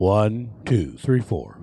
1, 2, 3, 4.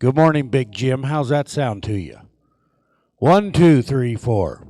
Good morning, Big Jim. How's that sound to you? 1, 2, 3, 4.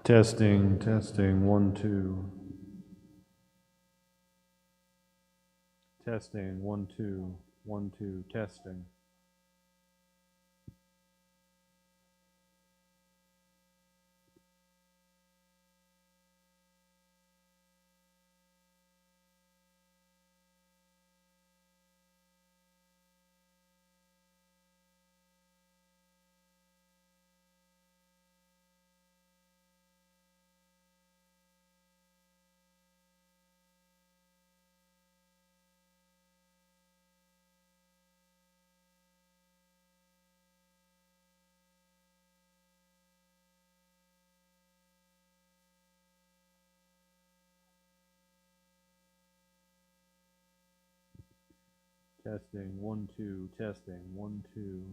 Testing, testing, 1, 2. Testing, 1, 2, 1, 2, testing. Testing, 1, 2, testing, 1, 2.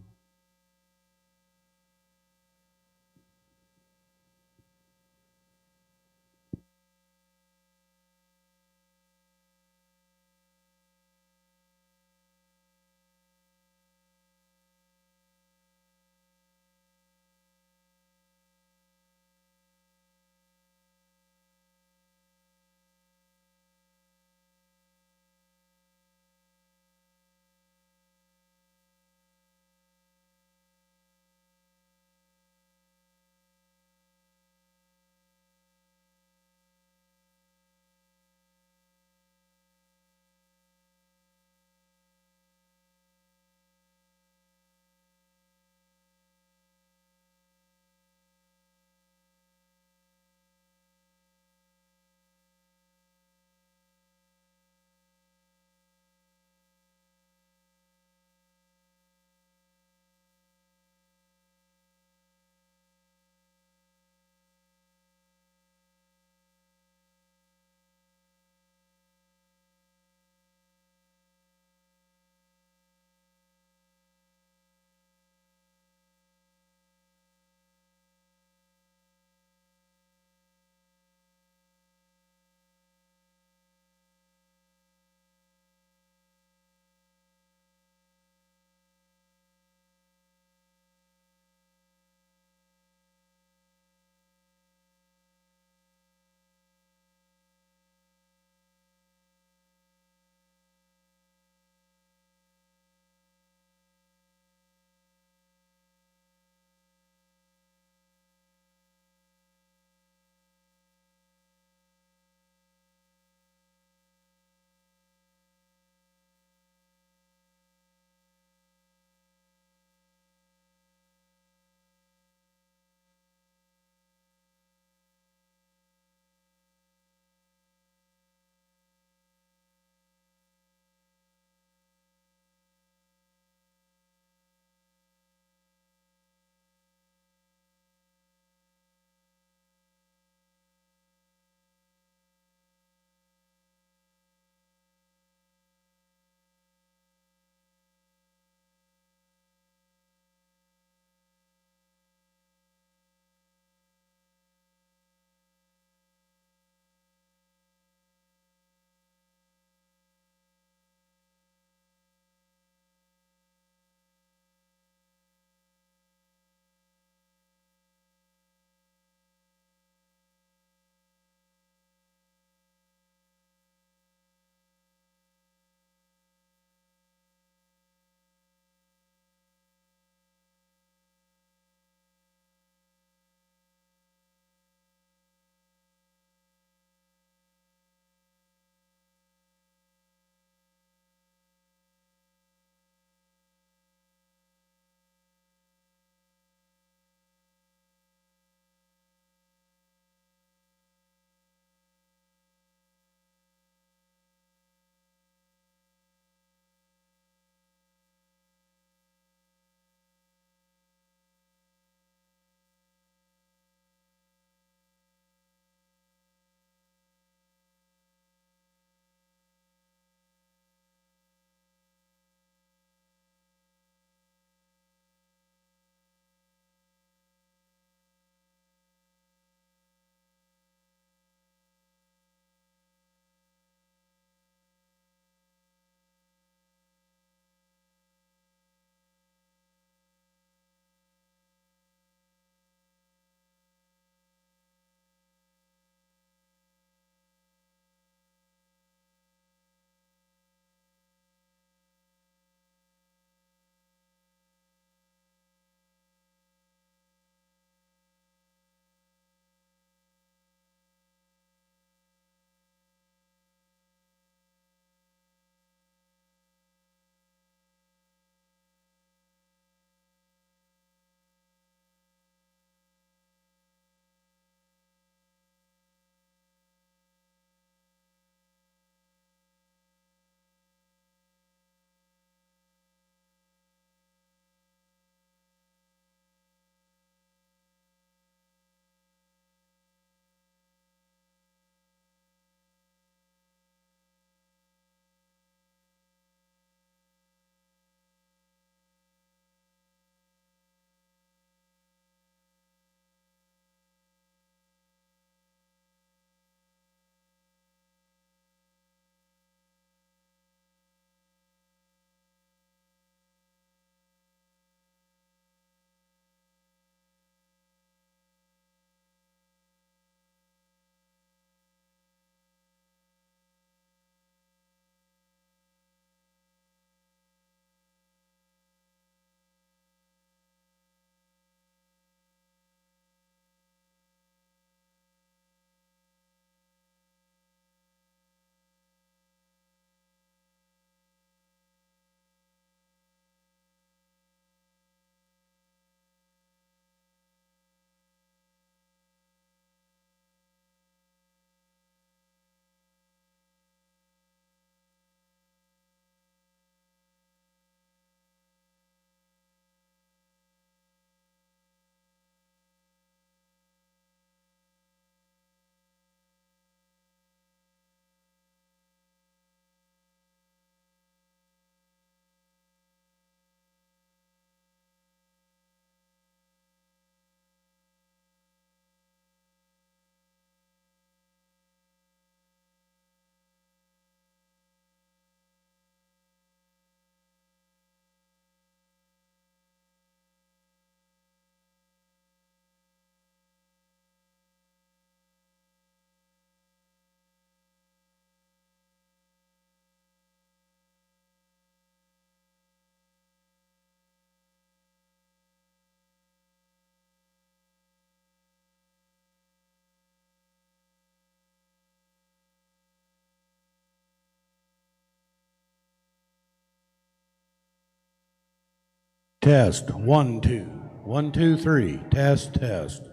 test. 1, 2. 1, 2, 3. Test, test.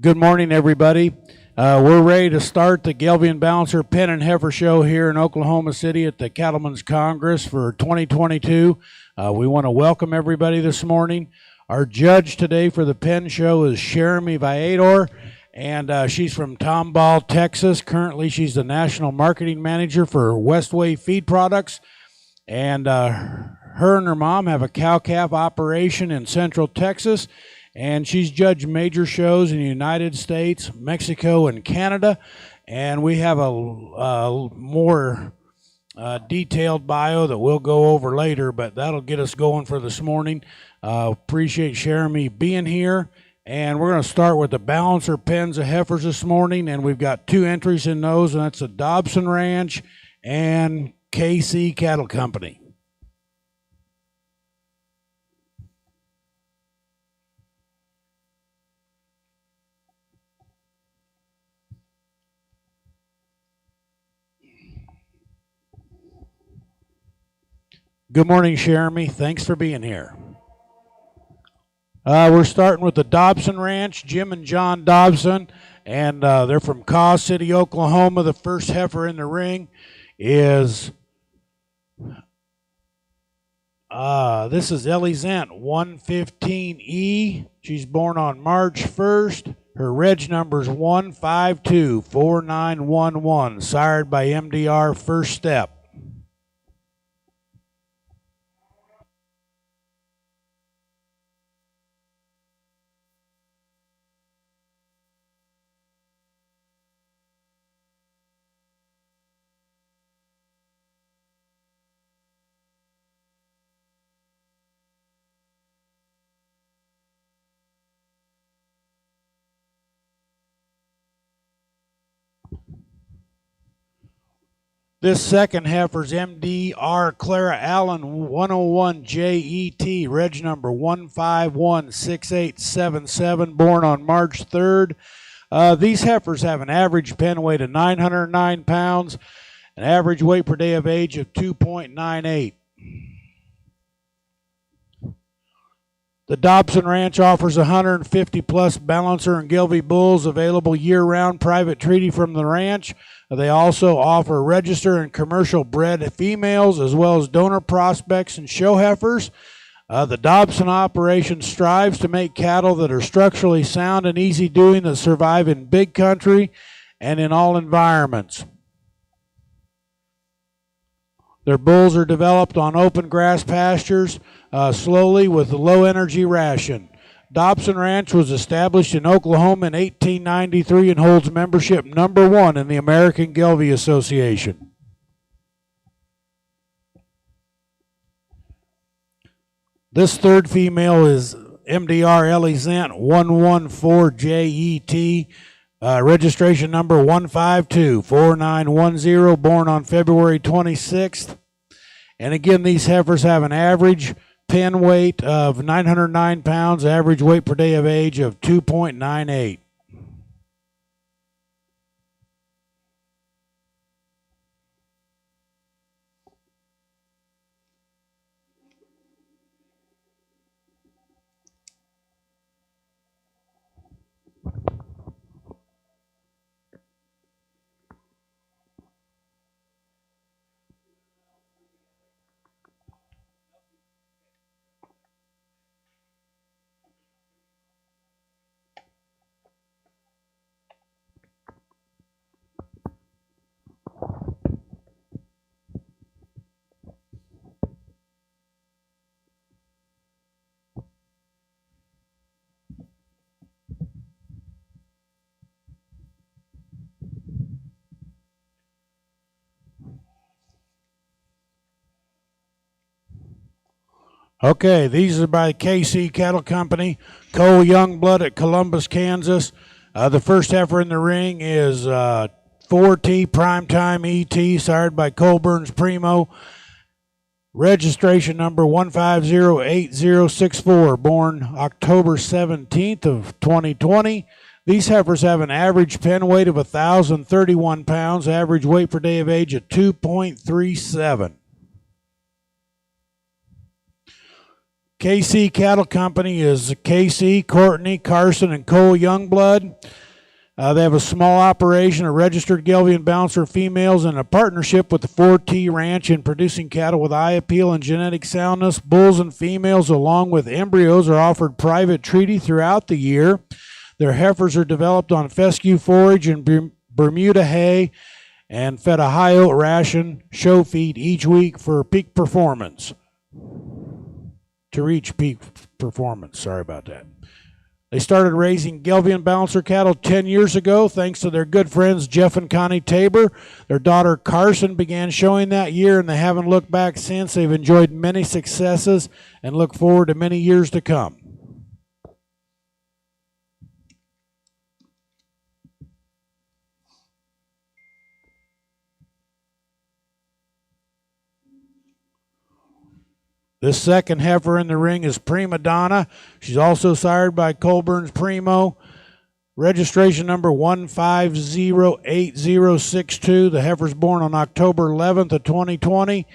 Good morning, everybody. We're ready to start the Gelbvieh and Balancer Pen and Heifer Show here in Oklahoma City at the Cattlemen's Congress for 2022. We want to welcome everybody this morning. Our judge today for the Pen Show is Jeremy Viador, and she's from Tomball, Texas. Currently, she's the National Marketing Manager for Westway Feed Products, and her and her mom have a cow-calf operation in Central Texas. And she's judged major shows in the United States, Mexico, and Canada. And we have a more detailed bio that we'll go over later, but that'll get us going for this morning. Appreciate Jeremy being here. And we're going to start with the Balancer Pens of Heifers this morning. And we've got two entries in those, and that's the Dobson Ranch and KC Cattle Company. Good morning, Jeremy. Thanks for being here. We're starting with the Dobson Ranch, Jim and John Dobson, and they're from Caw City, Oklahoma. The first heifer in the ring is, this is Ellie Zent, 115E. She's born on March 1st. Her reg number is 1524911, sired by MDR First Step. This second heifer's MDR Clara Allen 101JET, reg number 1516877, born on March 3rd. These heifers have an average pen weight of 909 pounds, an average weight per day of age of 2.98. The Dobson Ranch offers 150 plus Balancer and Gelbvieh bulls available year-round, private treaty from the ranch. They also offer register and commercial bred females as well as donor prospects and show heifers. The Dobson operation strives to make cattle that are structurally sound and easy doing that survive in big country and in all environments. Their bulls are developed on open grass pastures slowly with a low energy ration. Dobson Ranch was established in Oklahoma in 1893 and holds membership number 1 in the American Gelbvieh Association. This third female is MDR Ellie Zent 114JET, registration number 1524910, born on February 26th. And again, these heifers have an average pen weight of 909 pounds, average weight per day of age of 2.98. Okay, these are by KC Cattle Company, Cole Youngblood at Columbus, Kansas. The first heifer in the ring is 4T Primetime ET, sired by Colburn's Primo. Registration number 1508064, born October 17th of 2020. These heifers have an average pen weight of 1,031 pounds, average weight per day of age of 2.37. KC Cattle Company is KC, Courtney, Carson, and Cole Youngblood. They have a small operation of registered Gelbvieh and Bouncer females and a partnership with the 4T Ranch in producing cattle with eye appeal and genetic soundness. Bulls and females, along with embryos, are offered private treaty throughout the year. Their heifers are developed on fescue forage and Bermuda hay and fed a high oat ration show feed each week for peak performance. To reach peak performance, sorry about that. They started raising Gelbvieh and Bouncer cattle 10 years ago thanks to their good friends Jeff and Connie Tabor. Their daughter Carson began showing that year, and they haven't looked back since. They've enjoyed many successes and look forward to many years to come. This second heifer in the ring is Prima Donna. She's also sired by Colburn's Primo. Registration number 1508062. The heifer's born on October 11th of 2020.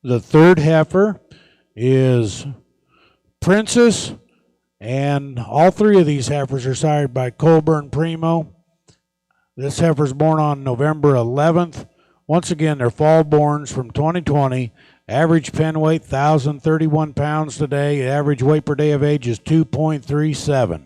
The third heifer is Princess, and all three of these heifers are sired by Colburn Primo. This heifer's born on November 11th. Once again, they're fall borns from 2020. Average pen weight, 1,031 pounds today. Average weight per day of age is 2.37.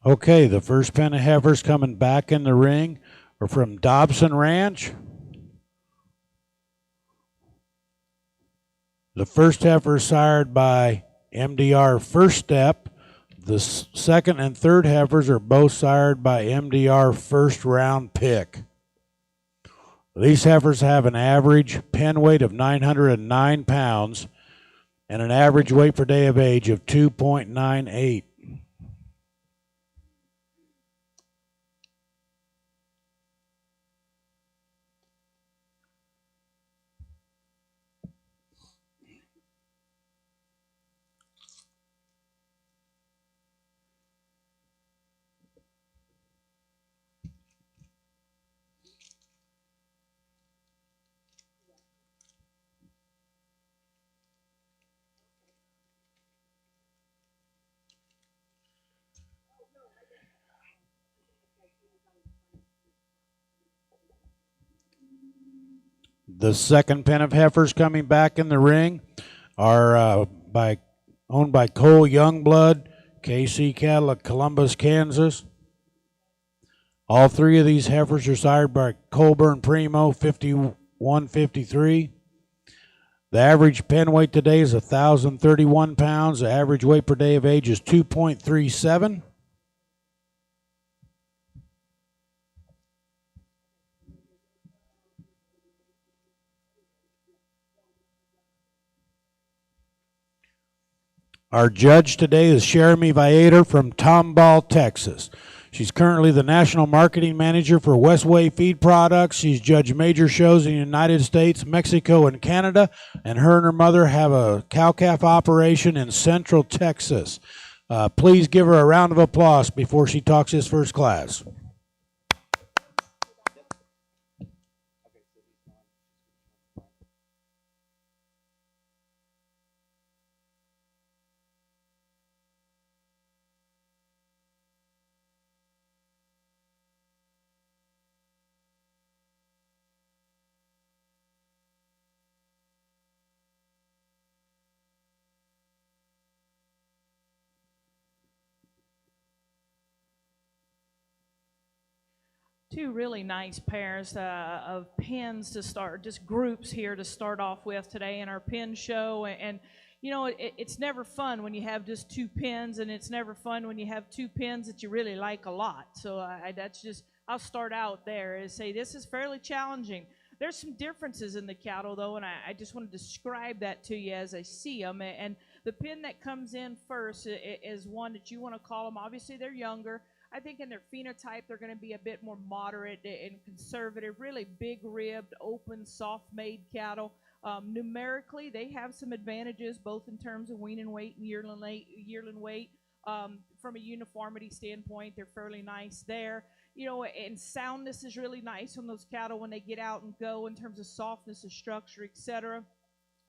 Okay, the first pen of heifers coming back in the ring are from Dobson Ranch. The first heifer is sired by MDR First Step. The second and third heifers are both sired by MDR First Round Pick. These heifers have an average pen weight of 909 pounds and an average weight per day of age of 2.98. The second pen of heifers coming back in the ring are owned by Cole Youngblood, KC Cattle of Columbus, Kansas. All three of these heifers are sired by Colburn Primo, 5153. The average pen weight today is 1,031 pounds. The average weight per day of age is 2.37. Our judge today is Jeremy Viator from Tomball, Texas. She's currently the National Marketing Manager for Westway Feed Products. She's judged major shows in the United States, Mexico, and Canada, and her mother have a cow-calf operation in Central Texas. Please give her a round of applause before she talks his first class. Two really nice pairs of pins to start, just groups here to start off with today in our pin show. And you know, it's never fun when you have just two pins, and it's never fun when you have two pins that you really like a lot. So that's just, I'll start out there and say this is fairly challenging. There's some differences in the cattle, though, and I just want to describe that to you as I see them. And the pin that comes in first is one that you want to call them. Obviously, they're younger. I think in their phenotype, they're going to be a bit more moderate and conservative, really big-ribbed, open, soft-made cattle. Numerically, they have some advantages, both in terms of weaning weight and yearling weight. From a uniformity standpoint, they're fairly nice there. You know, and soundness is really nice on those cattle when they get out and go in terms of softness of structure, etc.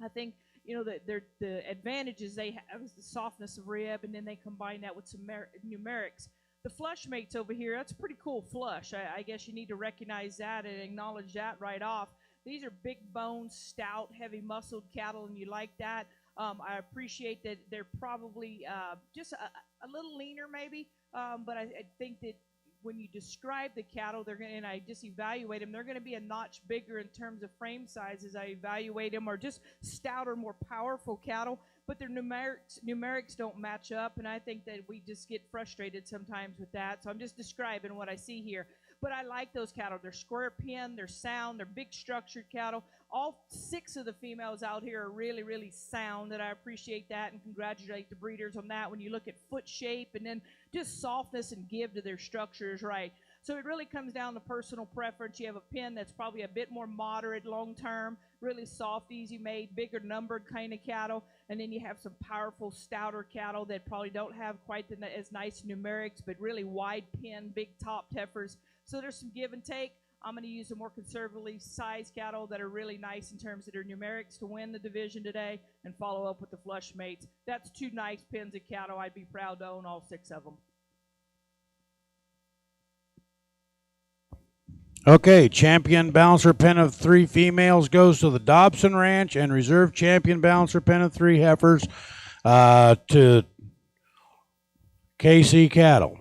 I think, you know, the advantages they have is the softness of rib, and then they combine that with some numerics. The flush mates over here, that's a pretty cool flush. I guess you need to recognize that and acknowledge that right off. These are big boned, stout, heavy muscled cattle, and you like that. I appreciate that they're probably just a little leaner maybe, but I think that when you describe the cattle, they're going, and I just evaluate them, they're going to be a notch bigger in terms of frame size as I evaluate them, or just stouter, more powerful cattle. But their numerics don't match up, and I think that we just get frustrated sometimes with that. So I'm just describing what I see here. But I like those cattle. They're square pin, they're sound, they're big structured cattle. All 6 of the females out here are really, really sound, and I appreciate that and congratulate the breeders on that. When you look at foot shape and then just softness and give to their structures, right? So it really comes down to personal preference. You have a pin that's probably a bit more moderate long-term, really soft, easy made, bigger numbered kind of cattle. And then you have some powerful, stouter cattle that probably don't have quite as nice numerics, but really wide pin, big top heifers. So there's some give and take. I'm going to use the more conservatively sized cattle that are really nice in terms of their numerics to win the division today, and follow up with the flush mates. That's 2 nice pins of cattle. I'd be proud to own all 6 of them. Okay, champion balancer pen of 3 females goes to the Dobson Ranch, and reserve champion balancer pen of 3 heifers to KC Cattle.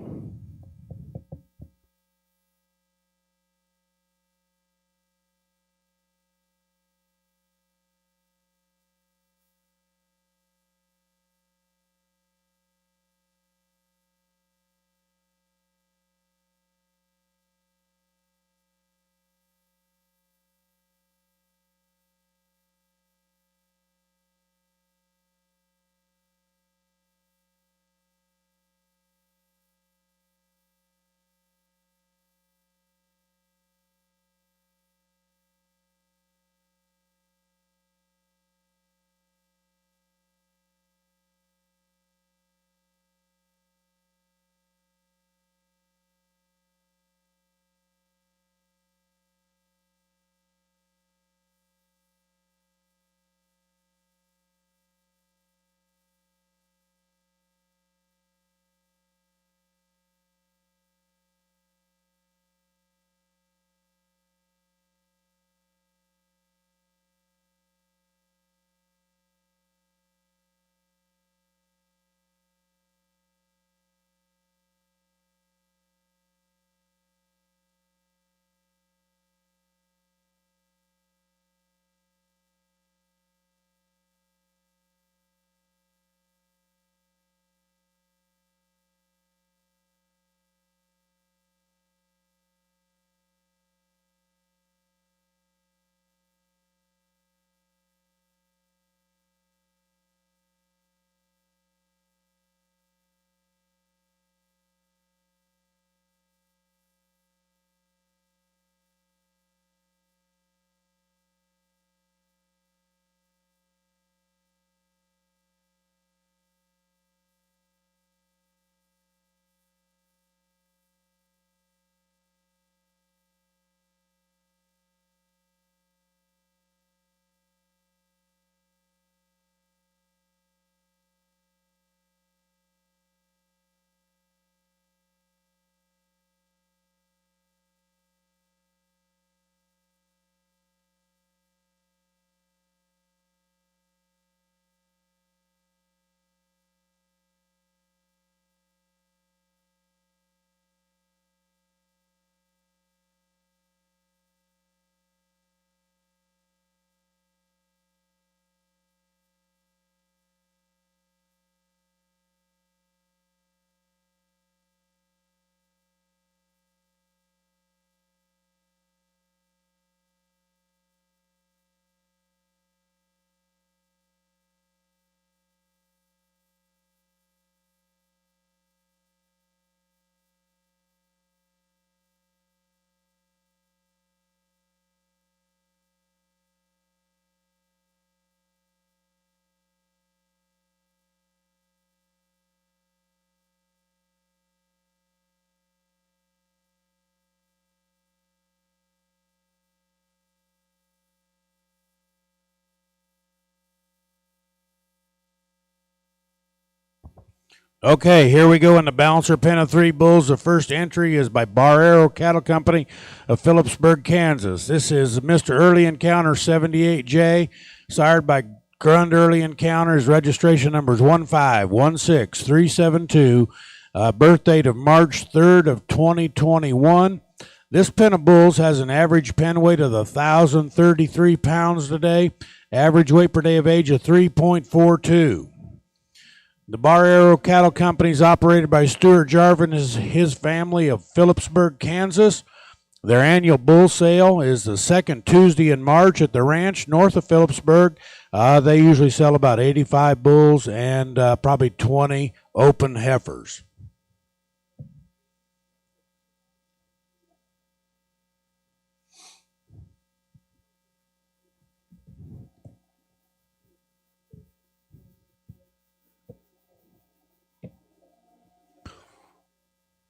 Okay, here we go in the Balancer pen of 3 bulls. The first entry is by Bar Arrow Cattle Company of Phillipsburg, Kansas. This is Mr. Early Encounter 78J, sired by Grund Early Encounters. Registration numbers 1516372. Birth date of March 3rd of 2021. This pen of bulls has an average pen weight of 1,033 pounds today. Average weight per day of age of 3.42. The Bar Arrow Cattle Company is operated by Stuart Jarvin and his family of Phillipsburg, Kansas. Their annual bull sale is the second Tuesday in March at the ranch north of Phillipsburg. They usually sell about 85 bulls and probably 20 open heifers.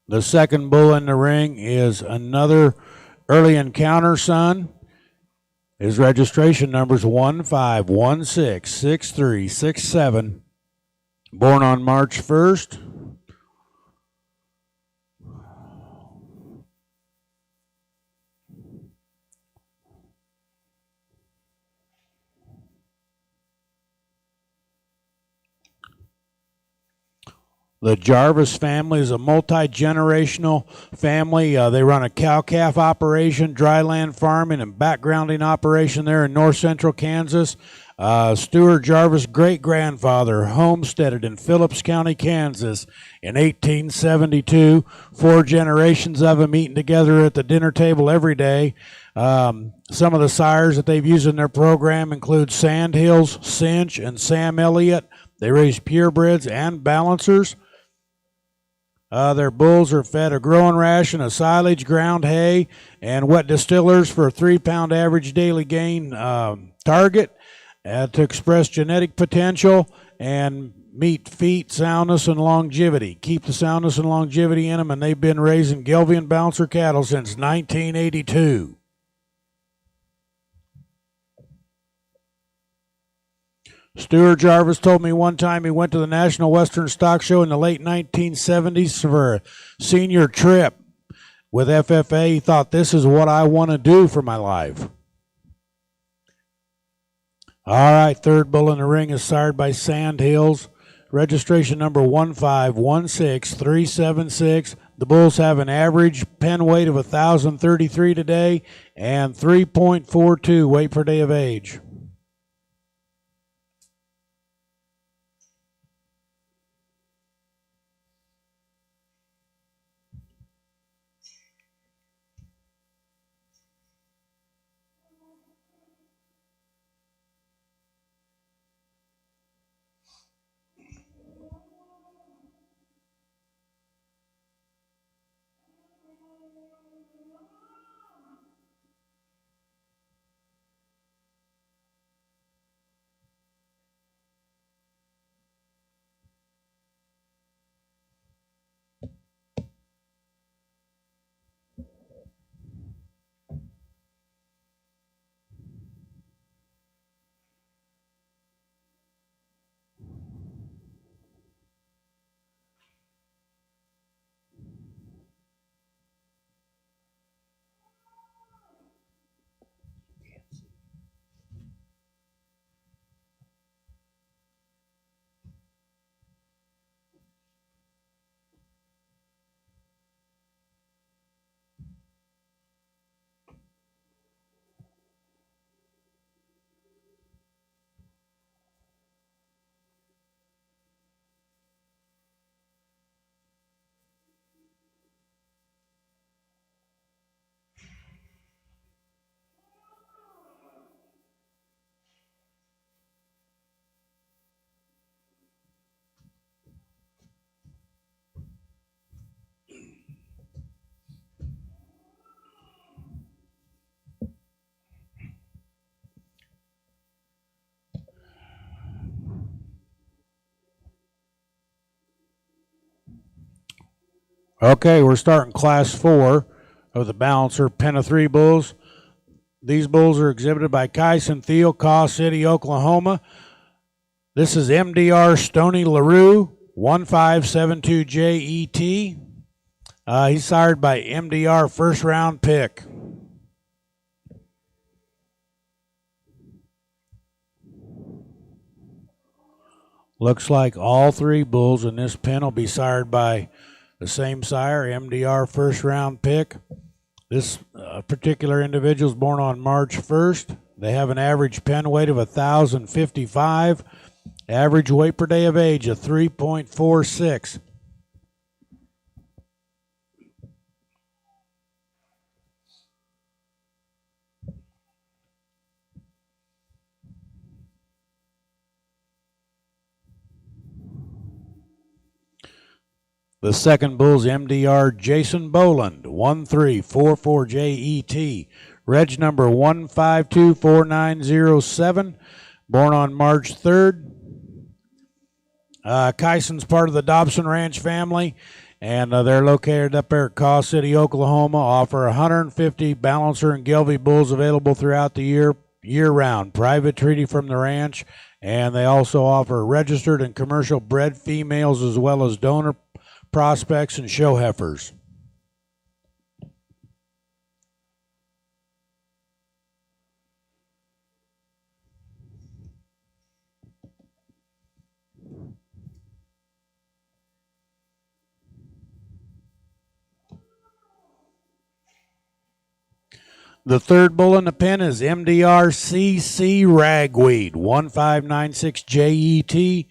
The second bull in the ring is another Early Encounter son. His registration number is 15166367. Born on March 1st. The Jarvis family is a multi-generational family. They run a cow-calf operation, dry land farming, and backgrounding operation there in north central Kansas. Stuart Jarvis' great-grandfather homesteaded in Phillips County, Kansas in 1872. 4 generations of them eating together at the dinner table every day. Some of the sires that they've used in their program include Sandhills, Cinch, and Sam Elliott. They raise purebreds and balancers. Their bulls are fed a growing ration of silage, ground hay, and wet distillers for a 3-pound average daily gain target to express genetic potential and meet feet, soundness, and longevity. Keep the soundness and longevity in them, and they've been raising Gelbvieh and Bouncer cattle since 1982. Stuart Jarvis told me one time he went to the National Western Stock Show in the late 1970s for a senior trip with FFA. He thought, this is what I want to do for my life. All right, third bull in the ring is sired by Sandhills. Registration number 15166376. The bulls have an average pen weight of 1,033 today and 3.42 weight per day of age. Okay, we're starting class 4 of the Balancer pen of 3 bulls. These bulls are exhibited by Kyson Thiel, Caw City, Oklahoma. This is MDR Stony LaRue, 1572JET. He's sired by MDR first round pick. Looks like all three bulls in this pen will be sired by the same sire, MDR first round pick. This particular individual is born on March 1st. They have an average pen weight of 1,055, average weight per day of age of 3.46. The second bull's MDR Jason Boland, 1344JET, reg number 1524907, born on March 3rd. Kyson's part of the Dobson Ranch family, and they're located up there at Caw City, Oklahoma. Offer 150 balancer and Gelbvieh bulls available throughout the year-round. Private treaty from the ranch, and they also offer registered and commercial bred females as well as donor prospects and show heifers. The third bull in the pen is MDR CC Ragweed, 1596JET.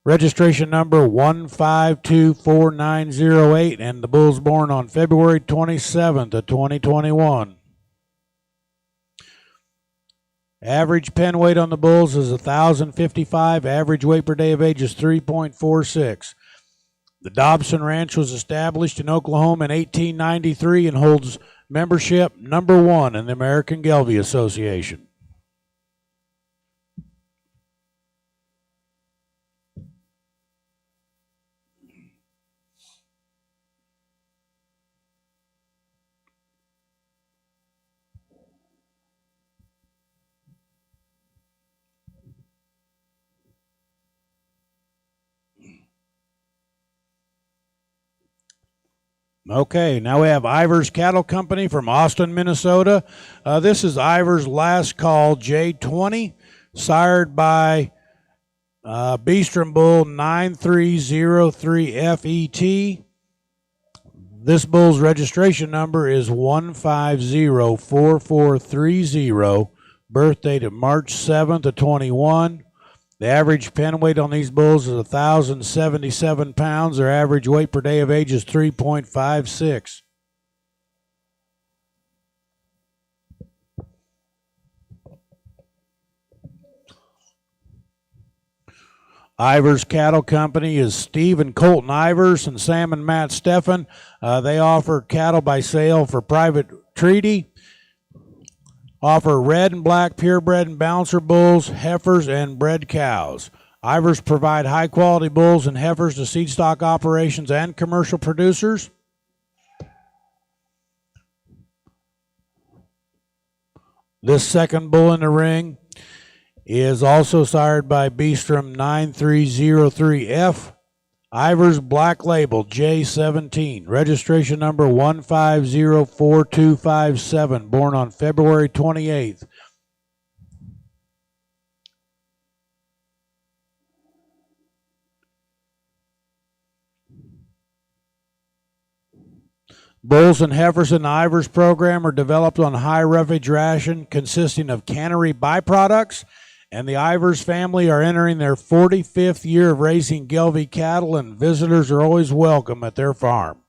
Registration number 1524908, and the bull's born on February 27th of 2021. Average pen weight on the bulls is 1,055. Average weight per day of age is 3.46. The Dobson Ranch was established in Oklahoma in 1893 and holds membership number 1 in the American Gelbvieh Association. Okay, now we have Ivar's Cattle Company from Austin, Minnesota. This is Ivar's Last Call J20, sired by Beestrom Bull 9303FET. This bull's registration number is 1504430, birth date of March 7th of 21. The average pen weight on these bulls is 1,077 pounds. Their average weight per day of age is 3.56. Ivar's Cattle Company is Steve and Colton Ivers and Sam and Matt Steffen. They offer cattle by sale for private treaty. Offer red and black purebred and balancer bulls, heifers, and bred cows. Ivers provide high-quality bulls and heifers to seed stock operations and commercial producers. This second bull in the ring is also sired by Beestrom 9303F. Ivers Black Label J17, registration number 1504257, born on February 28th. Bulls and heifers in the Ivers program are developed on high roughage ration consisting of cannery byproducts, and the Ivers family are entering their 45th year of raising Gelbvieh cattle, and visitors are always welcome at their farm.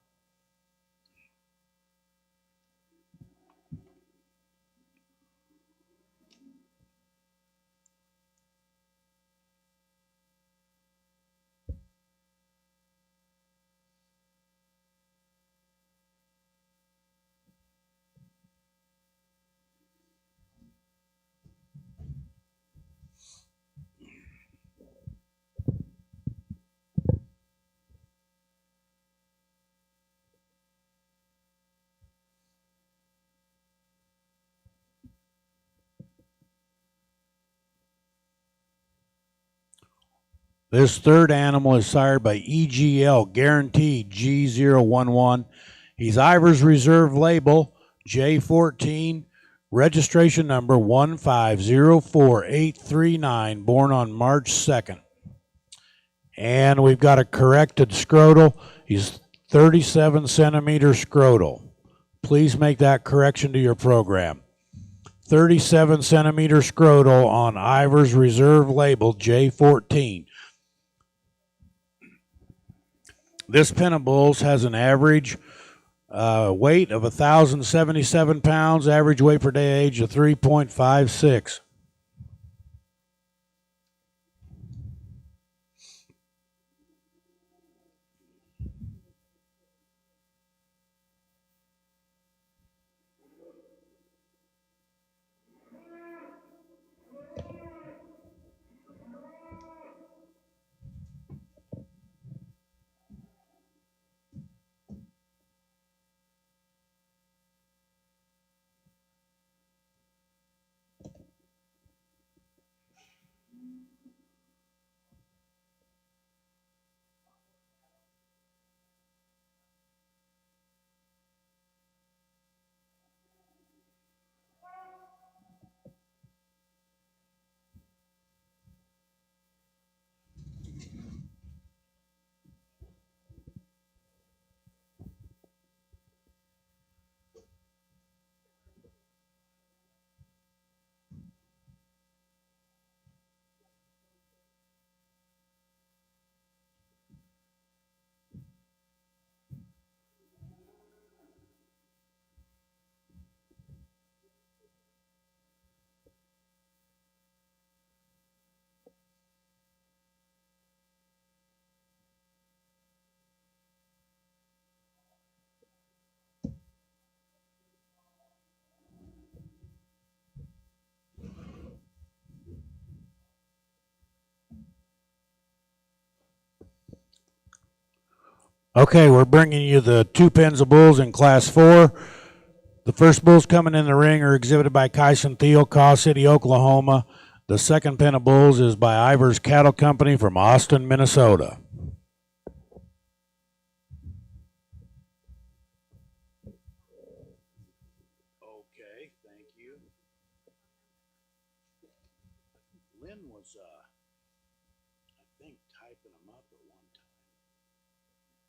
This third animal is sired by EGL, guaranteed G011. He's Ivor's Reserve label, J14, registration number 1504839, born on March 2nd. And we've got a corrected scrotal. He's 37 centimeter scrotal. Please make that correction to your program. 37 centimeter scrotal on Ivor's Reserve label, J14. This pen of bulls has an average weight of 1,077 pounds, average weight per day age of 3.56. Okay, we're bringing you the two pens of bulls in Class 4. The first bulls coming in the ring are exhibited by Kyson Thiel, Caw City, Oklahoma. The second pen of bulls is by Ivor's Cattle Company from Austin, Minnesota. Okay, thank you. Lynn was, I think, typing them up at one time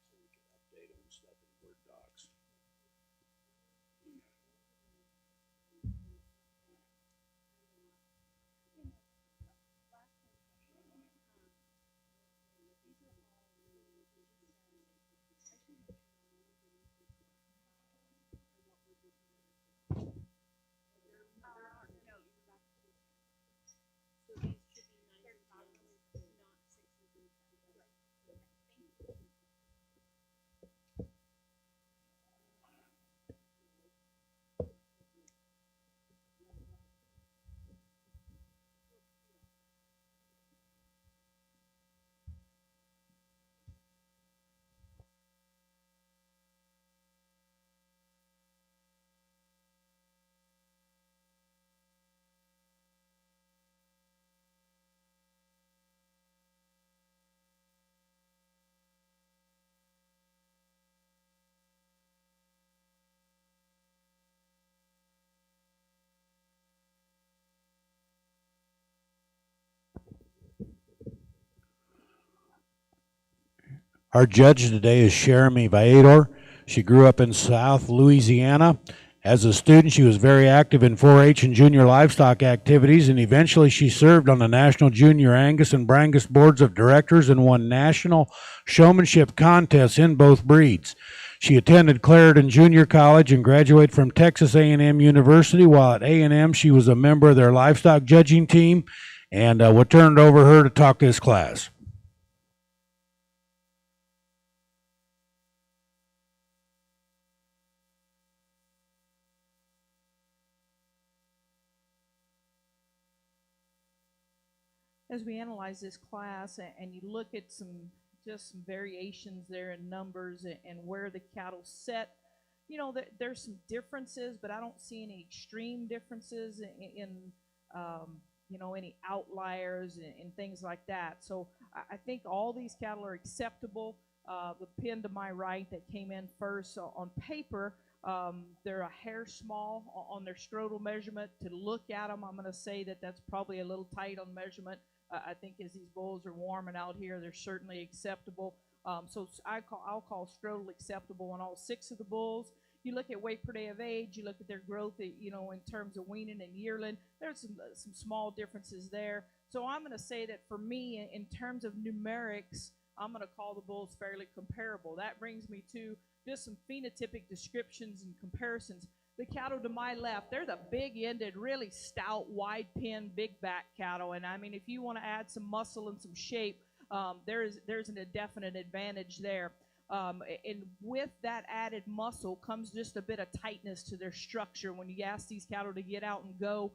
so we could update them and stuff in Word docs. Our judge today is Jeremy Viador. She grew up in South Louisiana. As a student, she was very active in 4-H and junior livestock activities, and eventually she served on the National Junior Angus and Brangus Boards of Directors and won national showmanship contests in both breeds. She attended Clarendon Junior College and graduated from Texas A&M University. While at A&M, she was a member of their livestock judging team, and we'll turn it over to her to talk to this class. As we analyze this class and you look at some variations there in numbers and where the cattle set, you know, there's some differences, but I don't see any extreme differences in you know, any outliers and things like that. So I think all these cattle are acceptable. The pin to my right that came in first, so on paper, they're a hair small on their scrotal measurement. To look at them, I'm going to say that that's probably a little tight on measurement. I think as these bulls are warming out here, they're certainly acceptable. So I'll call scrotal acceptable on all 6 of the bulls. You look at weight per day of age, you look at their growth, you know, in terms of weaning and yearling, there's some small differences there. So I'm going to say that for me, in terms of numerics, I'm going to call the bulls fairly comparable. That brings me to just some phenotypic descriptions and comparisons. The cattle to my left, they're the big-ended, really stout, wide-pin, big-back cattle. And, I mean, if you want to add some muscle and some shape, there's a definite advantage there. And with that added muscle comes just a bit of tightness to their structure. When you ask these cattle to get out and go,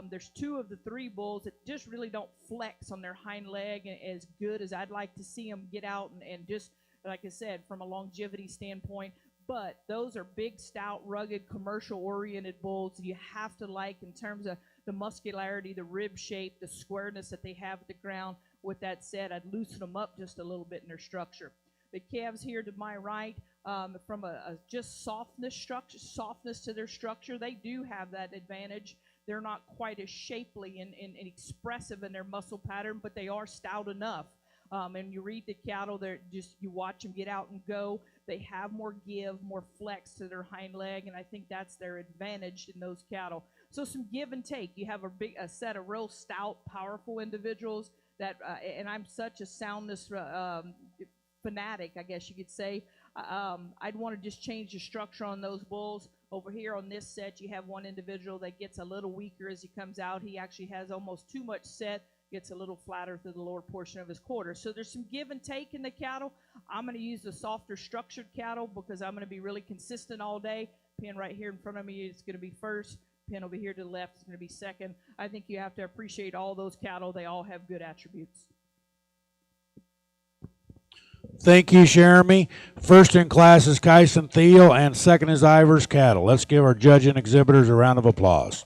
there's 2 of the 3 bulls that just really don't flex on their hind leg as good as I'd like to see them get out and just, like I said, from a longevity standpoint. But those are big, stout, rugged, commercial-oriented bulls that you have to like in terms of the muscularity, the rib shape, the squareness that they have at the ground. With that said, I'd loosen them up just a little bit in their structure. The calves here to my right, from a just softness to their structure, they do have that advantage. They're not quite as shapely and expressive in their muscle pattern, but they are stout enough. And you read the cattle, you watch them get out and go. They have more give, more flex to their hind leg, and I think that's their advantage in those cattle. So some give and take. You have a set of real stout, powerful individuals that, and I'm such a soundness fanatic, I guess you could say. I'd want to just change the structure on those bulls. Over here on this set, you have one individual that gets a little weaker as he comes out. He actually has almost too much set, gets a little flatter through the lower portion of his quarters. So there's some give and take in the cattle. I'm going to use the softer structured cattle because I'm going to be really consistent all day. Pin right here in front of me is going to be first. Pin over here to the left is going to be second. I think you have to appreciate all those cattle. They all have good attributes. Thank you, Jeremy. First in class is Kyson Thiel, and second is Ivers Cattle. Let's give our judge and exhibitors a round of applause.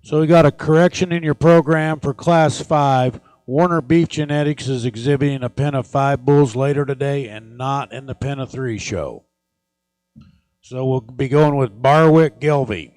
So we got a correction in your program for Class 5. Warner Beef Genetics is exhibiting a pen of 5 bulls later today and not in the pen of 3 show. So we'll be going with Barwick Gelbvieh.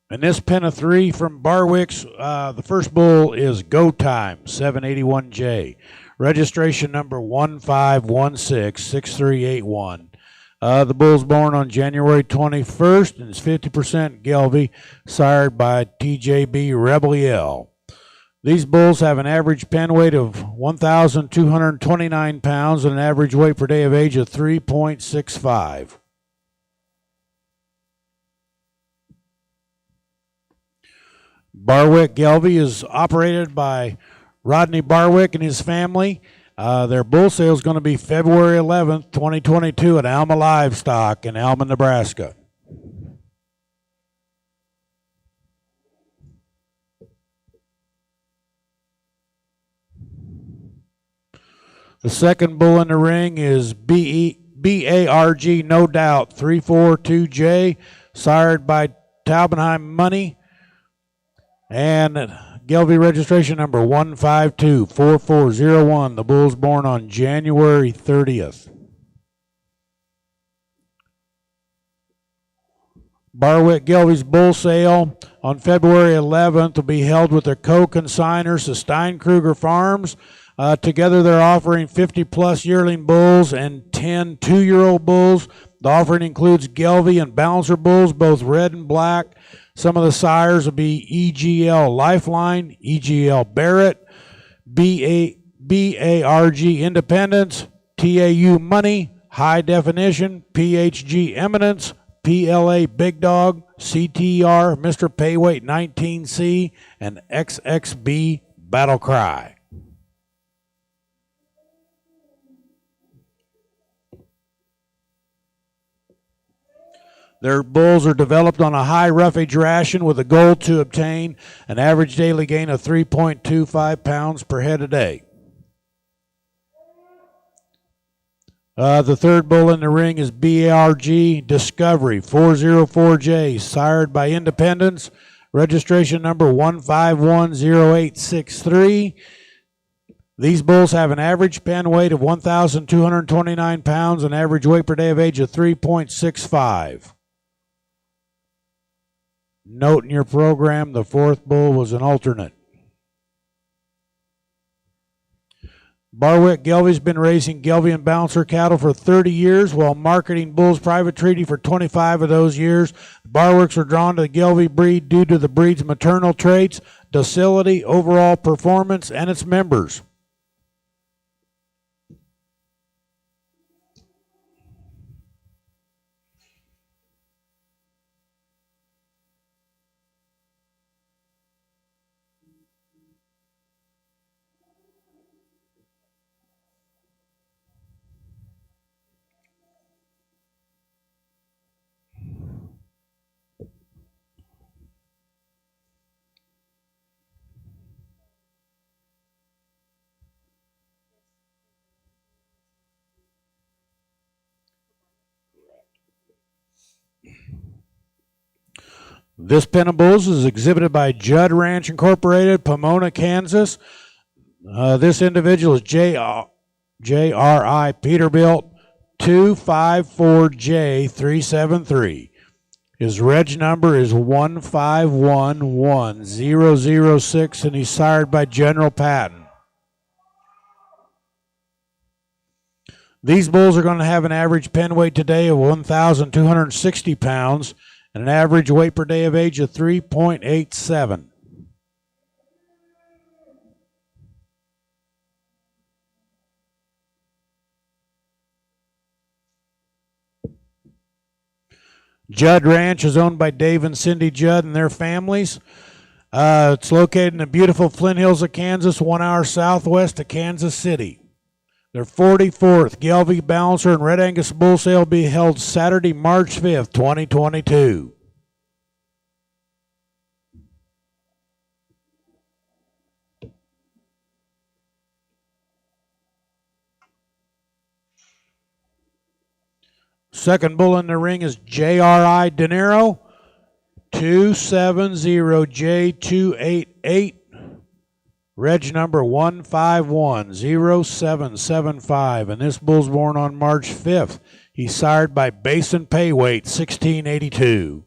And this pen of 3 from Barwick's, the first bull is Go Time, 781J. Registration number 15166381. The bull's born on January 21st and is 50% Gelbvieh, sired by TJB Rebel. These bulls have an average pen weight of 1,229 pounds and an average weight per day of age of 3.65. Barwick Gelbvieh is operated by Rodney Barwick and his family. Their bull sale is going to be February 11th, 2022 at Alma Livestock in Alma, Nebraska. The second bull in the ring is BARG No Doubt 342J. sired by Taubenheim Money, and Gelbvieh registration number 1524401. The bull's born on January 30th. Barwick Gelbvieh's bull sale on February 11th will be held with their co-consigners, the Steinkruger Farms. Together they're offering 50-plus yearling bulls and 10 two-year-old bulls. The offering includes Gelbvieh and Balancer bulls, both red and black. Some of the sires will be EGL Lifeline, EGL Barrett, BARG Independence, TAU Money, High Definition, PHG Eminence, PLA Big Dog, CTR Mr. Payweight 19C, and XXB Battle Cry. Their bulls are developed on a high roughage ration with a goal to obtain an average daily gain of 3.25 pounds per head a day. The third bull in the ring is BARG Discovery 404J, sired by Independence, registration number 1510863. These bulls have an average pen weight of 1,229 pounds and average weight per day of age of 3.65. Note in your program, the fourth bull was an alternate. Barwick Gelbvieh's been raising Gelbvieh and Balancer cattle for 30 years while marketing bulls private treaty for 25 of those years. Barwicks are drawn to the Gelbvieh breed due to the breed's maternal traits, docility, overall performance, and its members. This pen of bulls is exhibited by Judd Ranch Incorporated, Pomona, Kansas. This individual is JRI Peterbilt 254J373. His reg number is 1511006, and he's sired by General Patton. These bulls are going to have an average pen weight today of 1,260 pounds and an average weight per day of age of 3.87. Judd Ranch is owned by Dave and Cindy Judd and their families. It's located in the beautiful Flint Hills of Kansas, 1 hour southwest of Kansas City. Their 44th Gelbvieh Balancer and Red Angus Bull Sale will be held Saturday, March 5th, 2022. Second bull in the ring is JRI De Niro 270J288. Reg number 1510775, and this bull's born on March 5th. He's sired by Basin Payweight 1682.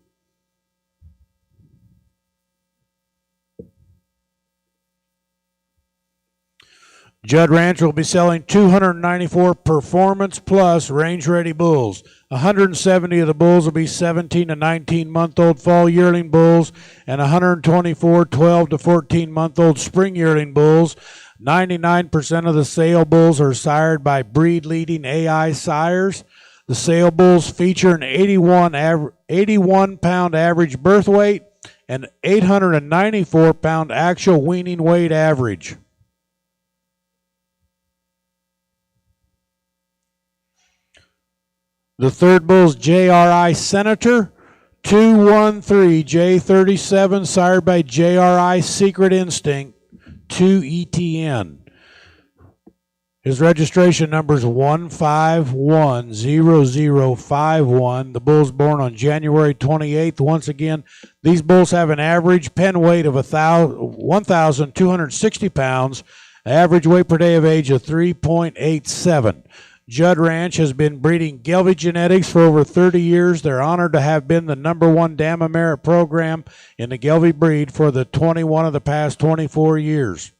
Judd Ranch will be selling 294 Performance Plus range-ready bulls. 170 of the bulls will be 17 to 19-month-old fall yearling bulls, and 124 12 to 14-month-old spring yearling bulls. 99% of the sale bulls are sired by breed-leading AI sires. The sale bulls feature an 81-pound average birth weight and 894-pound actual weaning weight average. The third bull is JRI Senator 213J37, sired by JRI Secret Instinct 2ETN. His registration number is 1510051. The bull's born on January 28th. Once again, these bulls have an average pen weight of 1,260 pounds, average weight per day of age of 3.87. Judd Ranch has been breeding Gelbvieh genetics for over 30 years. They're honored to have been the #1 Dam Merit program in the Gelbvieh breed for the 21 of the past 24 years.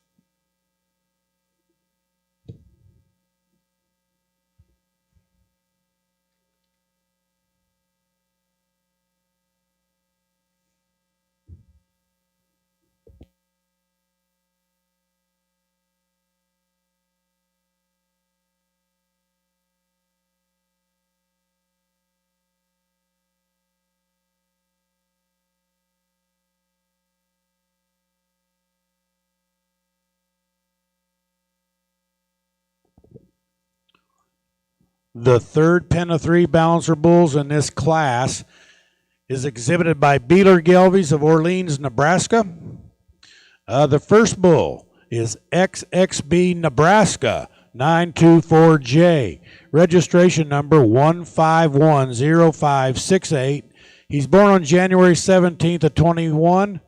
The third pen of 3 balancer bulls in this class is exhibited by Beeler Gelbviehs of Orleans, Nebraska. The first bull is XXB Nebraska 924J, registration number 1510568. He's born on January 17th of 21.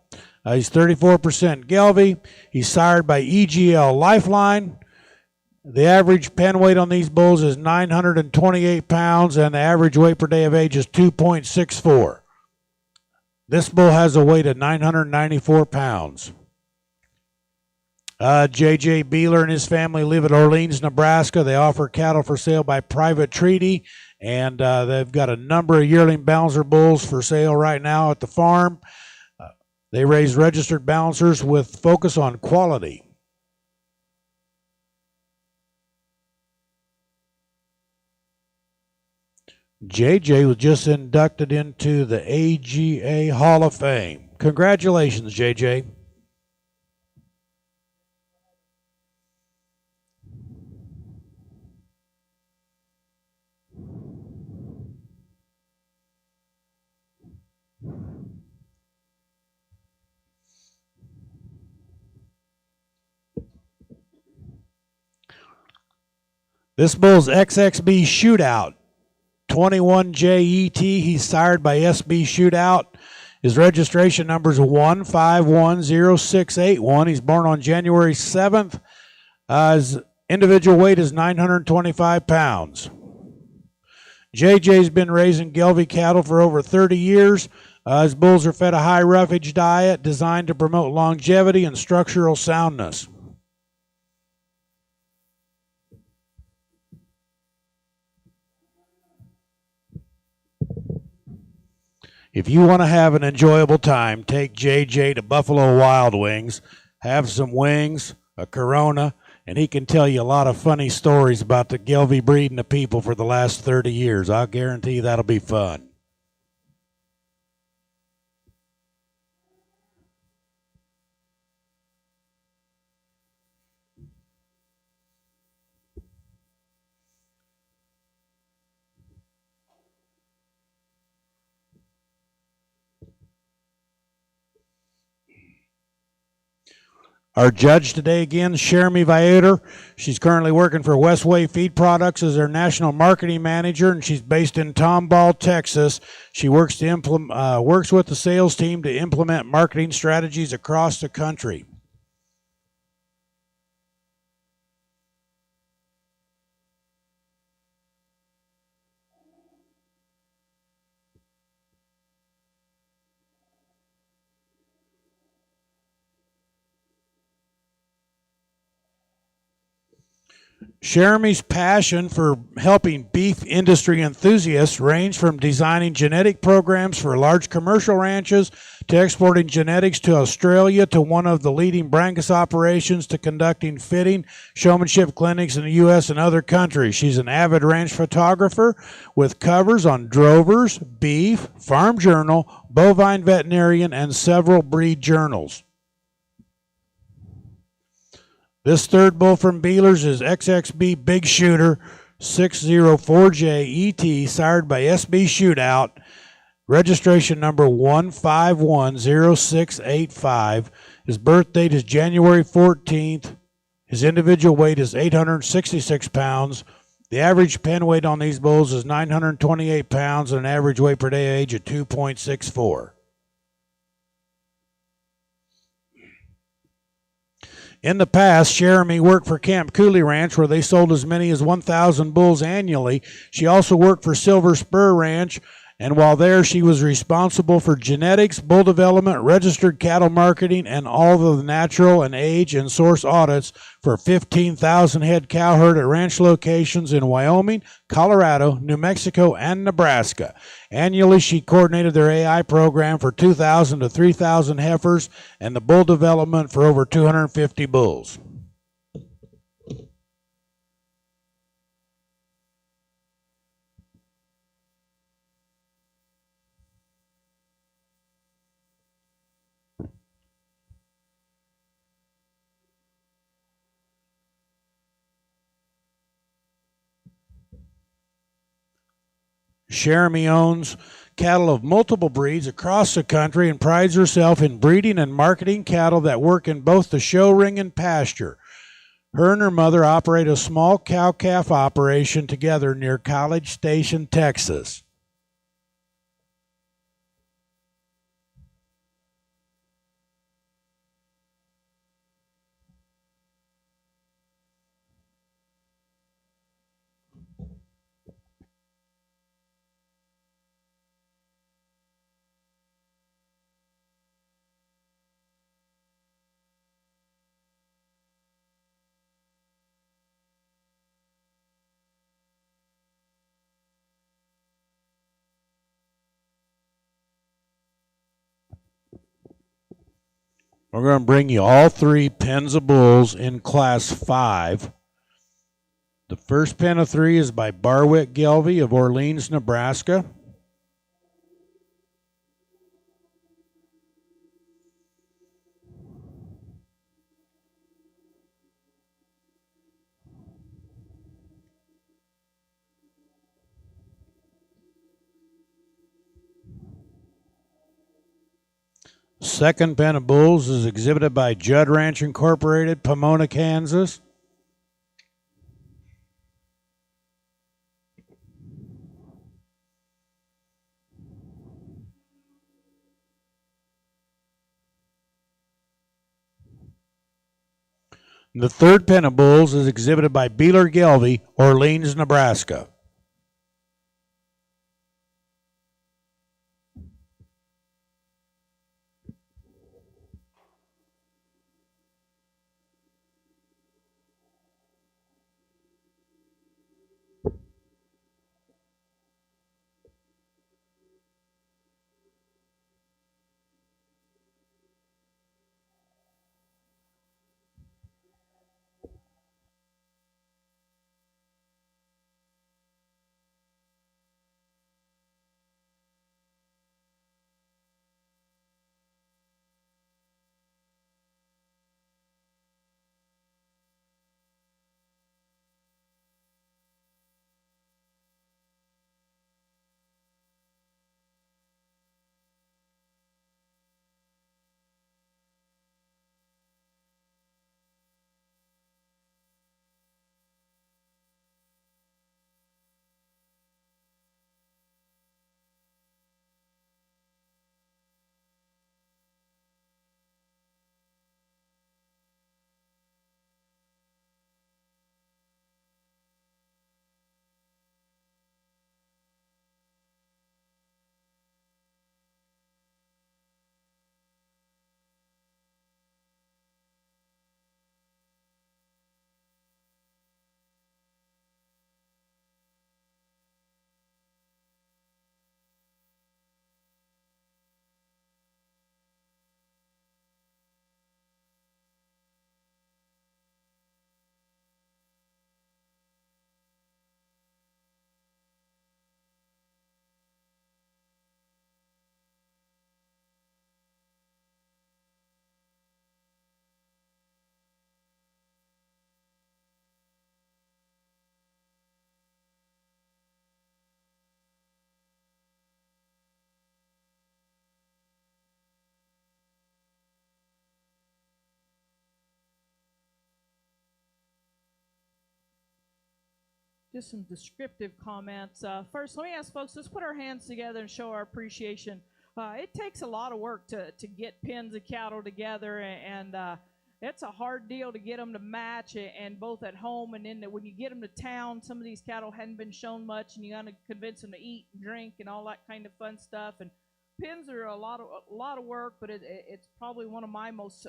He's 34% Gelbvieh. He's sired by EGL Lifeline. The average pen weight on these bulls is 928 pounds, and the average weight per day of age is 2.64. This bull has a weight of 994 pounds. J.J. Beeler and his family live at Orleans, Nebraska. They offer cattle for sale by private treaty, and they've got a number of yearling balancer bulls for sale right now at the farm. They raise registered balancers with focus on quality. JJ was just inducted into the AGA Hall of Fame. Congratulations, JJ. This bull's XXB Shootout. 21JET, he's sired by SB Shootout. His registration number is 1510681. He's born on January 7th. His individual weight is 925 pounds. JJ's been raising Gelbvieh cattle for over 30 years. His bulls are fed a high roughage diet designed to promote longevity and structural soundness. If you want to have an enjoyable time, take JJ to Buffalo Wild Wings, have some wings, a Corona, and he can tell you a lot of funny stories about the Gelbvieh breed and the people for the last 30 years. I'll guarantee that'll be fun. Our judge today again, Jeremy Viator. She's currently working for Westway Feed Products as their national marketing manager, and she's based in Tomball, Texas. She works with the sales team to implement marketing strategies across the country. Jeremy's passion for helping beef industry enthusiasts range from designing genetic programs for large commercial ranches to exporting genetics to Australia to one of the leading Brangus operations to conducting fitting showmanship clinics in the U.S. and other countries. She's an avid ranch photographer with covers on Drovers, Beef, Farm Journal, Bovine Veterinarian, and several breed journals. This third bull from Beelers is XXB Big Shooter 604J ET, sired by SB Shootout, registration number 1510685. His birth date is January 14th. His individual weight is 866 pounds. The average pen weight on these bulls is 928 pounds and an average weight per day age of 2.64. In the past, Jeremy worked for Camp Cooley Ranch, where they sold as many as 1,000 bulls annually. She also worked for Silver Spur Ranch, and while there, she was responsible for genetics, bull development, registered cattle marketing, and all of the natural and age and source audits for 15,000 head cow herd at ranch locations in Wyoming, Colorado, New Mexico, and Nebraska. Annually, she coordinated their AI program for 2,000 to 3,000 heifers and the bull development for over 250 bulls. Jeremy owns cattle of multiple breeds across the country and prides herself in breeding and marketing cattle that work in both the show ring and pasture. Her and her mother operate a small cow-calf operation together near College Station, Texas. We're going to bring you all three pens of bulls in Class 5. The first pen of three is by Barwick Gelbvieh of Orleans, Nebraska. Second pen of bulls is exhibited by Judd Ranch Incorporated, Pomona, Kansas. The third pen of bulls is exhibited by Beeler Gelbvieh, Orleans, Nebraska. just some descriptive comments. First, let me ask folks, let's put our hands together and show our appreciation. It takes a lot of work to get pens of cattle together, and it's a hard deal to get them to match, and both at home and when you get them to town, some of these cattle hadn't been shown much, and you got to convince them to eat and drink and all that kind of fun stuff. And pens are a lot of work, but it's probably one of my most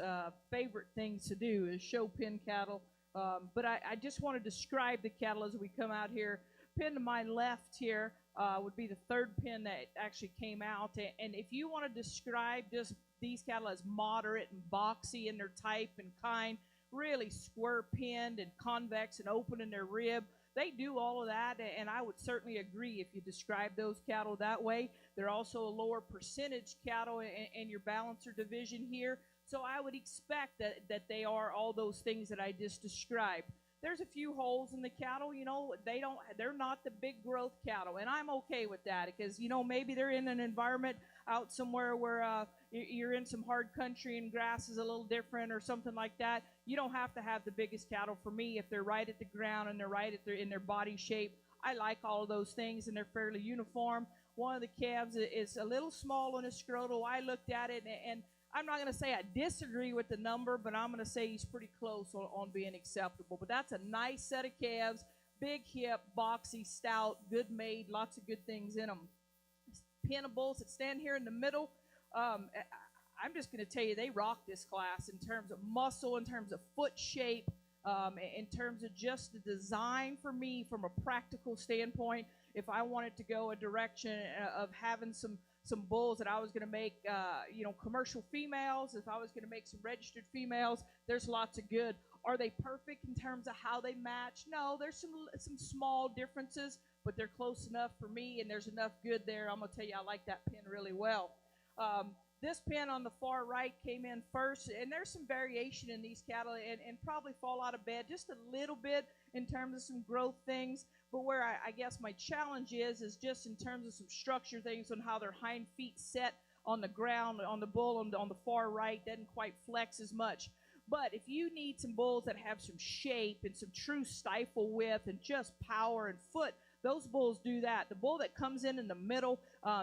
favorite things to do is show pen cattle. But I just want to describe the cattle as we come out here. Pen to my left here would be the third pen that actually came out. And if you want to describe just these cattle as moderate and boxy in their type and kind, really square pinned and convex and open in their rib, they do all of that, and I would certainly agree if you describe those cattle that way. They're also a lower percentage cattle in your balancer division here, so I would expect that they are all those things that I just described. There's a few holes in the cattle, you know, they're not the big growth cattle, and I'm okay with that because, you know, maybe they're in an environment out somewhere where you're in some hard country and grass is a little different or something like that. You don't have to have the biggest cattle. For me, if they're right at the ground and they're right in their body shape, I like all of those things, and they're fairly uniform. One of the calves is a little small on his scrotal. I looked at it, and I'm not going to say I disagree with the number, but I'm going to say he's pretty close on being acceptable. But that's a nice set of calves, big hip, boxy, stout, good made, lots of good things in them. Pinnables that stand here in the middle, I'm just going to tell you, they rock this class in terms of muscle, in terms of foot shape, in terms of just the design for me from a practical standpoint. If I wanted to go a direction of having some bulls that I was going to make, commercial females, if I was going to make some registered females, there's lots of good. Are they perfect in terms of how they match? No, there's some small differences, but they're close enough for me, and there's enough good there. I'm going to tell you, I like that pen really well. This pen on the far right came in first, and there's some variation in these cattle and probably fall out of bed just a little bit in terms of some growth things. But where I guess my challenge is just in terms of some structure things on how their hind feet set on the ground, on the bull on the far right, doesn't quite flex as much. But if you need some bulls that have some shape and some true stifle width and just power and foot, those bulls do that. The bull that comes in the middle,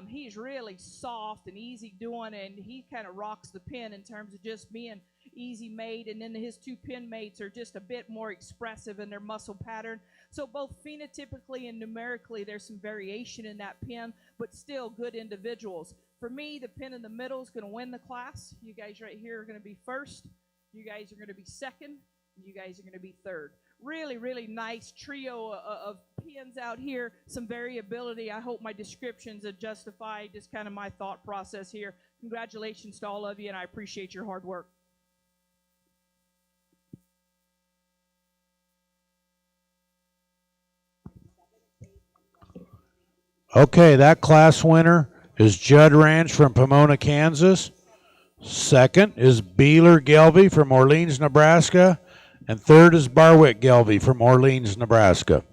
he's really soft and easy doing, and he kind of rocks the pen in terms of just being easy made. And then his two pen mates are just a bit more expressive in their muscle pattern. So both phenotypically and numerically, there's some variation in that pen, but still good individuals. For me, the pen in the middle is going to win the class. You guys right here are going to be first. You guys are going to be second. And you guys are going to be third. Really, really nice trio of pens out here. Some variability. I hope my descriptions justify just kind of my thought process here. Congratulations to all of you, and I appreciate your hard work. Okay, that class winner is Judd Ranch from Pomona, Kansas. Second is Beeler Gelbvieh from Orleans, Nebraska. And third is Barwick Gelbvieh from Orleans, Nebraska.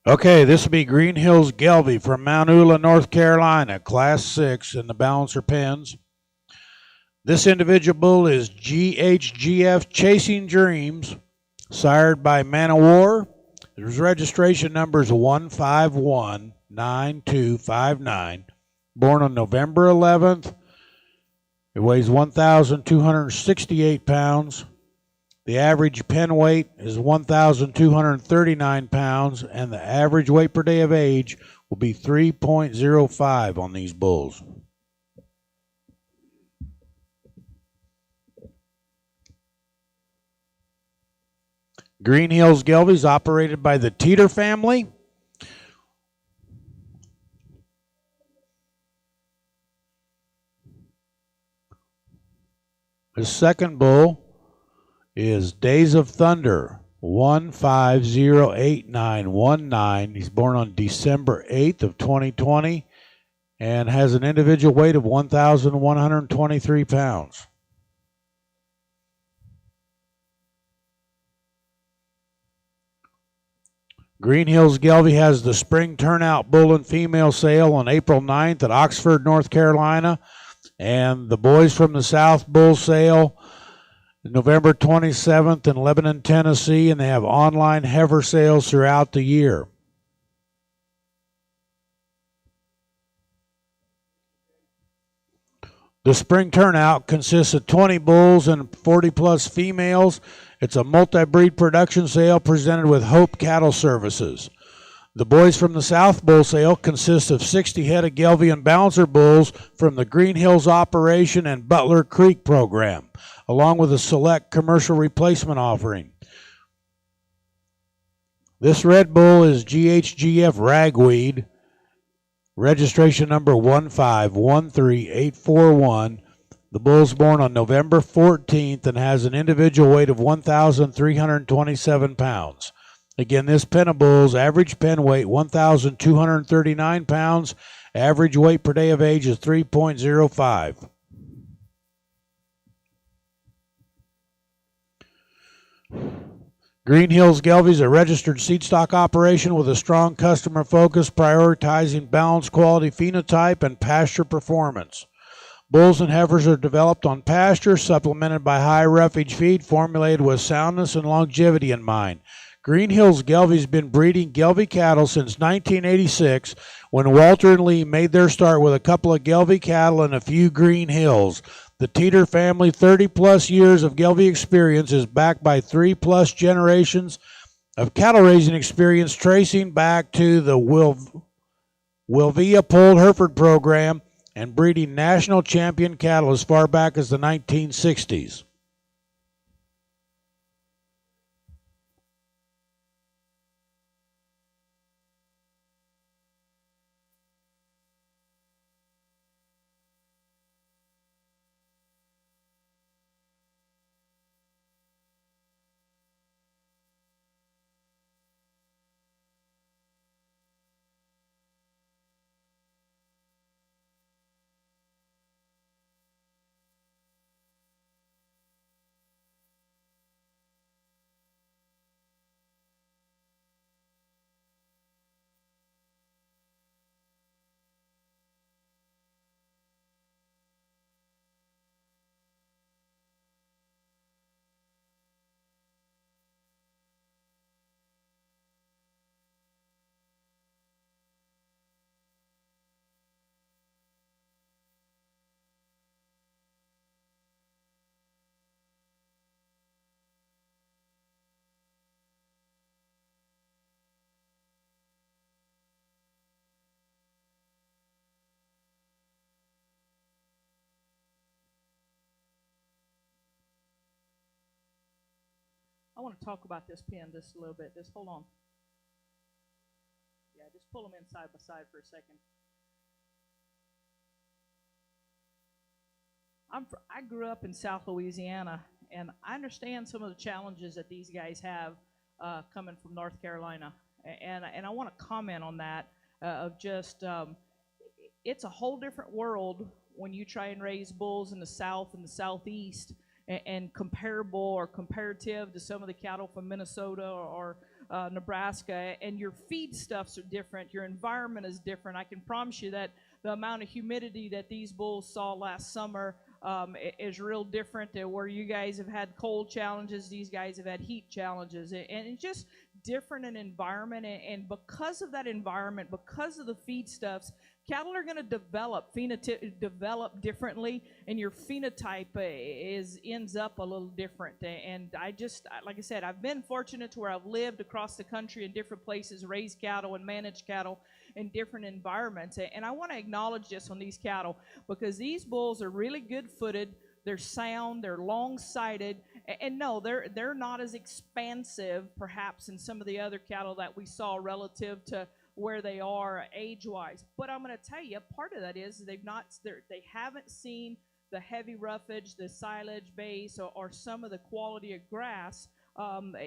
Okay, this will be Green Hills Gelbvieh from Mount Eula, North Carolina, Class 6 in the balancer pens. This individual bull is GHGF Chasing Dreams, sired by Man of War. His registration number is 1519259. Born on November 11th. It weighs 1,268 pounds. The average pen weight is 1,239 pounds, and the average weight per day of age will be 3.05 on these bulls. Green Hills Gelbvieh is operated by the Teeter family. His second bull is Days of Thunder, 1508919. He's born on December 8th of 2020 and has an individual weight of 1,123 pounds. Green Hills Gelbvieh has the spring turnout bull and female sale on April 9th at Oxford, North Carolina, and the Boys from the South bull sale November 27th in Lebanon, Tennessee, and they have online heifer sales throughout the year. The spring turnout consists of 20 bulls and 40-plus females. It's a multi-breed production sale presented with Hope Cattle Services. The Boys from the South bull sale consists of 60 head of Gelbvieh and Balancer bulls from the Green Hills Operation and Butler Creek program, along with a select commercial replacement offering. This red bull is GHGF ragweed, registration number 1513841. The bull's born on November 14th and has an individual weight of 1,327 pounds. Again, this pen of bulls, average pen weight 1,239 pounds, average weight per day of age is 3.05. Green Hills Gelbvieh is a registered seed stock operation with a strong customer focus, prioritizing balanced quality phenotype and pasture performance. Bulls and heifers are developed on pasture, supplemented by high roughage feed, formulated with soundness and longevity in mind. Green Hills Gelbvieh has been breeding Gelbvieh cattle since 1986, when Walter and Lee made their start with a couple of Gelbvieh cattle and a few Green Hills. The Teeter family 30-plus years of Gelbvieh experience is backed by 3-plus generations of cattle raising experience, tracing back to the Wilvia Polled Hereford program and breeding national champion cattle as far back as the 1960s. I want to talk about this pen just a little bit. Just hold on. Yeah, just pull them in side by side for a second. I grew up in South Louisiana, and I understand some of the challenges that these guys have coming from North Carolina. And I want to comment on that of just it's a whole different world when you try and raise bulls in the South and the Southeast and comparable or comparative to some of the cattle from Minnesota or Nebraska, and your feed stuffs are different, your environment is different. I can promise you that the amount of humidity that these bulls saw last summer is real different than where you guys have had cold challenges, these guys have had heat challenges, and it's just different in environment, and because of that environment, because of the feed stuffs, cattle are going to develop differently, and your phenotype ends up a little different. And like I said, I've been fortunate to where I've lived across the country in different places, raised cattle and managed cattle in different environments. And I want to acknowledge this on these cattle, because these bulls are really good-footed. They're sound, they're long-sighted, and no, they're not as expansive, perhaps, in some of the other cattle that we saw relative to where they are age-wise. But I'm going to tell you, part of that is they haven't seen the heavy roughage, the silage base, or some of the quality of grass,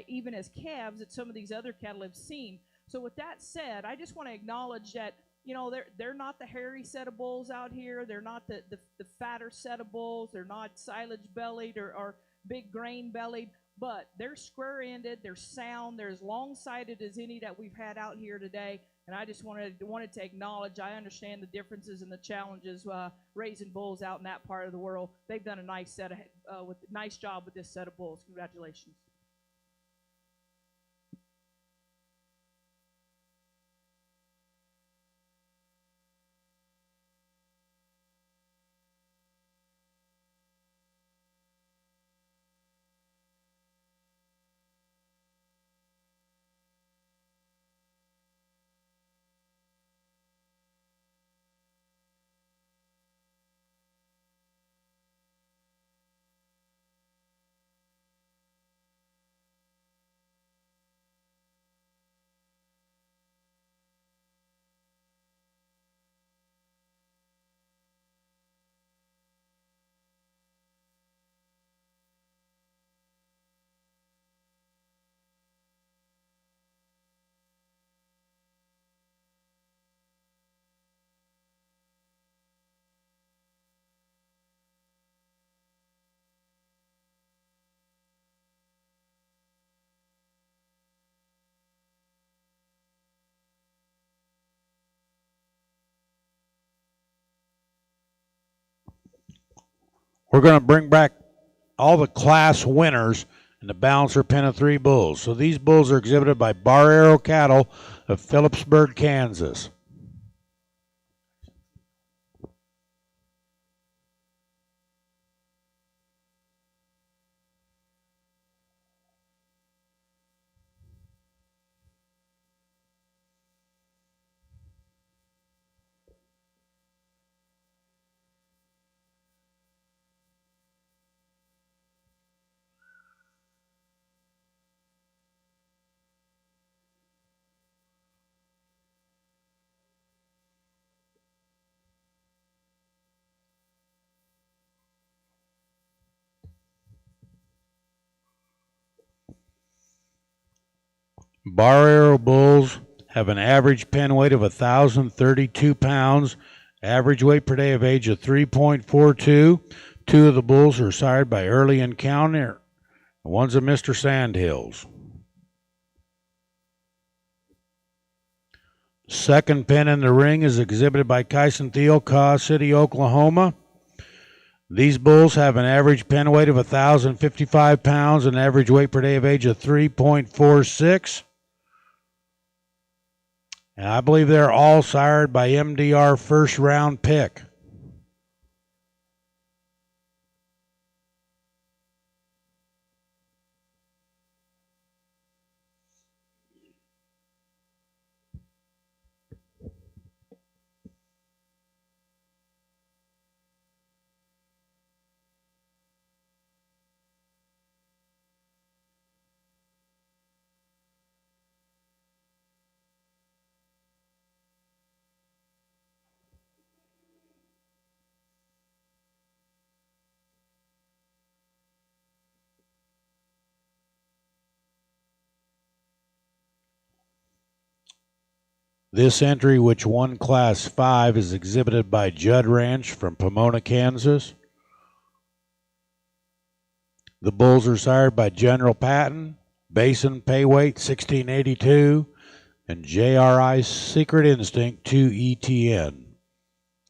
even as calves, that some of these other cattle have seen. So with that said, I just want to acknowledge that, you know, they're not the hairy set of bulls out here. They're not the fatter set of bulls. They're not silage-bellied or big grain-bellied, but they're square-ended. They're sound. They're as long-sighted as any that we've had out here today. And I just wanted to acknowledge, I understand the differences and the challenges raising bulls out in that part of the world. They've done a nice job with this set of bulls. Congratulations. We're going to bring back all the class winners in the Balancer pen of 3 bulls. So these bulls are exhibited by Bar Arrow Cattle of Phillipsburg, Kansas. Bar Arrow bulls have an average pen weight of 1,032 pounds, average weight per day of age of 3.42. 2 of the bulls are sired by Early Encounter. One's a Mr. Sandhills. Second pen in the ring is exhibited by Kyson Thiel, Kaw City, Oklahoma. These bulls have an average pen weight of 1,055 pounds, an average weight per day of age of 3.46. And I believe they're all sired by MDR first round pick. This entry, which won Class 5, is exhibited by Judd Ranch from Pomona, Kansas. The bulls are sired by General Patton, Basin Pay Weight 1682, and JRI Secret Instinct 2ETN.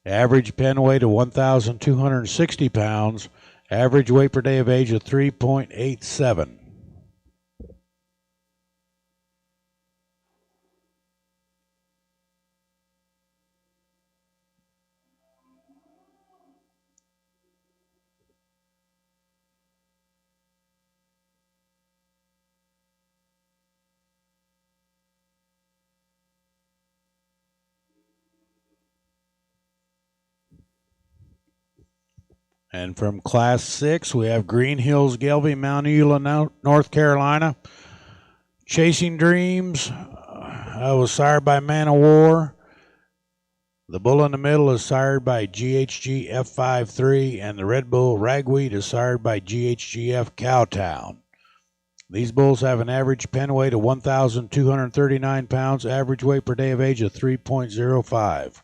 Average pen weight of 1,260 pounds, average weight per day of age of 3.87. And from Class 6, we have Green Hills, Gelbvieh, Mount Eula, North Carolina. Chasing Dreams was sired by Man of War. The Bull in the Middle is sired by GHG F53, and the Red Bull Ragweed is sired by GHGF Cowtown. These bulls have an average pen weight of 1,239 pounds, average weight per day of age of 3.05.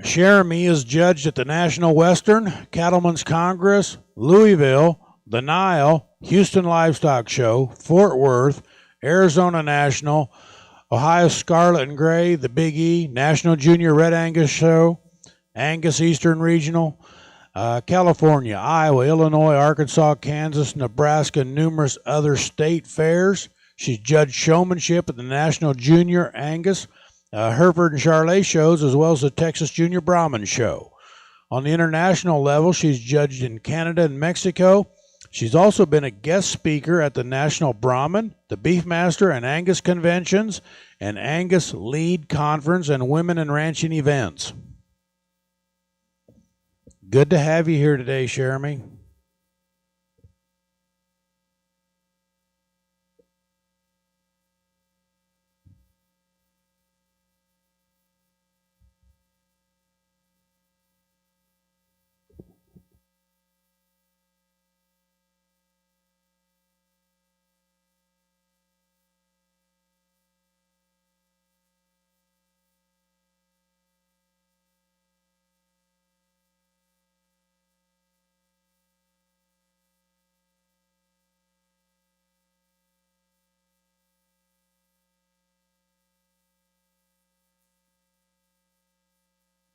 Jeremy is judged at the National Western, Cattlemen's Congress, Louisville, the Nile, Houston Livestock Show, Fort Worth, Arizona National, Ohio Scarlet and Gray, the Big E, National Junior Red Angus Show, Angus Eastern Regional, California, Iowa, Illinois, Arkansas, Kansas, Nebraska, and numerous other state fairs. She's judged showmanship at the National Junior Angus, Hereford and Charolais shows, as well as the Texas Junior Brahman Show. On the international level, she's judged in Canada and Mexico. She's also been a guest speaker at the National Brahman, the Beefmaster and Angus Conventions, and Angus Lead Conference and Women in Ranching events. Good to have you here today, Jeremy.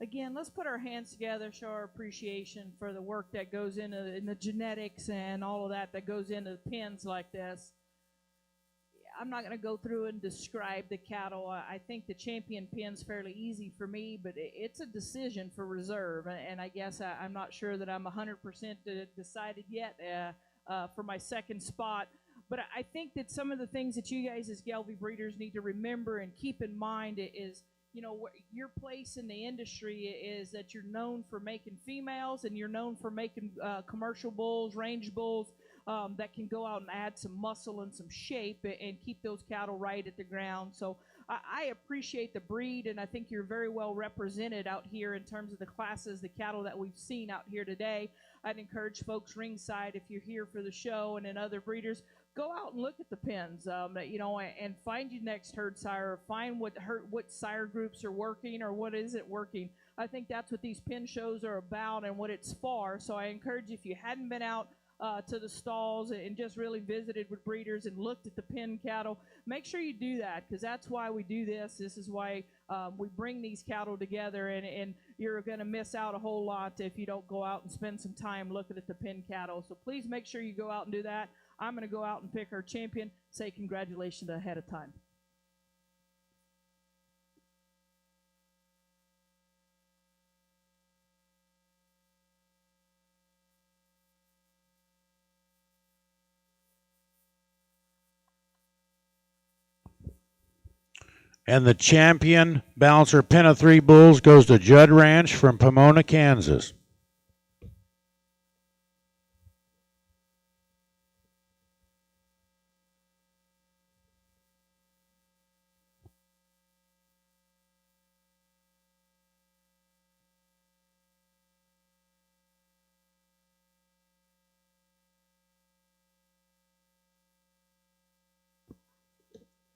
Again, let's put our hands together, show our appreciation for the work that goes into in the genetics and all of that goes into pens like this. I'm not going to go through and describe the cattle. I think the champion pen's fairly easy for me, but it's a decision for reserve, and I guess I'm not sure that I'm 100% decided yet for my second spot. But I think that some of the things that you guys as Gelbvieh breeders need to remember and keep in mind is, you know, your place in the industry is that you're known for making females and you're known for making commercial bulls, range bulls that can go out and add some muscle and some shape and keep those cattle right at the ground. So I appreciate the breed, and I think you're very well represented out here in terms of the classes, the cattle that we've seen out here today. I'd encourage folks ringside, if you're here for the show and then other breeders, go out and look at the pens, you know, and find your next herd sire, or find what sire groups are working or what isn't working. I think that's what these pen shows are about and what it's for. So I encourage you, if you hadn't been out to the stalls and just really visited with breeders and looked at the pen cattle, make sure you do that, because that's why we do this. This is why we bring these cattle together, and you're going to miss out a whole lot if you don't go out and spend some time looking at the pen cattle. So please make sure you go out and do that. I'm going to go out and pick our champion, say congratulations ahead of time. And the champion balancer pen of 3 bulls goes to Judd Ranch from Pomona, Kansas.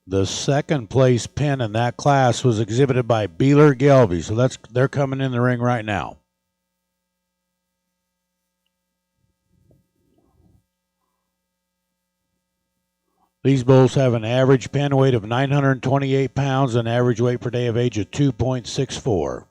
The second place pen in that class was exhibited by Beeler Gelbvieh, so they're coming in the ring right now. These bulls have an average pen weight of 928 pounds and average weight per day of age of 2.64.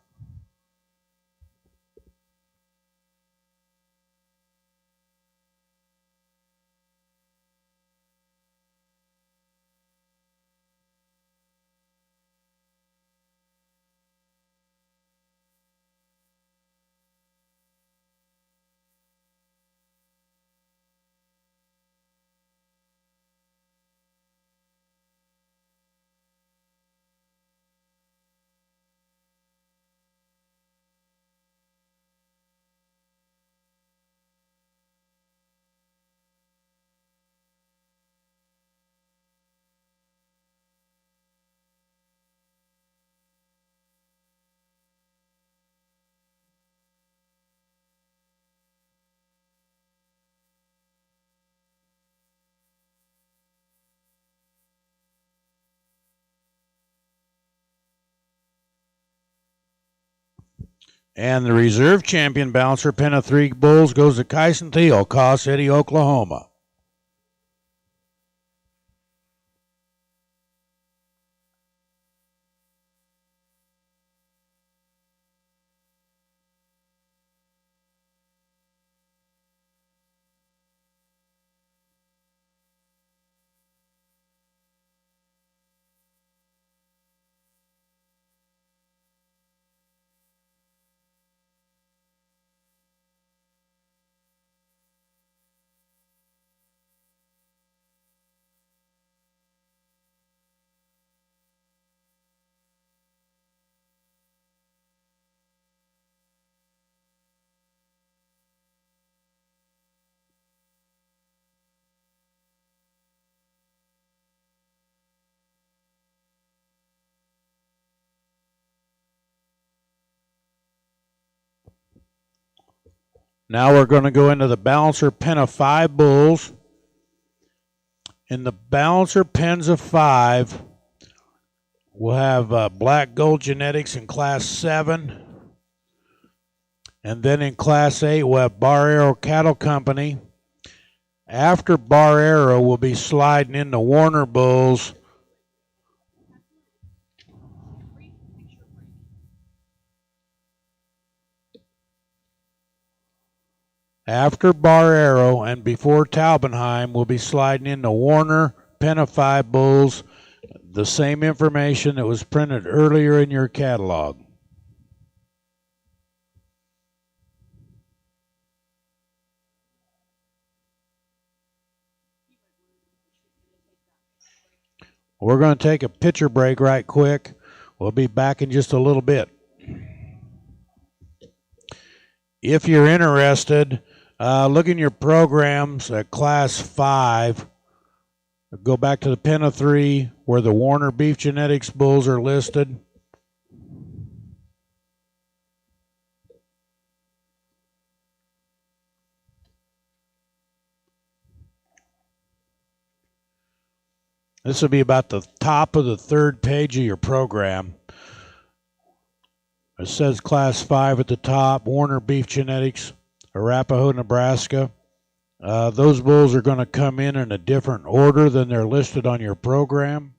And the reserve champion bouncer, pin of 3 bulls, goes to Kyson Thiel, Caw City, Oklahoma. Now we're going to go into the balancer pen of 5 bulls. In the balancer pens of 5, we'll have Black Gold Genetics in Class 7. And then in Class 8, we'll have Bar Arrow Cattle Company. After Bar Arrow, we'll be sliding into Warner Bulls. After Bar Arrow and before Taubenheim, we'll be sliding into Warner, pen of 5 bulls, the same information that was printed earlier in your catalog. We're going to take a picture break right quick. We'll be back in just a little bit. If you're interested, look in your programs at Class 5. Go back to the pen of 3 where the Warner Beef Genetics bulls are listed. This will be about the top of the 3rd page of your program. It says Class 5 at the top, Warner Beef Genetics, Arapahoe, Nebraska. Those bulls are going to come in a different order than they're listed on your program.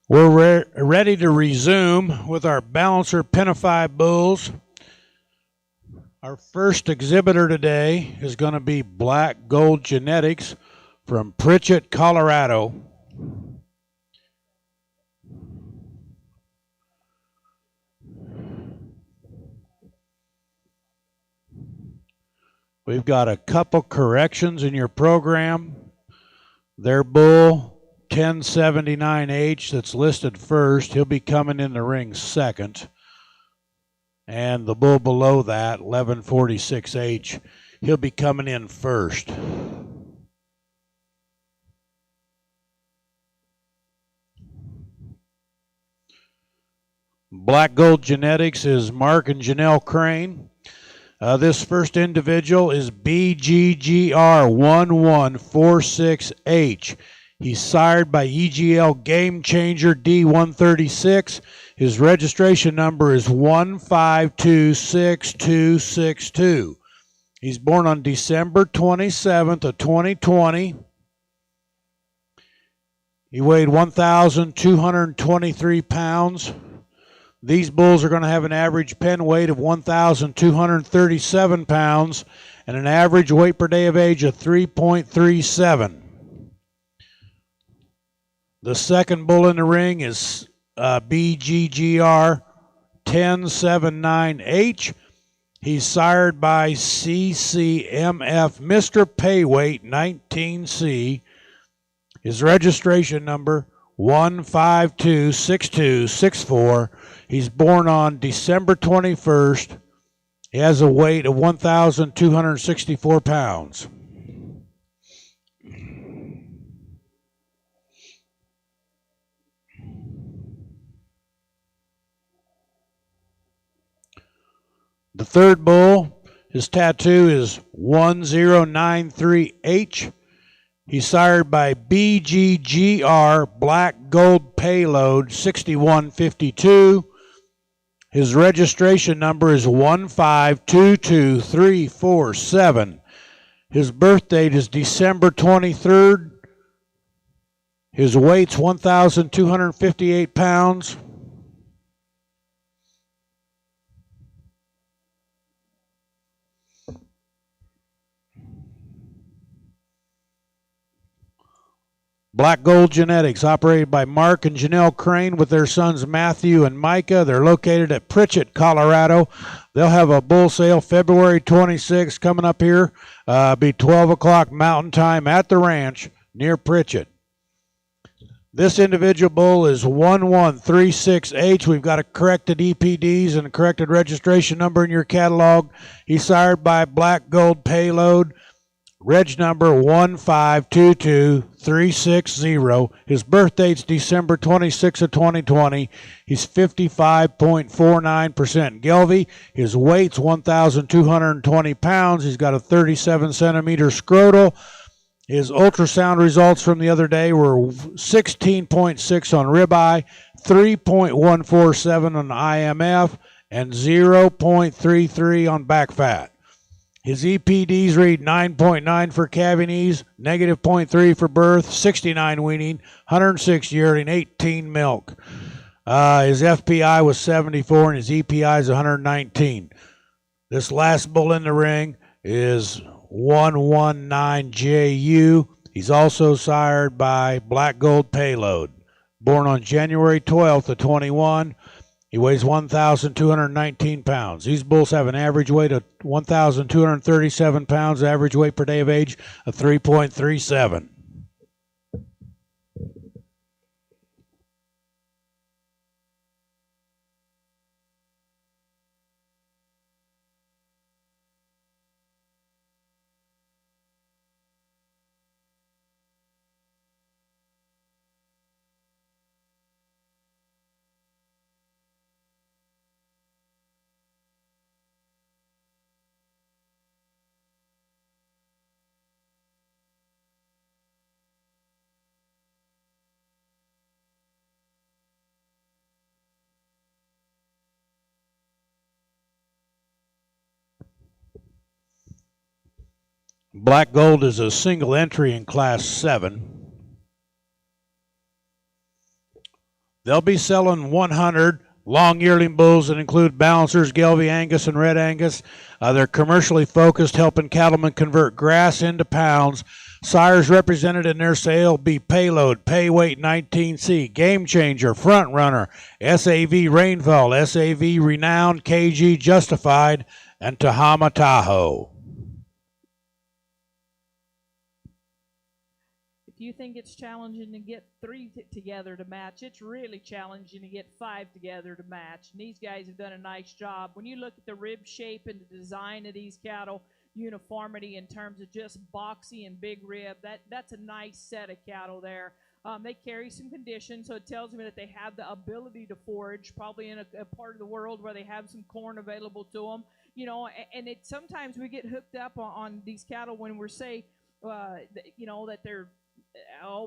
We're ready to resume with our Balancer Penify bulls. Our first exhibitor today is going to be Black Gold Genetics from Pritchett, Colorado. We've got a couple corrections in your program. Their bull, 1079H, that's listed first, he'll be coming in the ring second. And the bull below that, 1146H, he'll be coming in first. Black Gold Genetics is Mark and Janelle Crane. This first individual is BGGR1146H. He's sired by EGL Game Changer D136. His registration number is 1526262. He's born on December 27th of 2020. He weighed 1,223 pounds. These bulls are going to have an average pen weight of 1,237 pounds and an average weight per day of age of 3.37. The second bull in the ring is BGGR 1079H. He's sired by CCMF Mr. Payweight 19C. His registration number 1526264. He's born on December 21st. He has a weight of 1,264 pounds. The third bull, his tattoo is 1093H. He's sired by BGGR Black Gold Payload 6152. His registration number is 1522347. His birth date is December 23rd. His weight's 1,258 pounds. Black Gold Genetics, operated by Mark and Janelle Crane with their sons Matthew and Micah. They're located at Pritchett, Colorado. They'll have a bull sale February 26th coming up here. Be 12 o'clock Mountain Time at the ranch near Pritchett. This individual bull is 1136H. We've got a corrected EPDs and a corrected registration number in your catalog. He's sired by Black Gold Payload. Reg number 1522360. His birth date's December 26th of 2020. He's 55.49% Gelbvieh. His weight's 1,220 pounds. He's got a 37 centimeter scrotal. His ultrasound results from the other day were 16.6 on ribeye, 3.147 on IMF, and 0.33 on back fat. His EPDs read 9.9 for calving ease, negative 0.3 for birth, 69 weaning, 106 yearling, 18 milk. His FPI was 74 and his EPI is 119. This last bull in the ring is 119JU. He's also sired by Black Gold Payload. Born on January 12th of 21. He weighs 1,219 pounds. These bulls have an average weight of 1,237 pounds, average weight per day of age of 3.37. Black Gold is a single entry in Class 7. They'll be selling 100 long yearling bulls that include balancers, Gelbvieh Angus, and Red Angus. They're commercially focused, helping cattlemen convert grass into pounds. Sires represented in their sale will be Payload, Payweight 19C, Game Changer, Front Runner, SAV Rainfall, SAV Renowned, KG Justified, and Tahama Tahoe. If you think it's challenging to get three together to match, it's really challenging to get five together to match. And these guys have done a nice job. When you look at the rib shape and the design of these cattle, uniformity in terms of just boxy and big rib, that's a nice set of cattle there. They carry some condition, so it tells me that they have the ability to forage, probably in a part of the world where they have some corn available to them. You know, and it sometimes we get hooked up on these cattle when we're that they're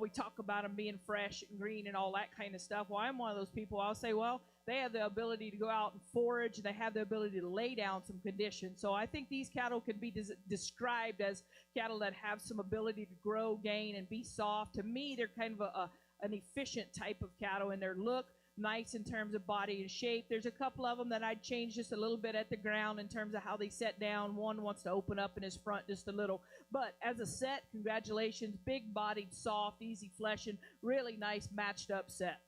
we talk about them being fresh and green and all that kind of stuff. Well, I'm one of those people. I'll say, well, they have the ability to go out and forage. They have the ability to lay down some condition. So I think these cattle could be described as cattle that have some ability to grow, gain, and be soft. To me, they're kind of an efficient type of cattle in their look. Nice in terms of body and shape. There's a couple of them that I'd change just a little bit at the ground in terms of how they set down. One wants to open up in his front just a little. But as a set, congratulations. Big-bodied, soft, easy fleshing, really nice matched up set.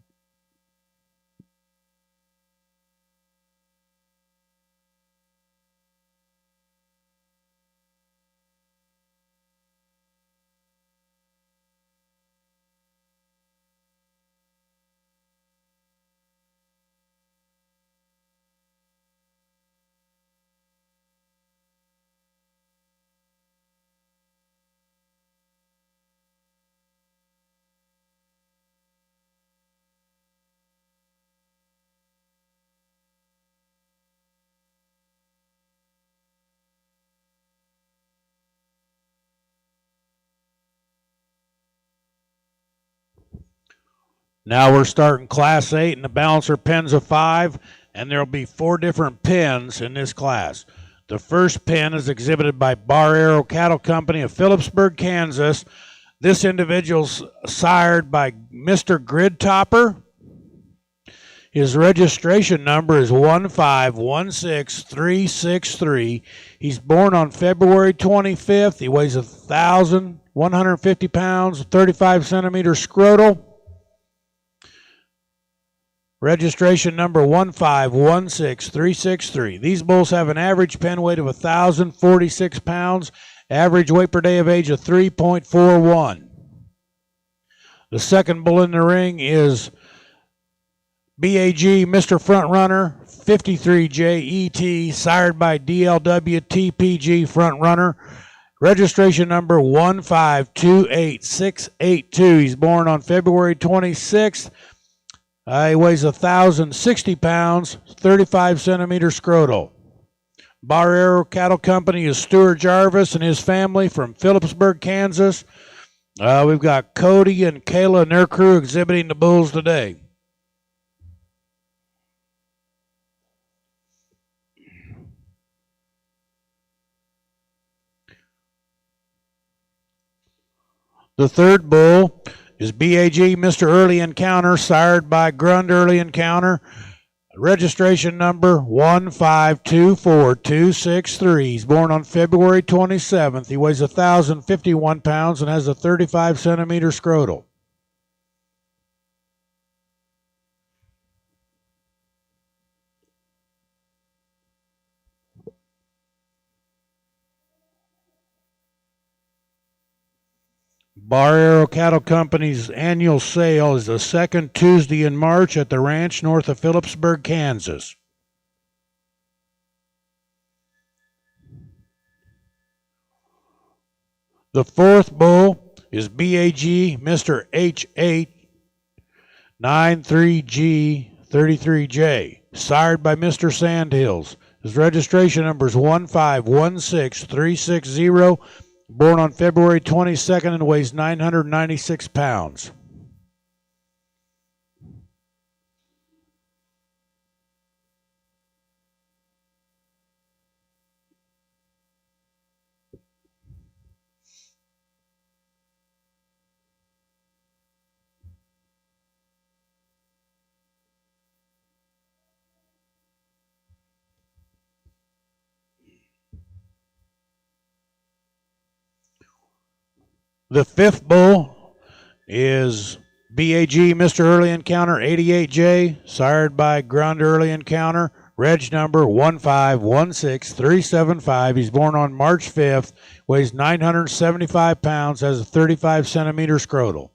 Now we're starting Class 8 and the balancer pens of 5, and there'll be 4 different pens in this class. The first pen is exhibited by Bar Arrow Cattle Company of Phillipsburg, Kansas. This individual's sired by Mr. Grid Topper. His registration number is 1516363. He's born on February 25th. He weighs 1,150 pounds, 35 centimeters scrotal. Registration number 1516363. These bulls have an average pen weight of 1,046 pounds, average weight per day of age of 3.41. The second bull in the ring is BAG Mr. Front Runner 53J ET, sired by DLW TPG Front Runner. Registration number 1528682. He's born on February 26th. He weighs 1,060 pounds, 35 centimeters scrotal. Bar Arrow Cattle Company is Stuart Jarvis and his family from Phillipsburg, Kansas. We've got Cody and Kayla and their crew exhibiting the bulls today. The third bull is BAG Mr. Early Encounter, sired by Grund Early Encounter. Registration number 1524263. He's born on February 27th. He weighs 1,051 pounds and has a 35 centimeter scrotal. Bar Arrow Cattle Company's annual sale is the second Tuesday in March at the ranch north of Phillipsburg, Kansas. The fourth bull is BAG Mr. H8 93G33J, sired by Mr. Sandhills. His registration number is 1516360. Born on February 22nd and weighs 996 pounds. The fifth bull is BAG Mr. Early Encounter 88J, sired by Grund Early Encounter, reg number 1516375. He's born on March 5th, weighs 975 pounds, has a 35 centimeter scrotal.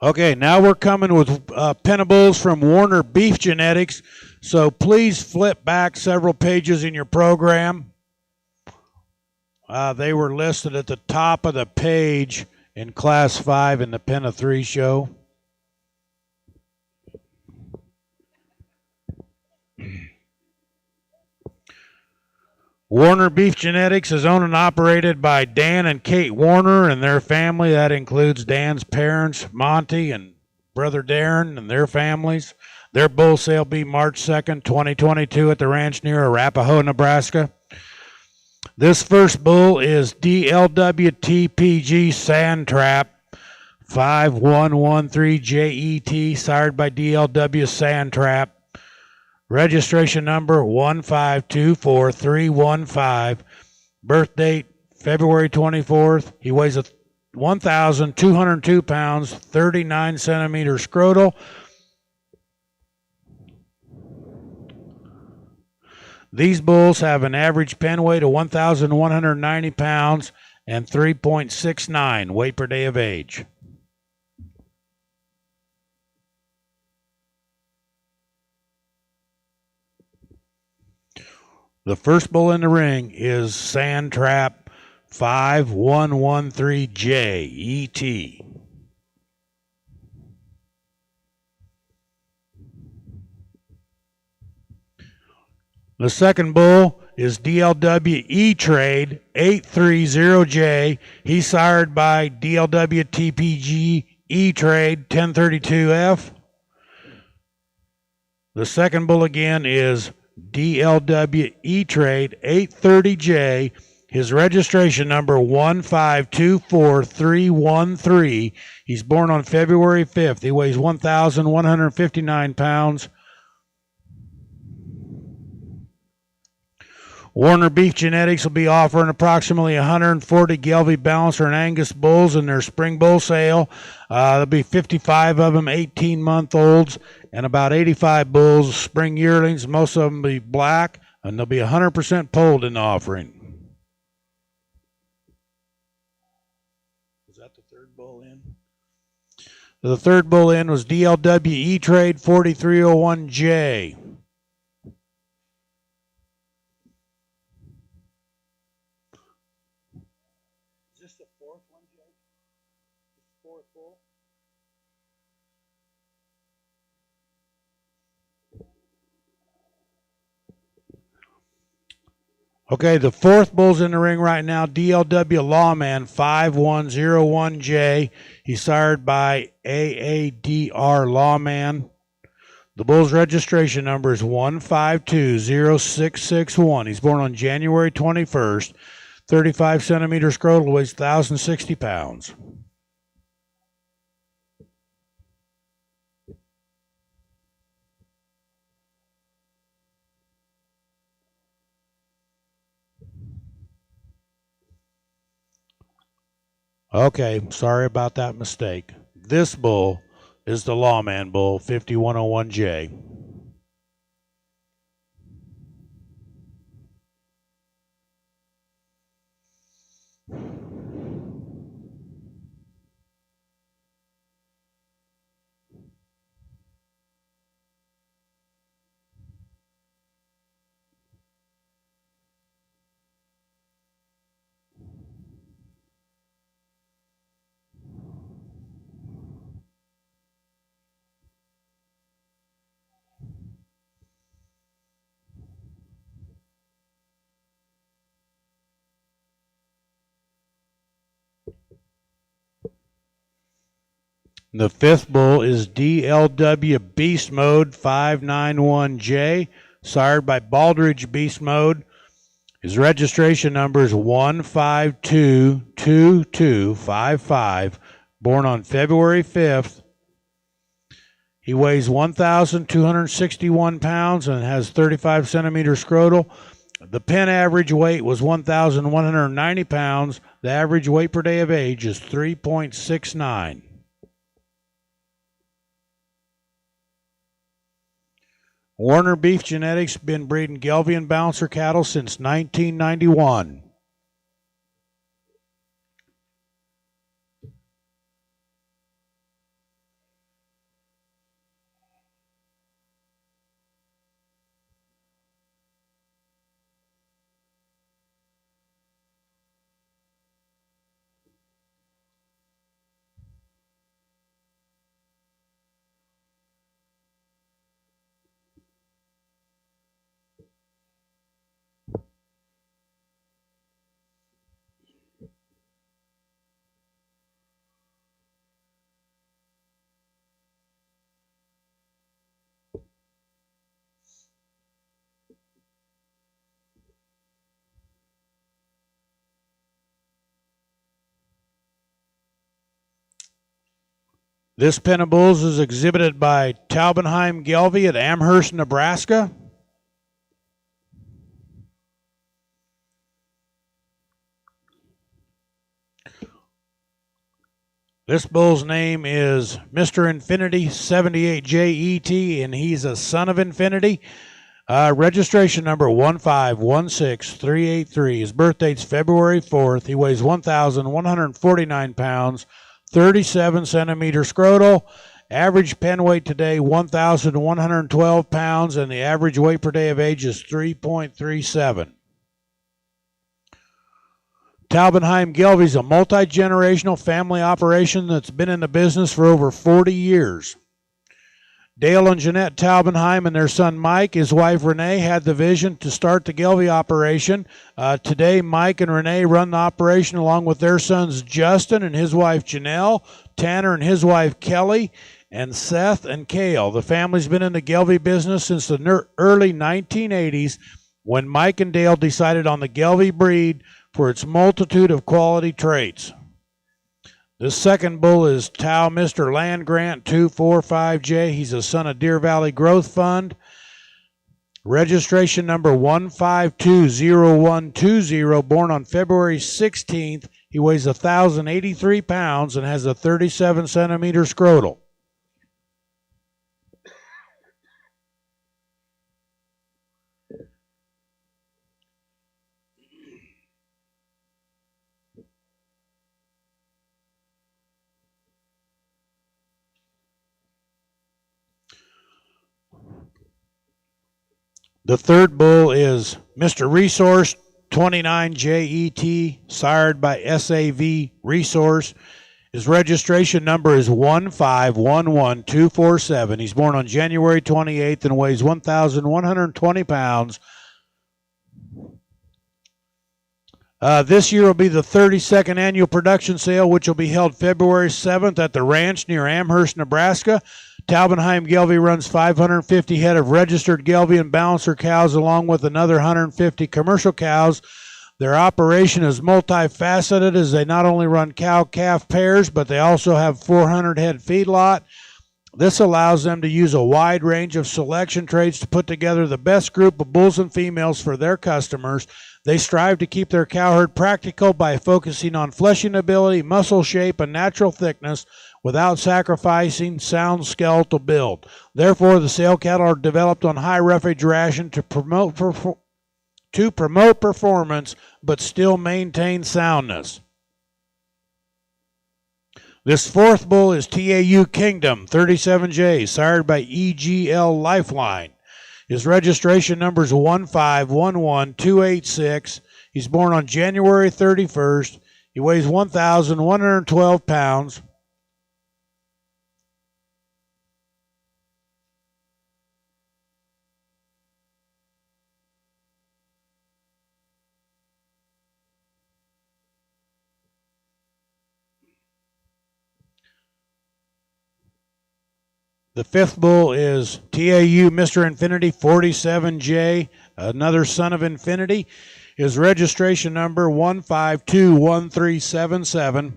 Okay, now we're coming with pinnables from Warner Beef Genetics. So please flip back several pages in your program. They were listed at the top of the page in Class 5 in the Pin of 3 show. Warner Beef Genetics is owned and operated by Dan and Kate Warner and their family. That includes Dan's parents, Monty and brother Darren and their families. Their bull sale will be March 2nd, 2022 at the ranch near Arapahoe, Nebraska. This first bull is DLWTPG Sand Trap 5113JET, sired by DLW Sand Trap. Registration number 1524315. Birth date February 24th. He weighs 1,202 pounds, 39 centimeter scrotal. These bulls have an average pen weight of 1,190 pounds and 3.69 weight per day of age. The first bull in the ring is Sand Trap 5113JET. The second bull is DLW E-Trade 830J. He's sired by DLW TPG E-Trade 1032F. The second bull again is DLW E-Trade 830J. His registration number 1524313. He's born on February 5th. He weighs 1,159 pounds. Warner Beef Genetics will be offering approximately 140 Gelbvieh Balancer and Angus bulls in their spring bull sale. There'll be 55 of them 18-month-olds and about 85 bulls, spring yearlings. Most of them will be black, and they'll be 100% polled in the offering. Was that the third bull in? The third bull in was DLW E-Trade 4301J. Is this the fourth one, Jake? Fourth bull? Okay, the fourth bull's in the ring right now, DLW Lawman 5101J. He's sired by AADR Lawman. The bull's registration number is 1520661. He's born on January 21st, 35 centimeter scrotal, weighs 1,060 pounds. Okay, sorry about that mistake. This bull is the Lawman bull, 5101J. The fifth bull is DLW Beast Mode 591J, sired by Baldridge Beast Mode. His registration number is 1522255, born on February 5th. He weighs 1,261 pounds and has 35 centimeter scrotal. The pen average weight was 1,190 pounds. The average weight per day of age is 3.69. Warner Beef Genetics been breeding Gelbvieh and Bouncer cattle since 1991. This pen of bulls is exhibited by Taubenheim Gelbvieh at Amherst, Nebraska. This bull's name is Mr. Infinity 78JET, and he's a son of Infinity. Registration number 1516383. His birth date's February 4th. He weighs 1,149 pounds, 37 centimeter scrotal. Average pen weight today, 1,112 pounds, and the average weight per day of age is 3.37. Taubenheim Gelbvieh is a multi-generational family operation that's been in the business for over 40 years. Dale and Jeanette Taubenheim and their son Mike, his wife Renee, had the vision to start the Gelbvieh operation. Today, Mike and Renee run the operation along with their sons Justin and his wife Janelle, Tanner and his wife Kelly, and Seth and Cale. The family's been in the Gelbvieh business since the early 1980s when Mike and Dale decided on the Gelbvieh breed for its multitude of quality traits. This second bull is Tau Mr. Land Grant 245J. He's a son of Deer Valley Growth Fund. Registration number 1520120, born on February 16th. He weighs 1,083 pounds and has a 37 centimeter scrotal. The third bull is Mr. Resource 29JET, sired by SAV Resource. His registration number is 1511247. He's born on January 28th and weighs 1,120 pounds. This year will be the 32nd annual production sale, which will be held February 7th at the ranch near Amherst, Nebraska. Taubenheim Gelbvieh runs 550 head of registered Gelbvieh and Balancer cows along with another 150 commercial cows. Their operation is multifaceted as they not only run cow-calf pairs, but they also have 400 head feedlot. This allows them to use a wide range of selection traits to put together the best group of bulls and females for their customers. They strive to keep their cow herd practical by focusing on fleshing ability, muscle shape, and natural thickness without sacrificing sound skeletal build. Therefore, the sale cattle are developed on high roughage ration to promote performance, but still maintain soundness. This fourth bull is TAU Kingdom 37J, sired by EGL Lifeline. His registration number is 1511286. He's born on January 31st. He weighs 1,112 pounds. The fifth bull is TAU Mr. Infinity 47J, another son of Infinity. His registration number 1521377.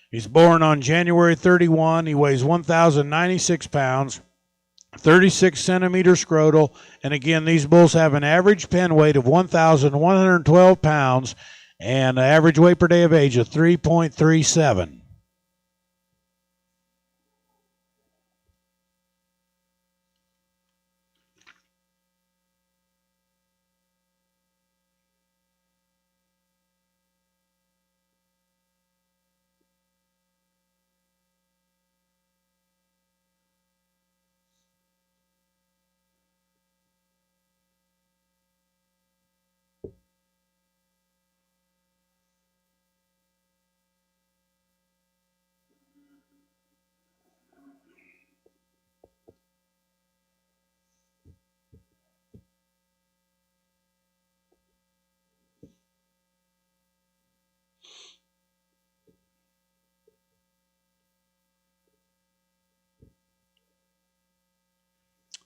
He's born on January 31. He weighs 1,096 pounds, 36 centimeter scrotal. And again, these bulls have an average pen weight of 1,112 pounds and an average weight per day of age of 3.37.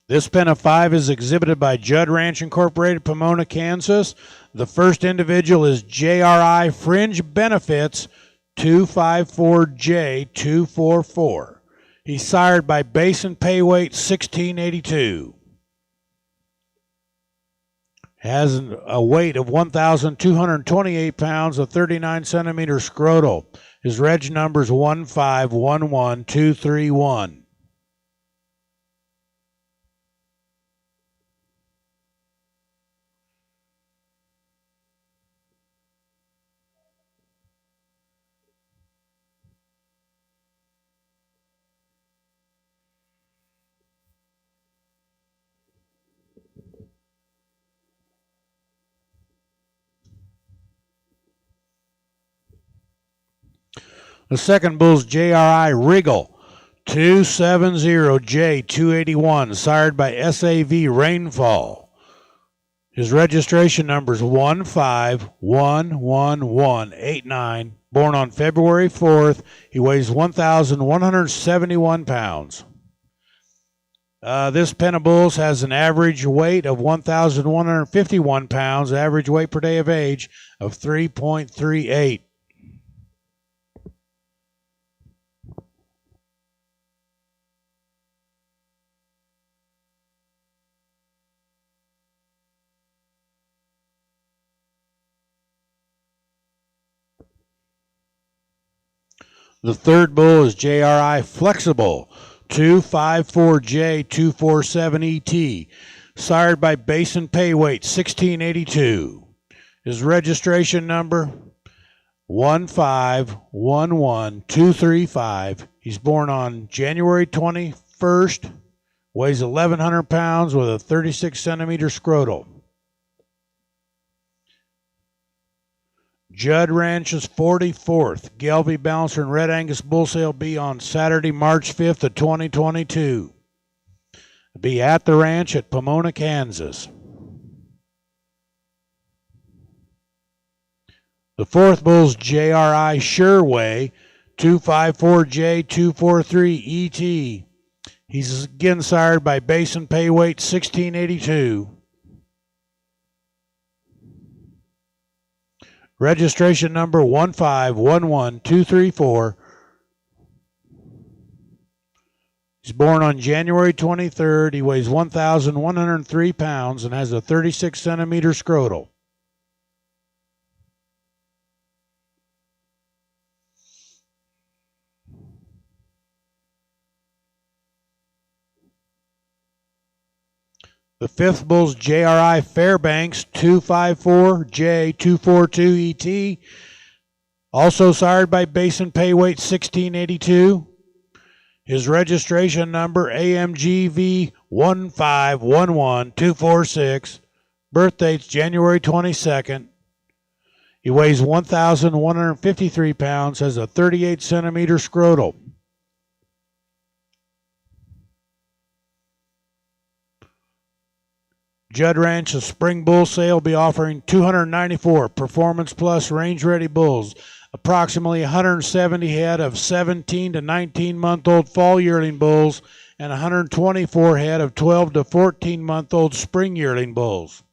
This pen of 5 is exhibited by Judd Ranch Incorporated, Pomona, Kansas. The first individual is JRI Fringe Benefits 254J244. He's sired by Basin Pay Weight 1682. Has a weight of 1,228 pounds, a 39 centimeter scrotal. His reg number is 1511231. The second bull's JRI Wriggle 270J281, sired by SAV Rainfall. His registration number is 1511189. Born on February 4th. He weighs 1,171 pounds. This pen of bulls has an average weight of 1,151 pounds, average weight per day of age of 3.38. The third bull is JRI Flexible 254J247ET, sired by Basin Pay Weight 1682. His registration number 1511235. He's born on January 21st, weighs 1,100 pounds with a 36 centimeter scrotal. Judd Ranch's 44th Gelbvieh Balancer and Red Angus Bull Sale be on Saturday, March 5th of 2022. Be at the ranch at Pomona, Kansas. The fourth bull's JRI Sherway 254J243ET. He's again sired by Basin Pay Weight 1682. Registration number 1511234. He's born on January 23rd. He weighs 1,103 pounds and has a 36 centimeter scrotal. The fifth bull's JRI Fairbanks 254J242ET, also sired by Basin Pay Weight 1682. His registration number AMGV 1511246. Birth date's January 22nd. He weighs 1,153 pounds, has a 38 centimeter scrotal. Judd Ranch's Spring Bull Sale will be offering 294 Performance Plus range-ready bulls approximately 170 head of 17 to 19-month-old fall yearling bulls, and 124 head of 12 to 14-month-old spring yearling bulls.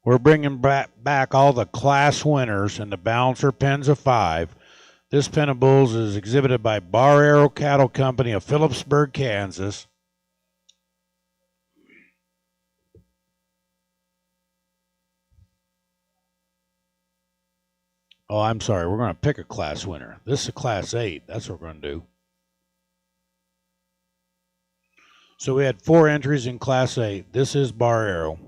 We're bringing back all the class winners and the balancer pens of 5. This pen of bulls is exhibited by Bar Arrow Cattle Company of Phillipsburg, Kansas. Oh, I'm sorry. We're going to pick a class winner. This is a class 8. That's what we're going to do. So we had 4 entries in class 8. This is Bar Arrow.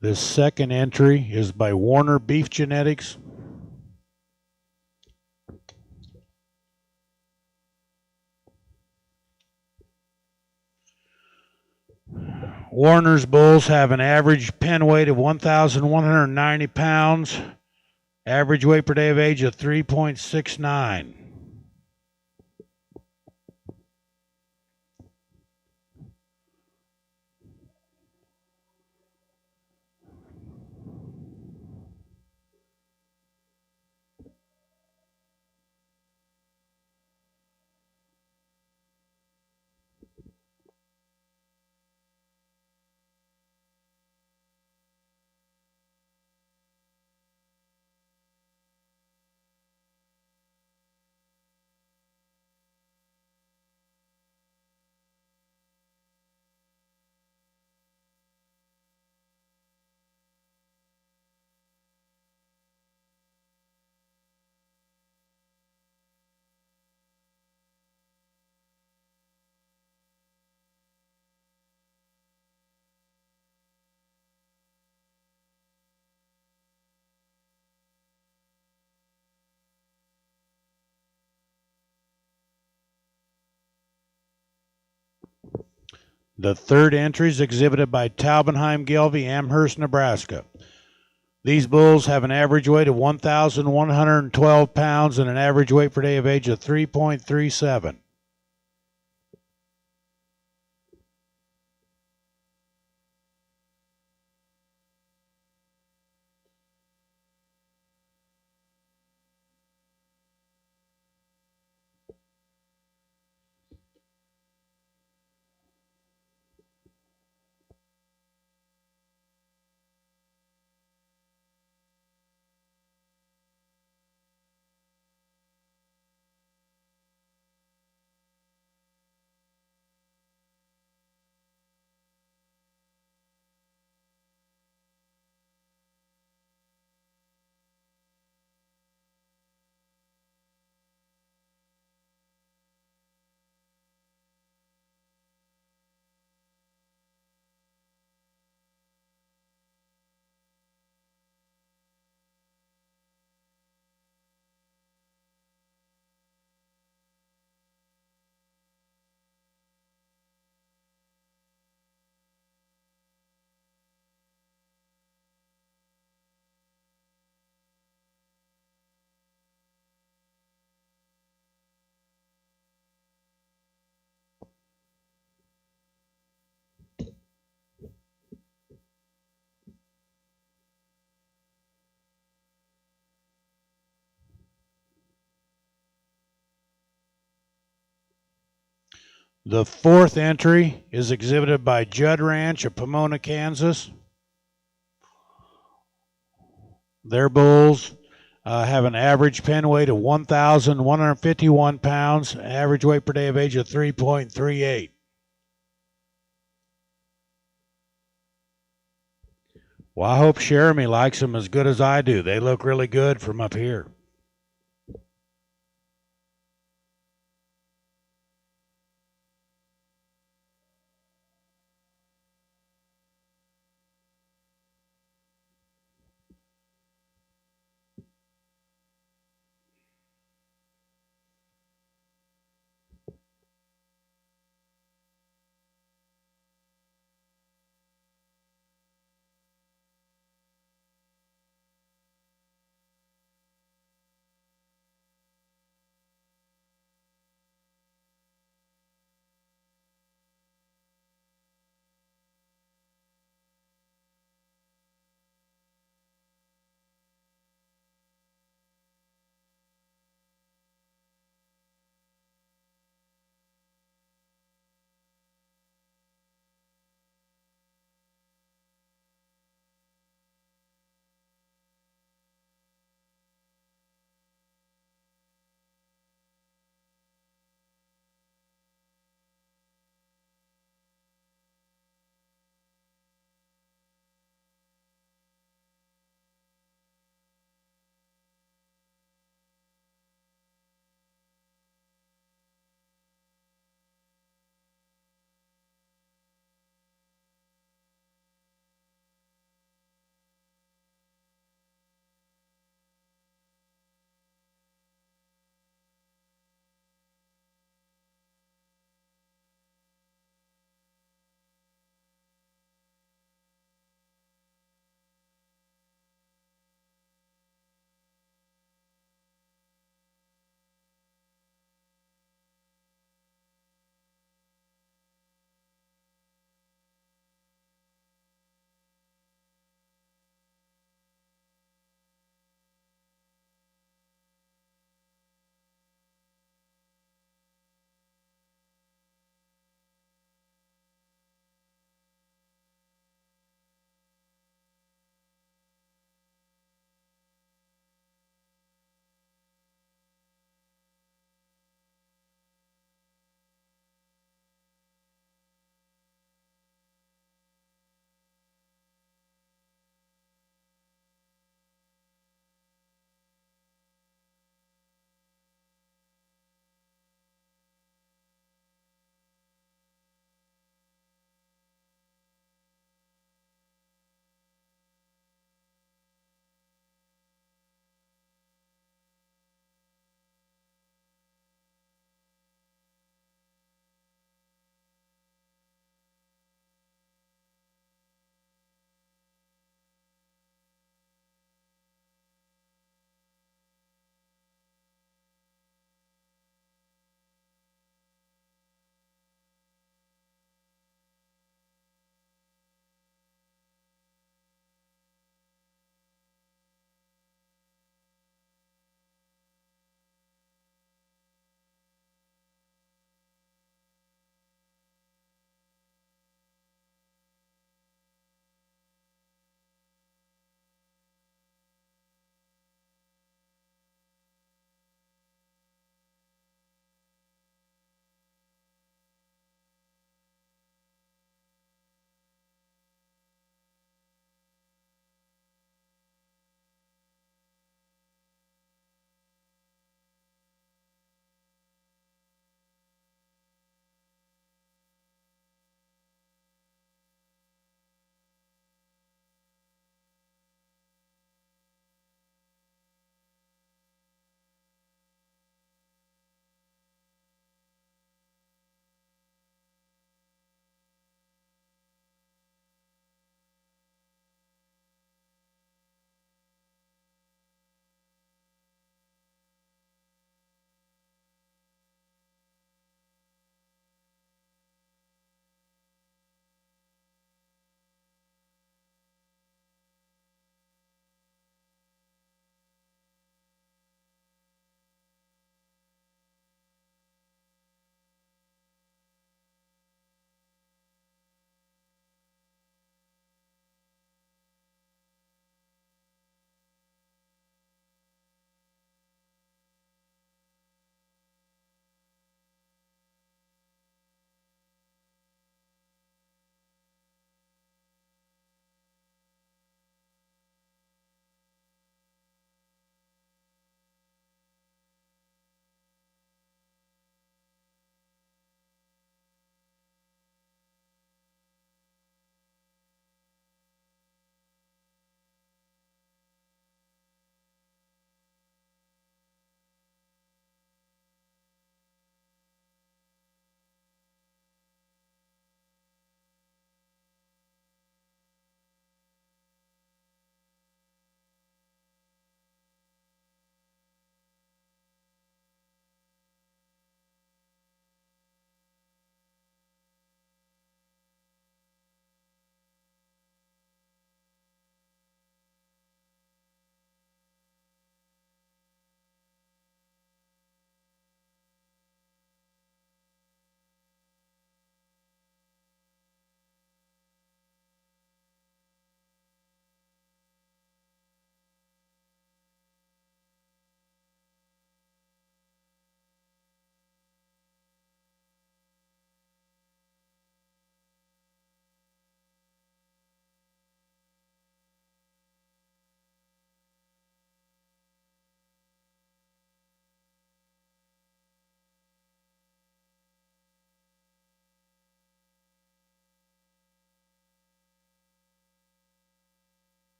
This second entry is by Warner Beef Genetics. Warner's bulls have an average pen weight of 1,190 pounds, average weight per day of age of 3.69. The third entry is exhibited by Taubenheim Gelbvieh, Amherst, Nebraska. These bulls have an average weight of 1,112 pounds and an average weight per day of age of 3.37. The fourth entry is exhibited by Judd Ranch of Pomona, Kansas. Their bulls have an average pen weight of 1,151 pounds, average weight per day of age of 3.38. Well, I hope Jeremy likes them as good as I do. They look really good from up here.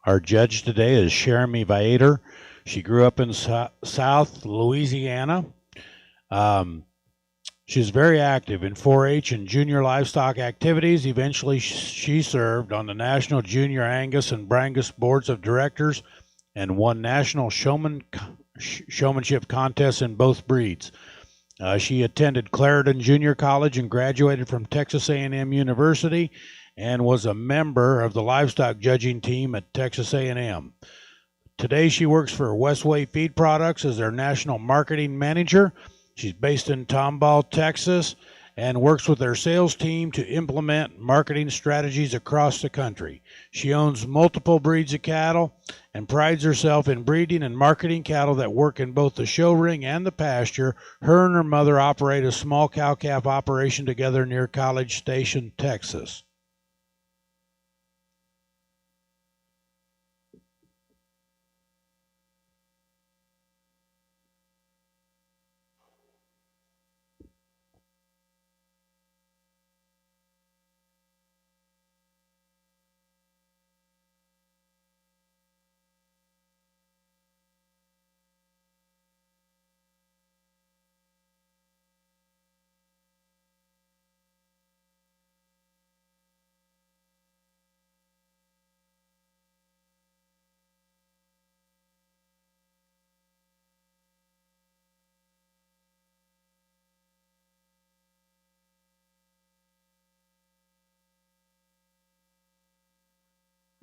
Our judge today is Jeremy Viator. She grew up in South Louisiana. She's very active in 4-H and junior livestock activities. Eventually, she served on the National Junior Angus and Brangus boards of directors and won national showmanship contests in both breeds. She attended Clarendon Junior College and graduated from Texas A&M University and was a member of the livestock judging team at Texas A&M. Today, she works for Westway Feed Products as their national marketing manager. She's based in Tomball, Texas, and works with their sales team to implement marketing strategies across the country. She owns multiple breeds of cattle and prides herself in breeding and marketing cattle that work in both the show ring and the pasture. Her and her mother operate a small cow-calf operation together near College Station, Texas.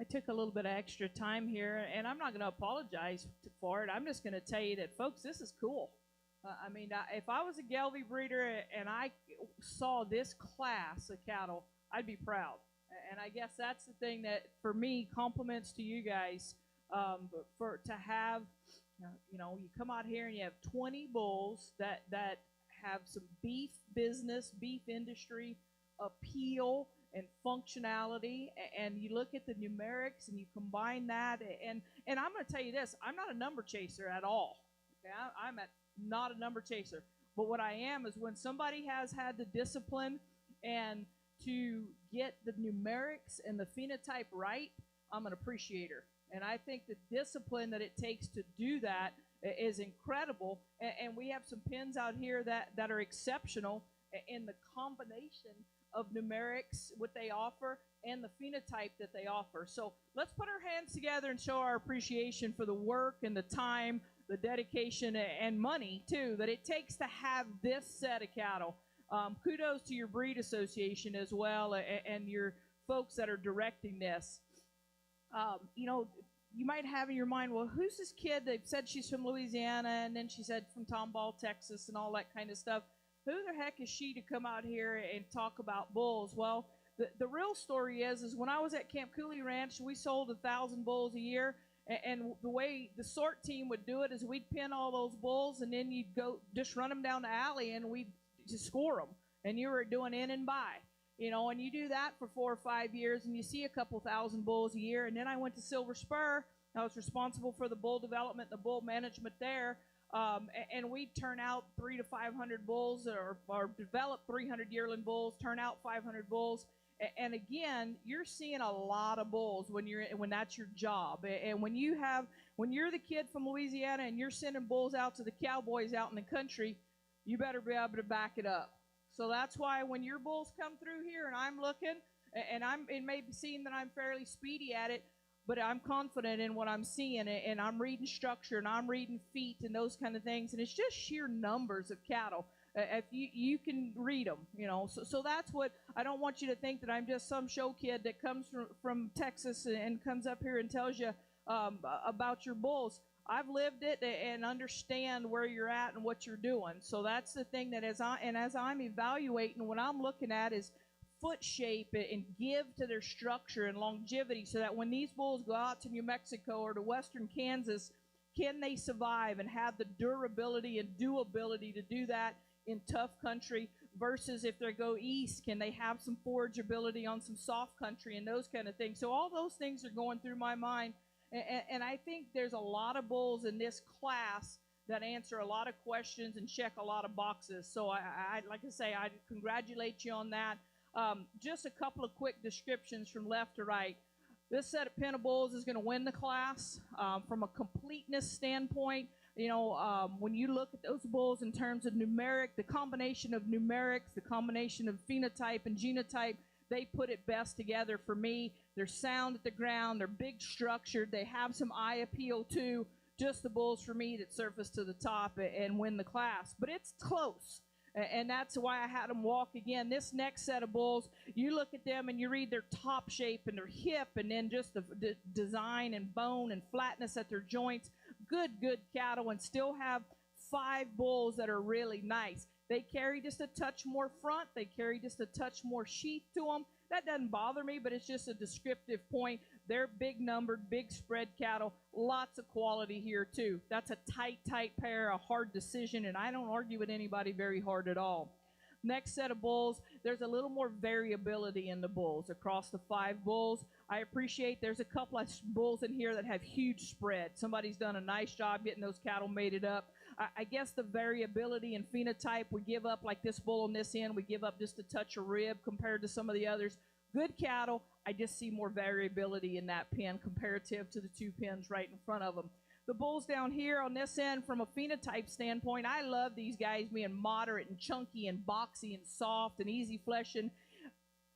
I took a little bit of extra time here, and I'm not going to apologize for it. I'm just going to tell you that, folks, this is cool. If I was a Gelbvieh breeder and I saw this class of cattle, I'd be proud. And I guess that's the thing that, for me, compliments to you guys to have, you come out here and you have 20 bulls that have some beef business, beef industry appeal and functionality, and you look at the numerics and you combine that, and I'm going to tell you this, I'm not a number chaser at all. Okay? I'm not a number chaser. But what I am is, when somebody has had the discipline and to get the numerics and the phenotype right, I'm an appreciator. And I think the discipline that it takes to do that is incredible. And we have some pins out here that are exceptional in the combination of numerics, what they offer, and the phenotype that they offer. So let's put our hands together and show our appreciation for the work and the time, the dedication, and money, too, that it takes to have this set of cattle. Kudos to your breed association as well, and your folks that are directing this. You might have in your mind, well, who's this kid that said she's from Louisiana, and then she said from Tomball, Texas, and all that kind of stuff? Who the heck is she to come out here and talk about bulls? Well, the real story is when I was at Camp Cooley Ranch, we sold 1,000 bulls a year, and the way the sort team would do it is we'd pin all those bulls, and then you'd go just run them down the alley, and we'd just score them, and you were doing in and by. And you do that for 4 or 5 years, and you see a couple thousand bulls a year. And then I went to Silver Spur. I was responsible for the bull development and the bull management there. And we'd turn out 300 to 500 bulls, or develop 300 yearling bulls, turn out 500 bulls. And again, you're seeing a lot of bulls when that's your job. And when you're the kid from Louisiana and you're sending bulls out to the cowboys out in the country, you better be able to back it up. So that's why when your bulls come through here and I'm looking, and it may seem that I'm fairly speedy at it, but I'm confident in what I'm seeing, and I'm reading structure, and I'm reading feet and those kind of things, and it's just sheer numbers of cattle. If you can read them, So that's what, I don't want you to think that I'm just some show kid that comes from Texas and comes up here and tells you about your bulls. I've lived it and understand where you're at and what you're doing. So that's the thing that as I'm evaluating, what I'm looking at is foot shape and give to their structure and longevity, so that when these bulls go out to New Mexico or to western Kansas, can they survive and have the durability and doability to do that in tough country, versus if they go east, can they have some forageability on some soft country and those kind of things. So all those things are going through my mind, and I think there's a lot of bulls in this class that answer a lot of questions and check a lot of boxes. So I like to say, I congratulate you on that. Just a couple of quick descriptions from left to right. This set of pin of bulls is going to win the class. From a completeness standpoint, when you look at those bulls in terms of numeric, the combination of numerics, the combination of phenotype and genotype, they put it best together for me. They're sound at the ground. They're big structured. They have some eye appeal too. Just the bulls for me that surface to the top and win the class. But it's close. And that's why I had them walk again. This next set of bulls, you look at them and you read their top shape and their hip and then just the design and bone and flatness at their joints. Good cattle, and still have 5 bulls that are really nice. They carry just a touch more front. They carry just a touch more sheath to them. That doesn't bother me, but it's just a descriptive point. They're big numbered, big spread cattle. Lots of quality here too. That's a tight pair, a hard decision, and I don't argue with anybody very hard at all. Next set of bulls, there's a little more variability in the bulls across the 5 bulls. I appreciate there's a couple of bulls in here that have huge spread. Somebody's done a nice job getting those cattle mated up. I guess the variability in phenotype, we give up, like this bull on this end, we give up just a touch of rib compared to some of the others. Good cattle, I just see more variability in that pen comparative to the 2 pens right in front of them. The bulls down here on this end, from a phenotype standpoint, I love these guys being moderate and chunky and boxy and soft and easy fleshing.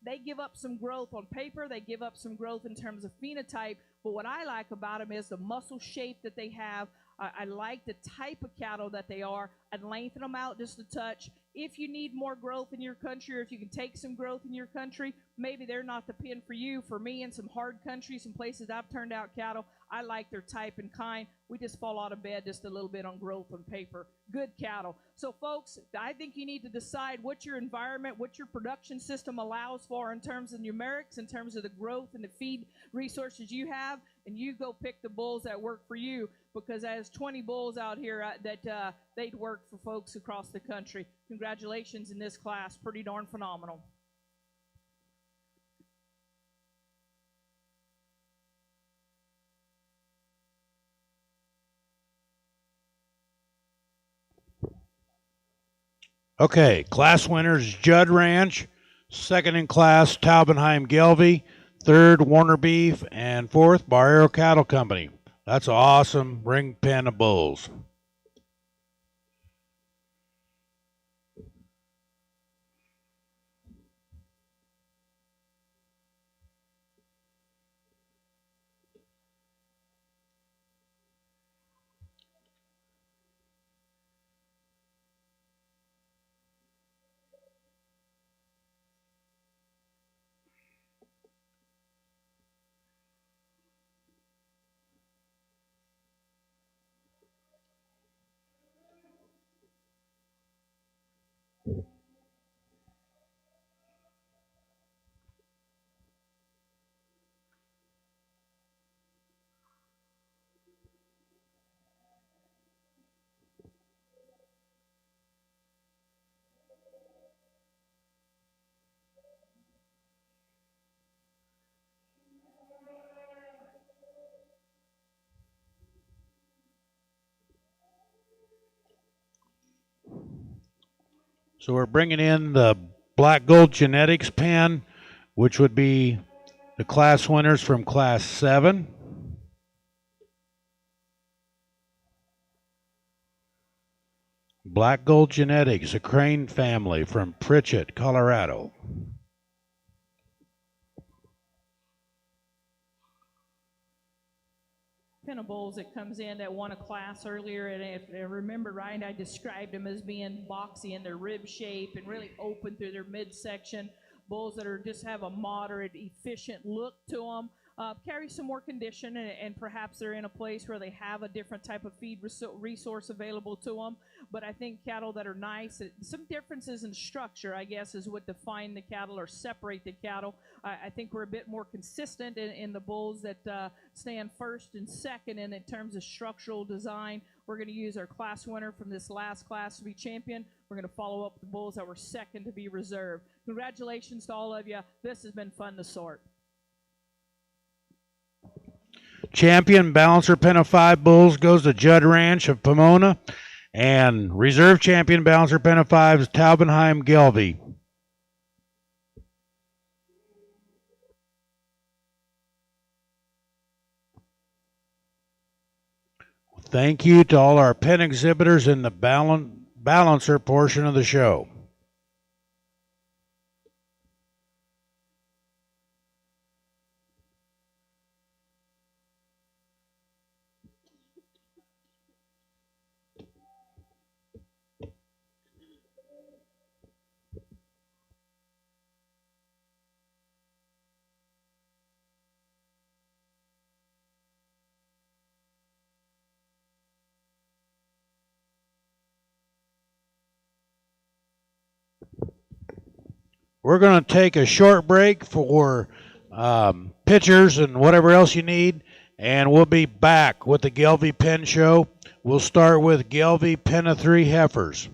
They give up some growth on paper. They give up some growth in terms of phenotype. But what I like about them is the muscle shape that they have. I like the type of cattle that they are. I'd lengthen them out just a touch. If you need more growth in your country, or if you can take some growth in your country, maybe they're not the pen for you. For me, in some hard countries, some places I've turned out cattle, I like their type and kind. We just fall out of bed just a little bit on growth on paper. Good cattle. So, folks, I think you need to decide what your environment, what your production system allows for in terms of numerics, in terms of the growth and the feed resources you have, and you go pick the bulls that work for you, because there's 20 bulls out here that they'd work for folks across the country. Congratulations in this class. Pretty darn phenomenal. Okay, class winners, Judd Ranch. Second in class, Taubenheim Gelbvieh. Third, Warner Beef. And fourth, Barrero Cattle Company. That's awesome ring pen of bulls. So we're bringing in the Black Gold Genetics pen, which would be the class winners from class 7. Black Gold Genetics, a crane family from Pritchett, Colorado. Pen of bulls that comes in that won a class earlier, and if I remember right, I described them as being boxy in their rib shape and really open through their midsection. Bulls that are just have a moderate, efficient look to them. Carry some more condition, and perhaps they're in a place where they have a different type of feed resource available to them. But I think cattle that are nice, some differences in structure, I guess, is what define the cattle or separate the cattle. I think we're a bit more consistent in the bulls that stand first and second, and in terms of structural design, we're going to use our class winner from this last class to be champion. We're going to follow up with the bulls that were second to be reserved. Congratulations to all of you. This has been fun to sort. Champion Balancer Pen of 5 bulls goes to Judd Ranch of Pomona. And reserve champion Balancer Pen of 5 is Taubenheim Gelbvieh. Thank you to all our pen exhibitors in the balancer portion of the show. We're going to take a short break for pictures and whatever else you need, and we'll be back with the Gelbvieh Pen Show. We'll start with Gelbvieh Pen of 3 Heifers.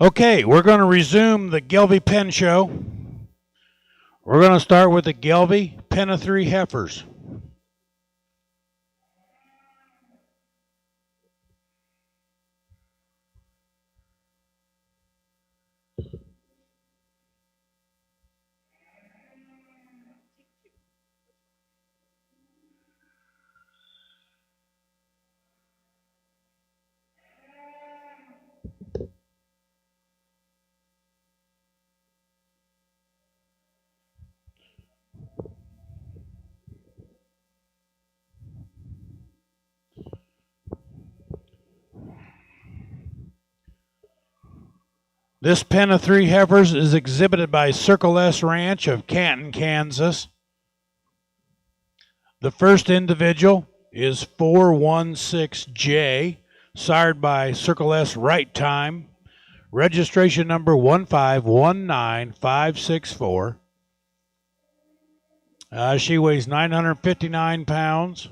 Okay, we're going to resume the Gelbvieh Pen Show. We're going to start with the Gelbvieh Pen of 3 heifers. This pen of 3 heifers is exhibited by Circle S Ranch of Canton, Kansas. The first individual is 416J, sired by Circle S Right Time. Registration number 1519564. She weighs 959 pounds.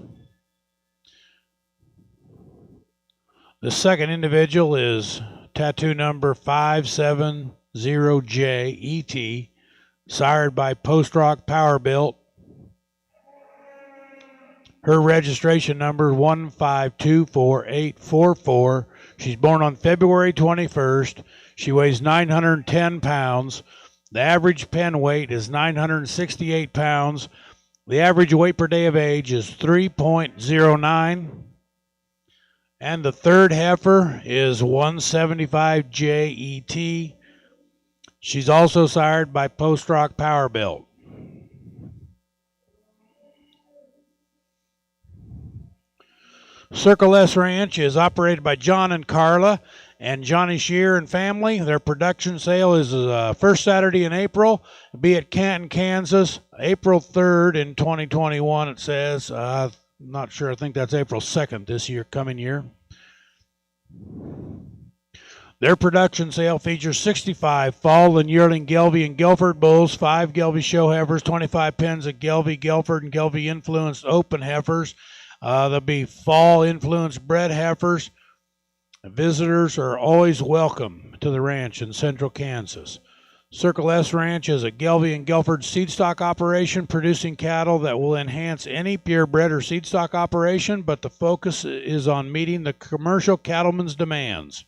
The second individual is tattoo number 570JET, sired by Post Rock Power Built. Her registration number 1524844. She's born on February 21st. She weighs 910 pounds. The average pen weight is 968 pounds. The average weight per day of age is 3.09. And the third heifer is 175JET. She's also sired by Post Rock Power Built. Circle S Ranch is operated by John and Carla and Johnny Shear and family. Their production sale is first Saturday in April. It'll be at Canton, Kansas, April 3rd in 2021, it says. I'm not sure. I think that's April 2nd this year, coming year. Their production sale features 65 fall and yearling Gelbvieh and Guilford bulls, 5 Gelbvieh show heifers, 25 pens of Gelbvieh, Guilford, and Gelbvieh influenced open heifers. There'll be fall influenced bred heifers. Visitors are always welcome to the ranch in central Kansas. Circle S Ranch is a Gelbvieh and Guilford seed stock operation producing cattle that will enhance any purebred or seed stock operation, but the focus is on meeting the commercial cattleman's demands.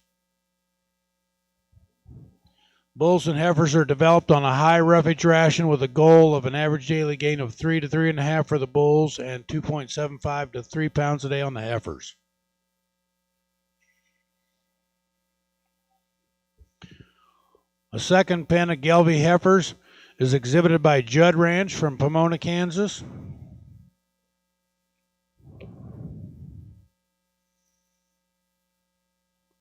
Bulls and heifers are developed on a high roughage ration with a goal of an average daily gain of 3 to 3.5 for the bulls and 2.75 to 3 pounds a day on the heifers. A second pen of Gelbvieh heifers is exhibited by Judd Ranch from Pomona, Kansas.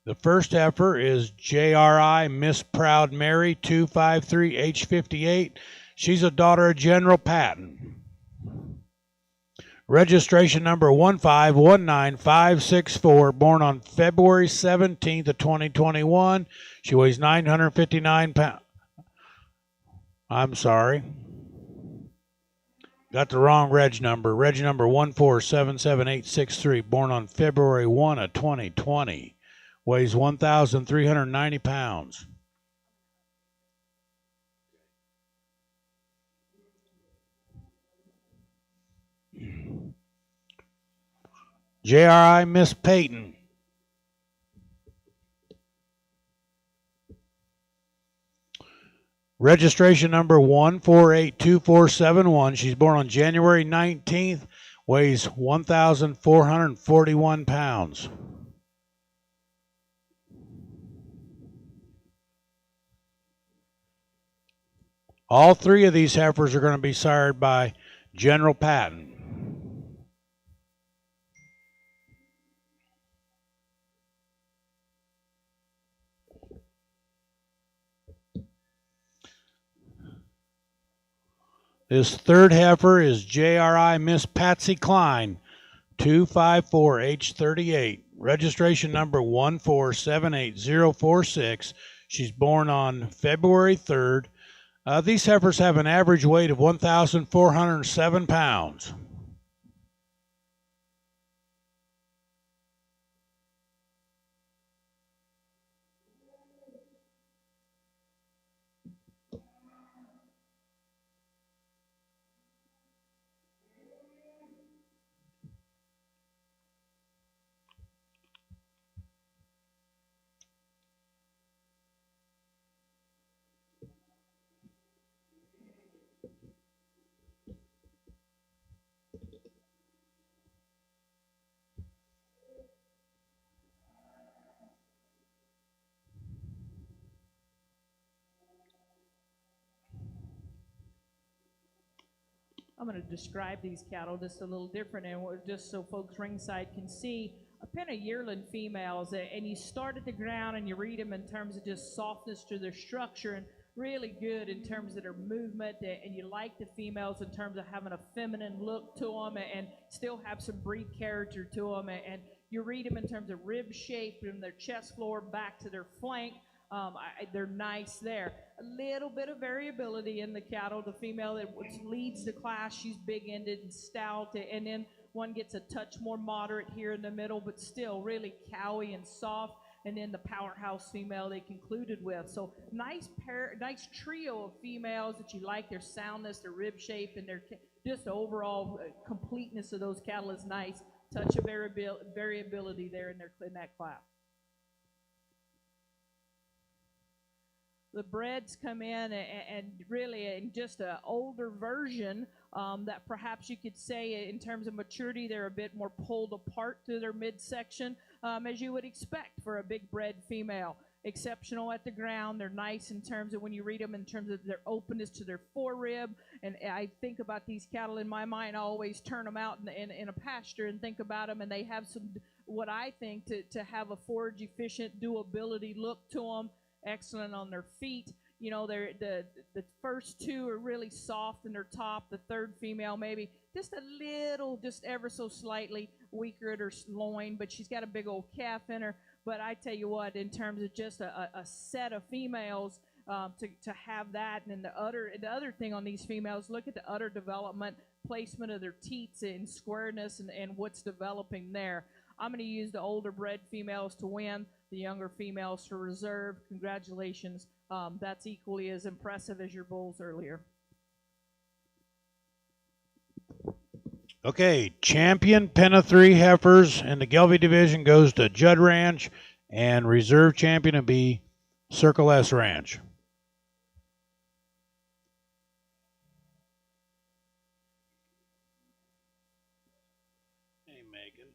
The first heifer is JRI Miss Proud Mary 253H58. She's a daughter of General Patton. Registration number 1519564, born on February 17th of 2021. She weighs 959 pounds. I'm sorry. Got the wrong reg number. Reg number 1477863, born on February 1 of 2020. Weighs 1,390 pounds. JRI Miss Peyton. Registration number 1482471. She's born on January 19th. Weighs 1,441 pounds. All 3 of these heifers are going to be sired by General Patton. This third heifer is JRI Miss Patsy Klein, 254H38. Registration number 1478046. She's born on February 3rd. These heifers have an average weight of 1,407 pounds. I'm going to describe these cattle just a little different, and just so folks ringside can see. A pen of yearling females, and you start at the ground and you read them in terms of just softness to their structure, and really good in terms of their movement, and you like the females in terms of having a feminine look to them and still have some breed character to them, and you read them in terms of rib shape from their chest floor back to their flank. They're nice there. A little bit of variability in the cattle. The female that leads the class, she's big-ended and stout, and then one gets a touch more moderate here in the middle, but still really cowy and soft. And then the powerhouse female they concluded with. So nice trio of females that you like. Their soundness, their rib shape, and their just overall completeness of those cattle is nice. Touch of variability there in that class. The breds come in and really in just an older version that perhaps you could say in terms of maturity, they're a bit more pulled apart through their midsection, as you would expect for a big bred female. Exceptional at the ground. They're nice in terms of when you read them in terms of their openness to their forerib. And I think about these cattle in my mind. I always turn them out in a pasture and think about them, and they have some, what I think, to have a forage efficient doability look to them. Excellent on their feet. You know, the first two are really soft in their top. The third female maybe just a little, just ever so slightly weaker at her loin, but she's got a big old calf in her. But I tell you what, in terms of just a set of females, to have that, and then the other thing on these females, look at the udder development, placement of their teats and squareness, and what's developing there. I'm going to use the older bred females to win, the younger females to reserve. Congratulations. That's equally as impressive as your bulls earlier. Okay, champion pen of 3 heifers in the Gelbvieh division goes to Judd Ranch, and reserve champion will be Circle S Ranch. Hey, Megan.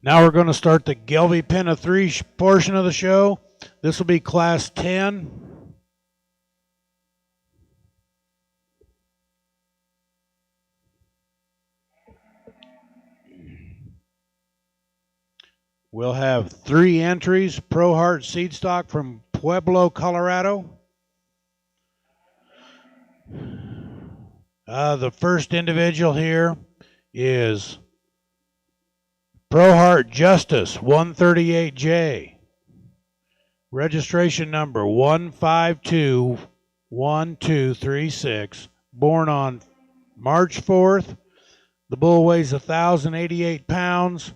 Now we're going to start the Gelbvieh Pen of 3 portion of the show. This will be Class 10. We'll have 3 entries. Pro Heart seed stock from Pueblo, Colorado. The first individual here is Pro Heart Justice 138J. Registration number 1521236. Born on March 4th. The bull weighs 1,088 pounds.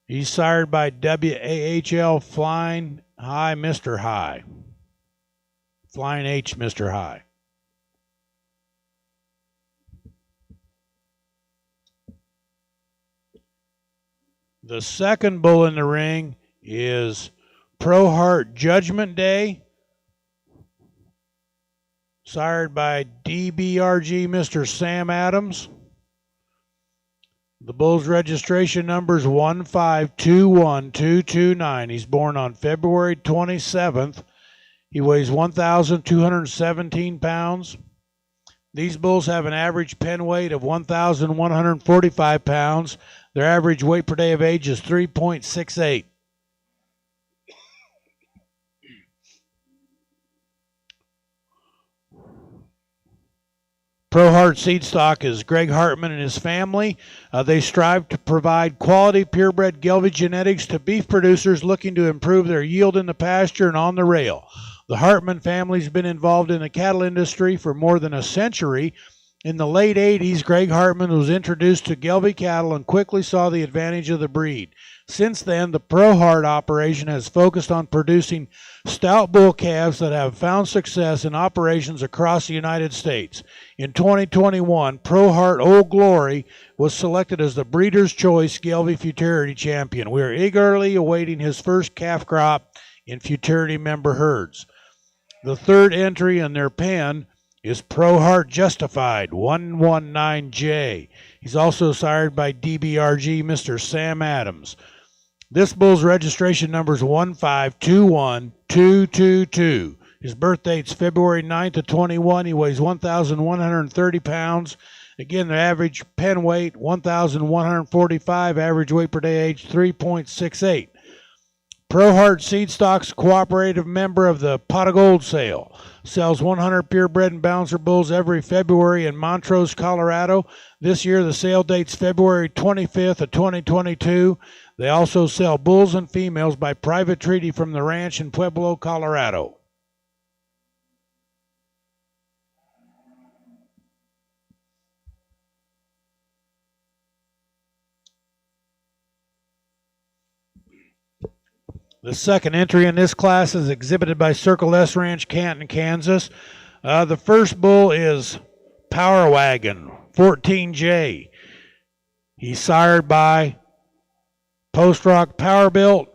He's sired by WAHL Flying High Mr. High. Flying H Mr. High. The second bull in the ring is Pro Heart Judgment Day, sired by DBRG Mr. Sam Adams. The bull's registration number is 1521229. He's born on February 27th. He weighs 1,217 pounds. These bulls have an average pen weight of 1,145 pounds. Their average weight per day of age is 3.68. Pro Heart seed stock is Greg Hartman and his family. They strive to provide quality purebred Gelbvieh genetics to beef producers looking to improve their yield in the pasture and on the rail. The Hartman family's been involved in the cattle industry for more than a century. In the late 80s, Greg Hartman was introduced to Gelbvieh cattle and quickly saw the advantage of the breed. Since then, the Pro Heart operation has focused on producing stout bull calves that have found success in operations across the United States. In 2021, Pro Heart Old Glory was selected as the Breeder's Choice Gelbvieh Futurity Champion. We are eagerly awaiting his first calf crop in futurity member herds. The third entry in their pen is Pro Heart Justified 119J. He's also sired by DBRG Mr. Sam Adams. This bull's registration number is 1521222. His birth date's February 9th of 21. He weighs 1,130 pounds. Again, the average pen weight 1,145. Average weight per day age 3.68. Pro Heart Seed Stock's cooperative member of the Pot of Gold sale. Sells 100 purebred and balancer bulls every February in Montrose, Colorado. This year, the sale date's February 25th of 2022. They also sell bulls and females by private treaty from the ranch in Pueblo, Colorado. The second entry in this class is exhibited by Circle S Ranch, Canton, Kansas. The first bull is Power Wagon 14J. He's sired by Post Rock Power Built.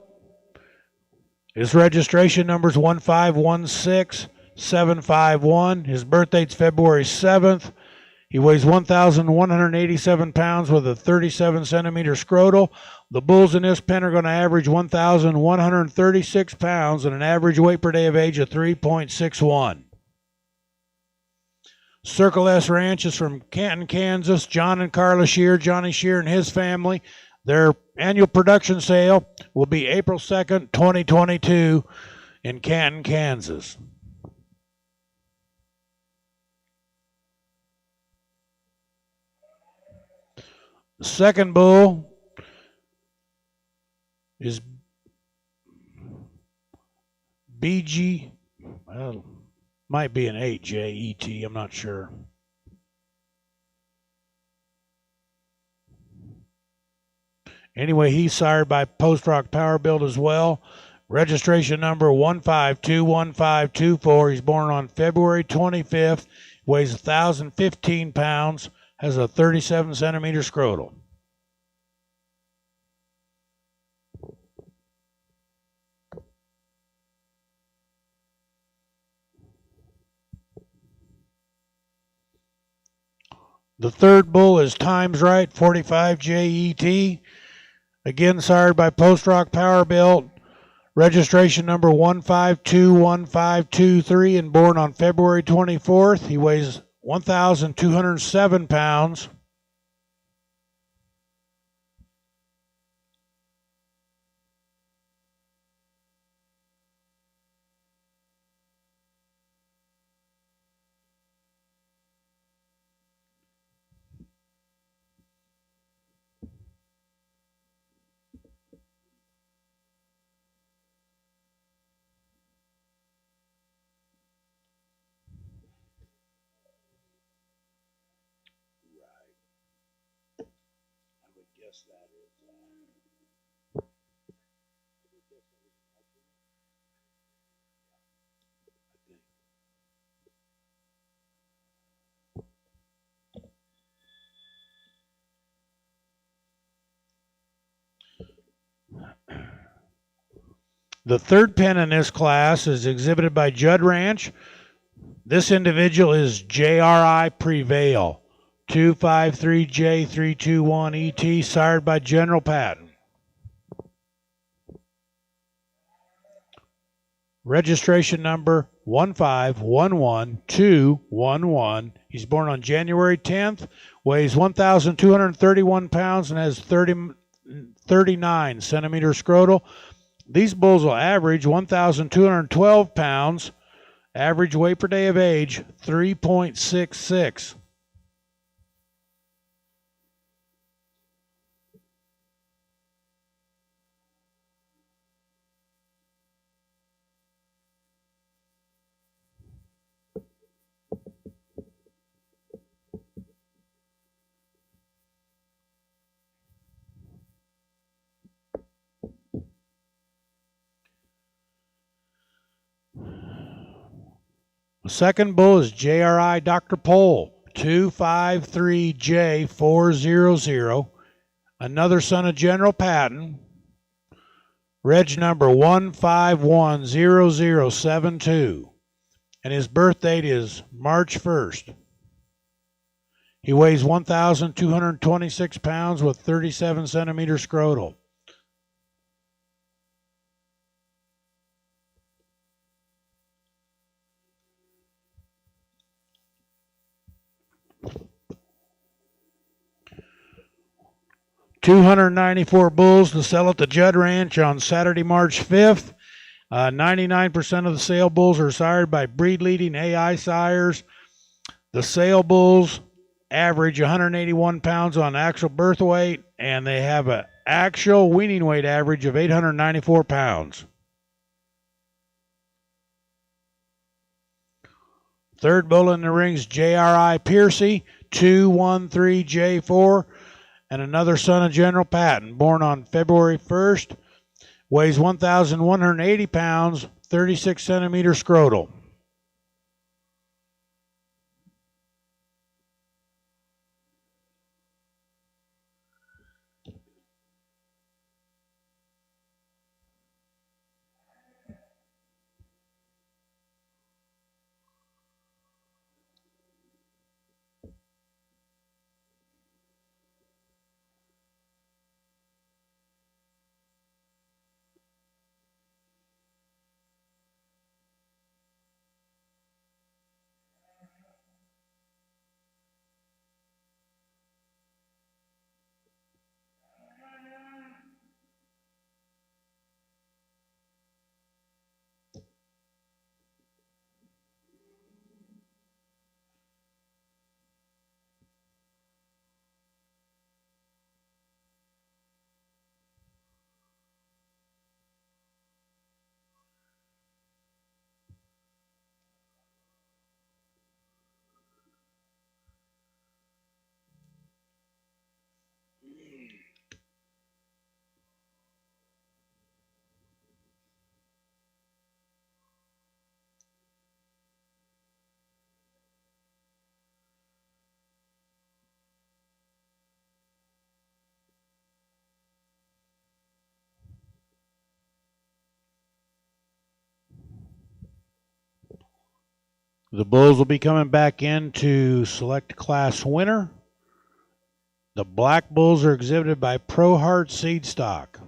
His registration number is 1516751. His birth date's February 7th. He weighs 1,187 pounds with a 37 centimeter scrotal. The bulls in this pen are going to average 1,136 pounds and an average weight per day of age of 3.61. Circle S Ranch is from Canton, Kansas. John and Carla Shear, Johnny Shear and his family. Their annual production sale will be April 2nd, 2022 in Canton, Kansas. The second bull is BG, well, might be an 8JET, I'm not sure. Anyway, he's sired by Post Rock Power Build as well. Registration number 1521524. He's born on February 25th, weighs 1,015 pounds, has a 37 centimeter scrotal. The third bull is Times Right 45 JET, again sired by Post Rock Power Built, registration number 1521523, and born on February 24th. He weighs 1,207 pounds. The third pin in this class is exhibited by Judd Ranch. This individual is JRI Prevail, 253J321ET, sired by General Patton. Registration number 1511211. He's born on January 10th, weighs 1,231 pounds, and has 39 centimeter scrotal. These bulls will average 1,212 pounds, average weight per day of age 3.66. The second bull is JRI Dr. Pole, 253J400, another son of General Patton, reg number 1510072, and his birth date is March 1st. He weighs 1,226 pounds with 37 centimeter scrotal. $294 bulls to sell at the Judd Ranch on Saturday, March 5th. 99% of the sale bulls are sired by breed-leading AI sires. The sale bulls average 181 pounds on actual birth weight, and they have an actual weaning weight average of 894 pounds. Third bull in the ring's JRI Piercy, 213J4, and another son of General Patton, born on February 1st, weighs 1,180 pounds, 36 centimeter scrotal. The bulls will be coming back in to select class winner. The black bulls are exhibited by Pro Heart Seed Stock.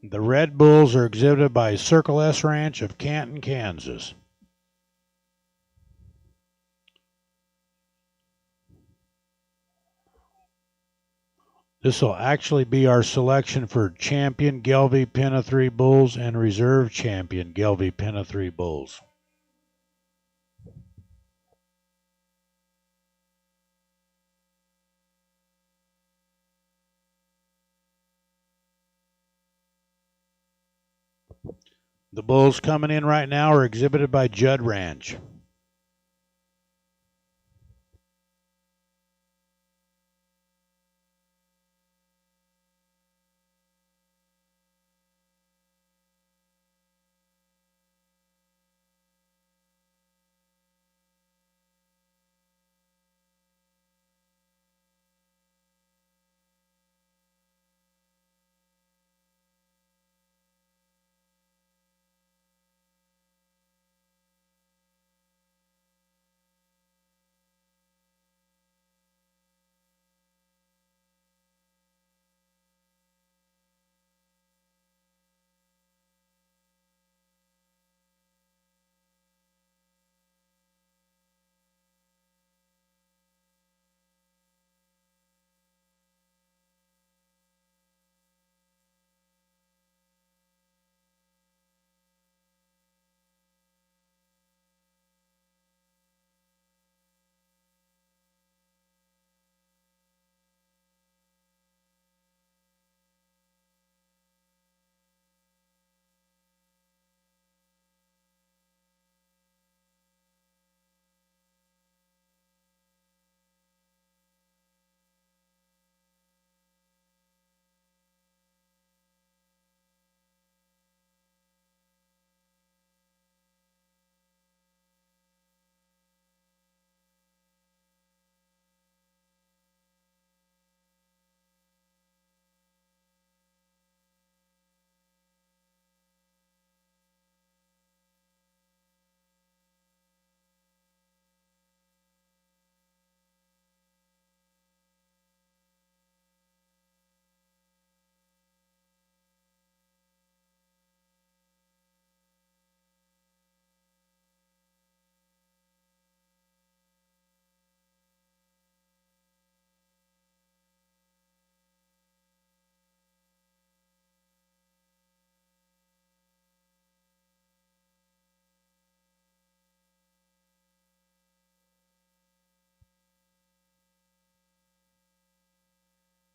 The red bulls are exhibited by Circle S Ranch of Canton, Kansas. This will actually be our selection for champion Gelbvieh Pen of 3 bulls and reserve champion Gelbvieh Pen of 3 bulls. The bulls coming in right now are exhibited by Judd Ranch.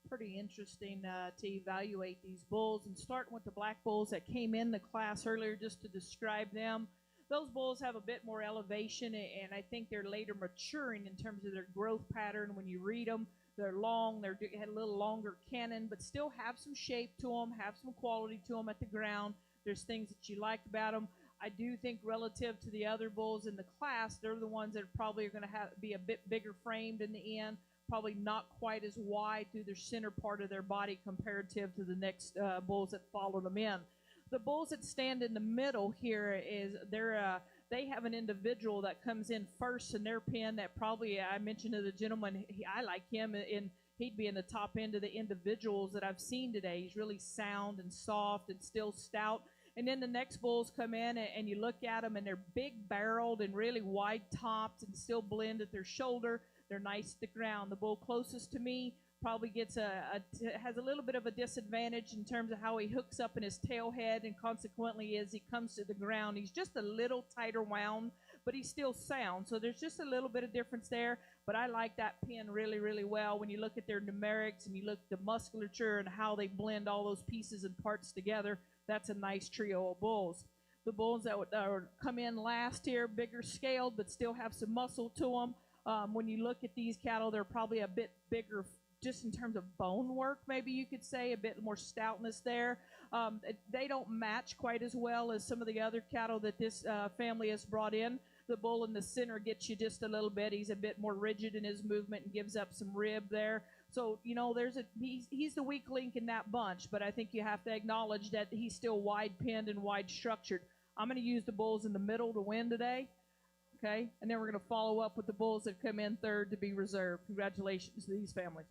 Pretty interesting to evaluate these bulls, and starting with the black bulls that came in the class earlier, just to describe them. Those bulls have a bit more elevation, and I think they're later maturing in terms of their growth pattern. When you read them, they're long, they had a little longer cannon, but still have some shape to them, have some quality to them at the ground. There's things that you like about them. I do think relative to the other bulls in the class, they're the ones that probably are going to be a bit bigger framed in the end, probably not quite as wide through their center part of their body comparative to the next bulls that follow them in. The bulls that stand in the middle here they have an individual that comes in first in their pen that probably, I mentioned to the gentleman, I like him, and he'd be in the top end of the individuals that I've seen today. He's really sound and soft and still stout. And then the next bulls come in, and you look at them, and they're big barreled and really wide topped and still blend at their shoulder. They're nice to the ground. The bull closest to me probably has a little bit of a disadvantage in terms of how he hooks up in his tail head, and consequently as he comes to the ground, he's just a little tighter wound, but he's still sound. So there's just a little bit of difference there, but I like that pen really, really well. When you look at their numerics and you look at the musculature and how they blend all those pieces and parts together, that's a nice trio of bulls. The bulls that come in last here, bigger scaled, but still have some muscle to them. When you look at these cattle, they're probably a bit bigger just in terms of bone work, maybe you could say, a bit more stoutness there. They don't match quite as well as some of the other cattle that this family has brought in. The bull in the center gets you just a little bit. He's a bit more rigid in his movement and gives up some rib there. So, you know, he's the weak link in that bunch, but I think you have to acknowledge that he's still wide-pinned and wide-structured. I'm going to use the bulls in the middle to win today, okay? And then we're going to follow up with the bulls that come in third to be reserved. Congratulations to these families.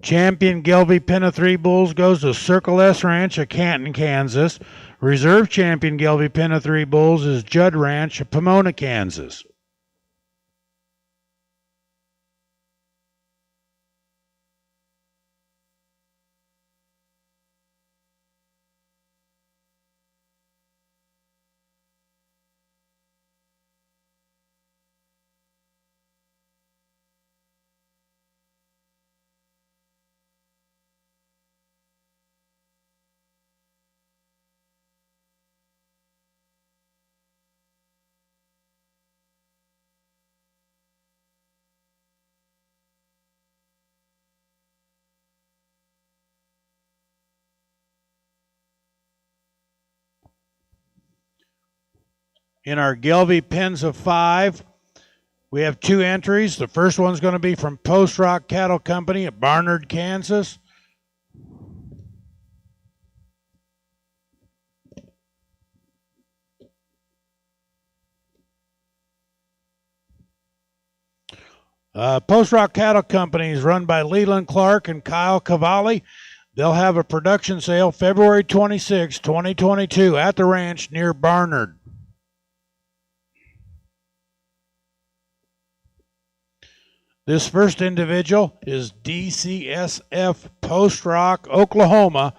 Champion Gelbvieh Pen of 3 bulls goes to Circle S Ranch of Canton, Kansas. Reserve champion Gelbvieh Pen of 3 bulls is Judd Ranch of Pomona, Kansas. In our Gelbvieh Pens of 5, we have 2 entries. The first one's going to be from Post Rock Cattle Company at Barnard, Kansas. Post Rock Cattle Company is run by Leland Clark and Kyle Cavalli. They'll have a production sale February 26, 2022 at the ranch near Barnard. This first individual is DCSF Post Rock, Oklahoma,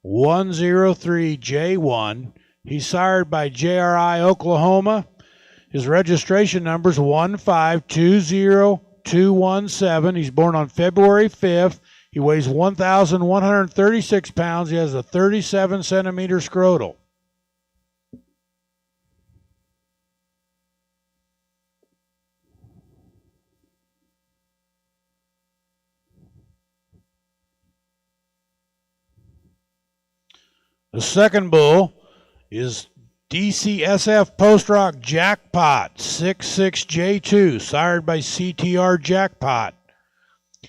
103J1. He's sired by JRI Oklahoma. His registration number is 1520217. He's born on February 5th. He weighs 1,136 pounds. He has a 37-centimeter scrotal. The second bull is DCSF Post Rock Jackpot 66J2, sired by CTR Jackpot.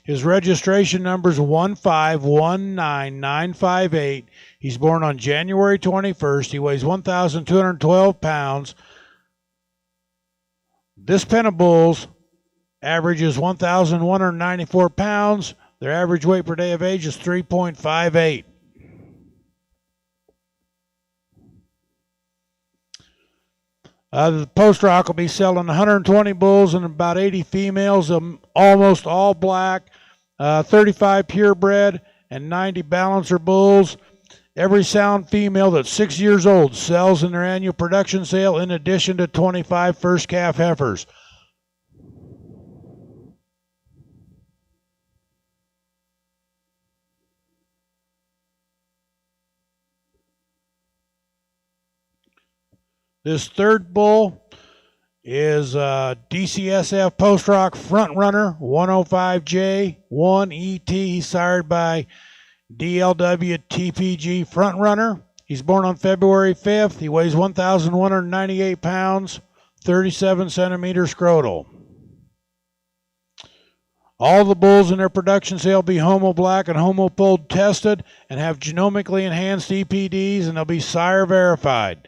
His registration number is 1519958. He's born on January 21st. He weighs 1,212 pounds. This pen of bulls averages 1,194 pounds. Their average weight per day of age is 3.58. The Post Rock will be selling 120 bulls and about 80 females, almost all black, 35 purebred, and 90 balancer bulls. Every sound female that's 6 years old sells in their annual production sale, in addition to 25 first calf heifers. This third bull is DCSF Post Rock Front Runner 105J1ET. He's sired by DLW TPG Front Runner. He's born on February 5th. He weighs 1,198 pounds, 37 centimeter scrotal. All the bulls in their production sale be Homo Black and Homo Polled tested and have genomically enhanced EPDs, and they'll be sire verified.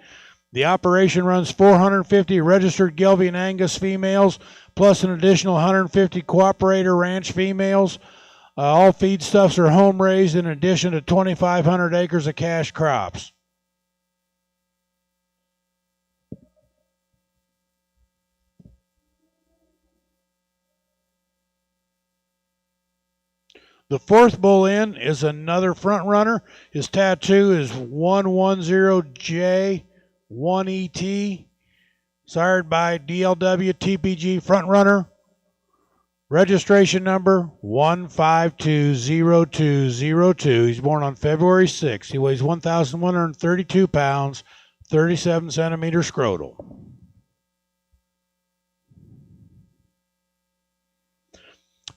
The operation runs 450 registered Gelbvieh and Angus females, plus an additional 150 cooperator ranch females. All feedstuffs are home raised in addition to 2,500 acres of cash crops. The fourth bull in is another front runner. His tattoo is 110J1ET, sired by DLW TPG front runner. Registration number 1520202. He's born on February 6th. He weighs 1,132 pounds, 37 centimeters scrotal.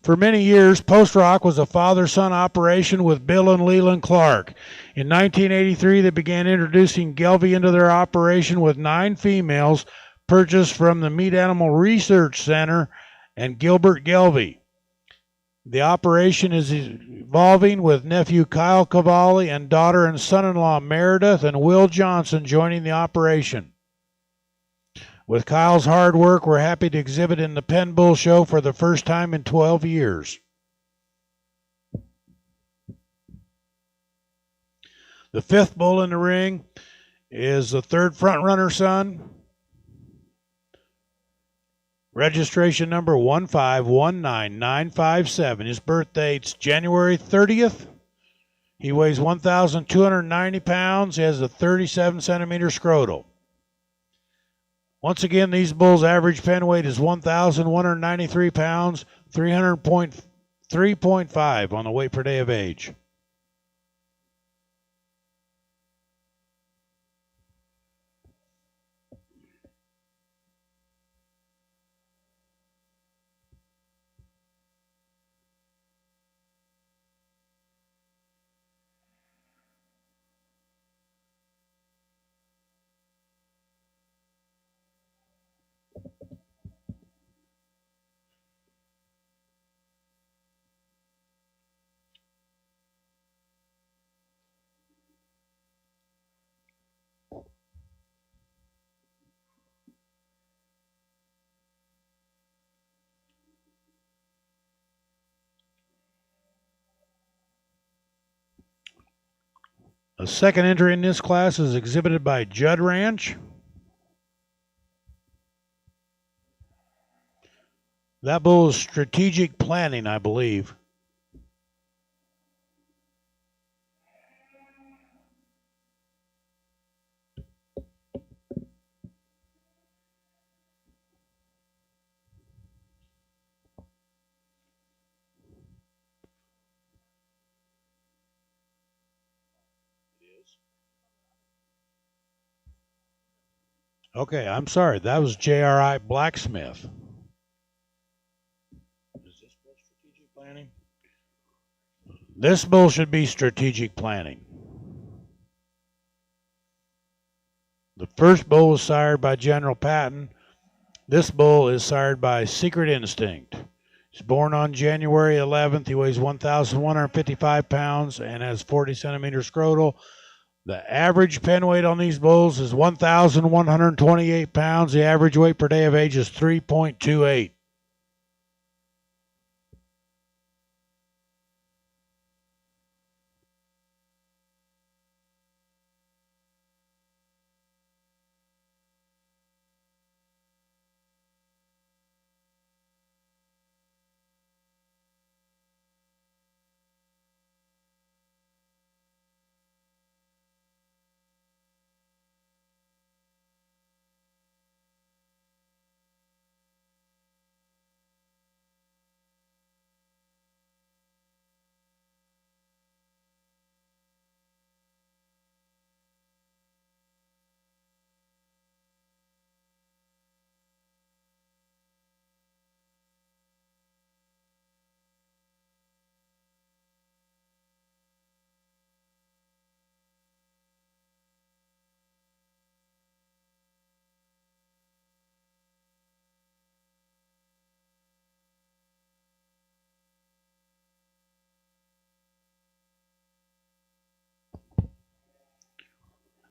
For many years, Post Rock was a father-son operation with Bill and Leland Clark. In 1983, they began introducing Gelbvieh into their operation with 9 females purchased from the Meat Animal Research Center and Gilbert Gelbvieh. The operation is evolving with nephew Kyle Cavalli and daughter and son-in-law Meredith and Will Johnson joining the operation. With Kyle's hard work, we're happy to exhibit in the Penn Bull Show for the first time in 12 years. The fifth bull in the ring is the third front runner son. Registration number 1519957. His birth date's January 30th. He weighs 1,290 pounds. He has a 37 centimeter scrotal. Once again, these bulls' average pen weight is 1,193 pounds, 300.3.5 on the weight per day of age. A second entry in this class is exhibited by Judd Ranch. That bull is strategic planning, I believe. Okay, I'm sorry. That was J.R.I. Blacksmith. Is this bull strategic planning? This bull should be strategic planning. The first bull was sired by General Patton. This bull is sired by Secret Instinct. He's born on January 11th. He weighs 1,155 pounds and has 40 centimeter scrotal. The average pen weight on these bulls is 1,128 pounds. The average weight per day of age is 3.28.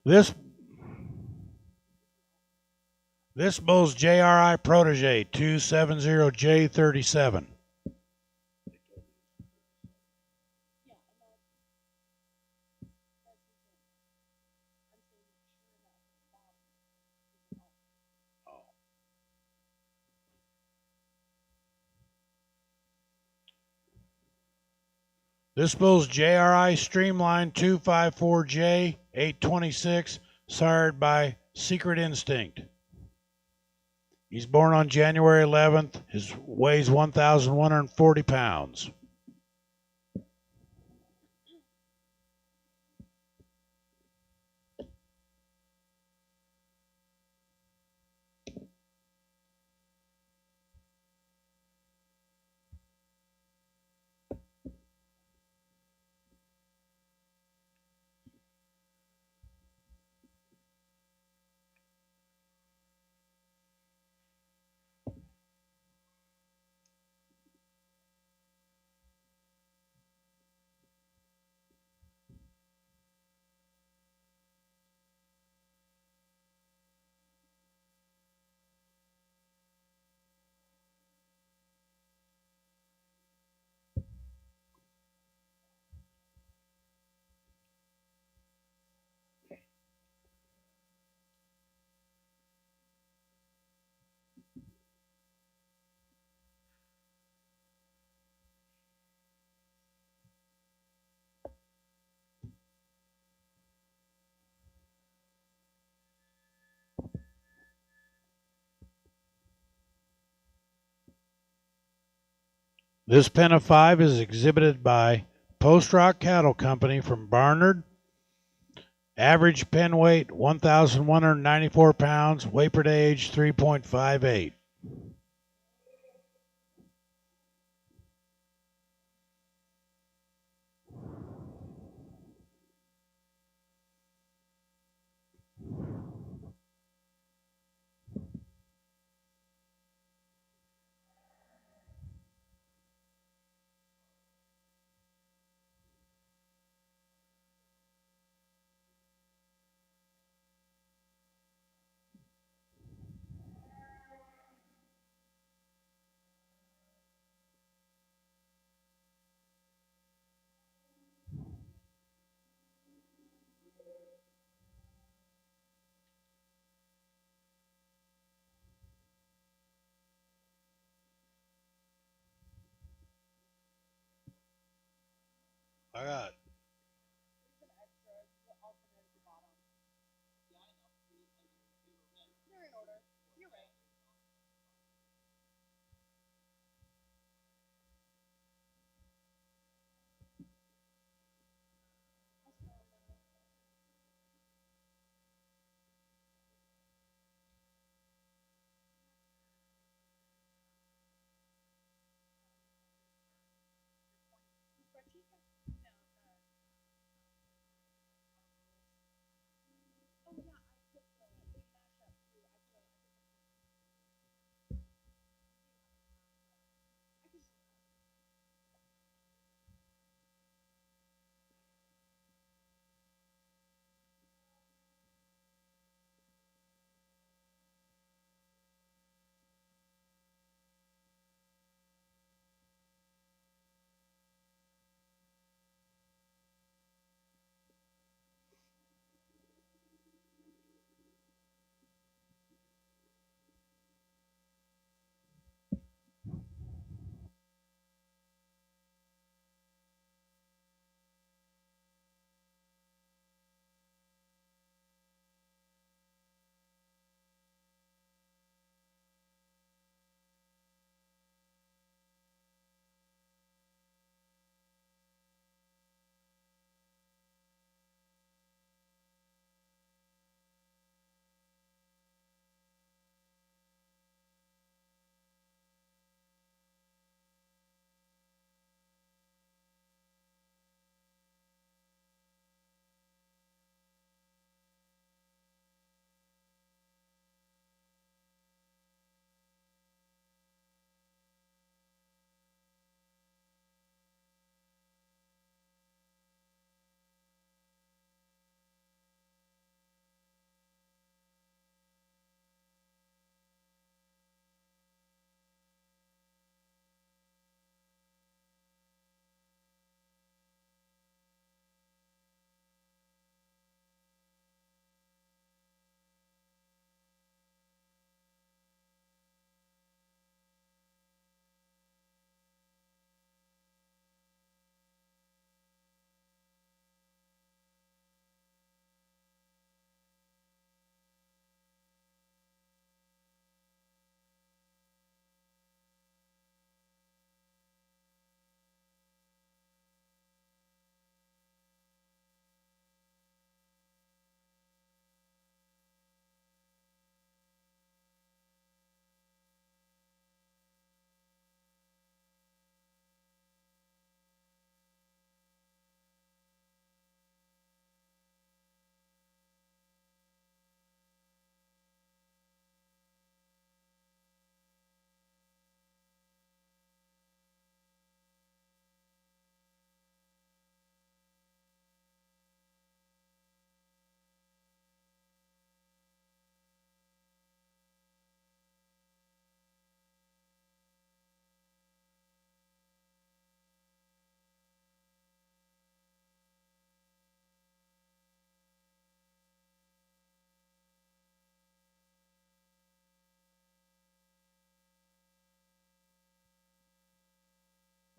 This bull's JRI Protege 270J37. This bull's JRI Streamline 254J 826, sired by Secret Instinct. He's born on January 11th. His weighs 1,140 pounds. This pen of 5 is exhibited by Post Rock Cattle Company from Barnard. Average pen weight 1,194 pounds. Weight per day age 3.58. I got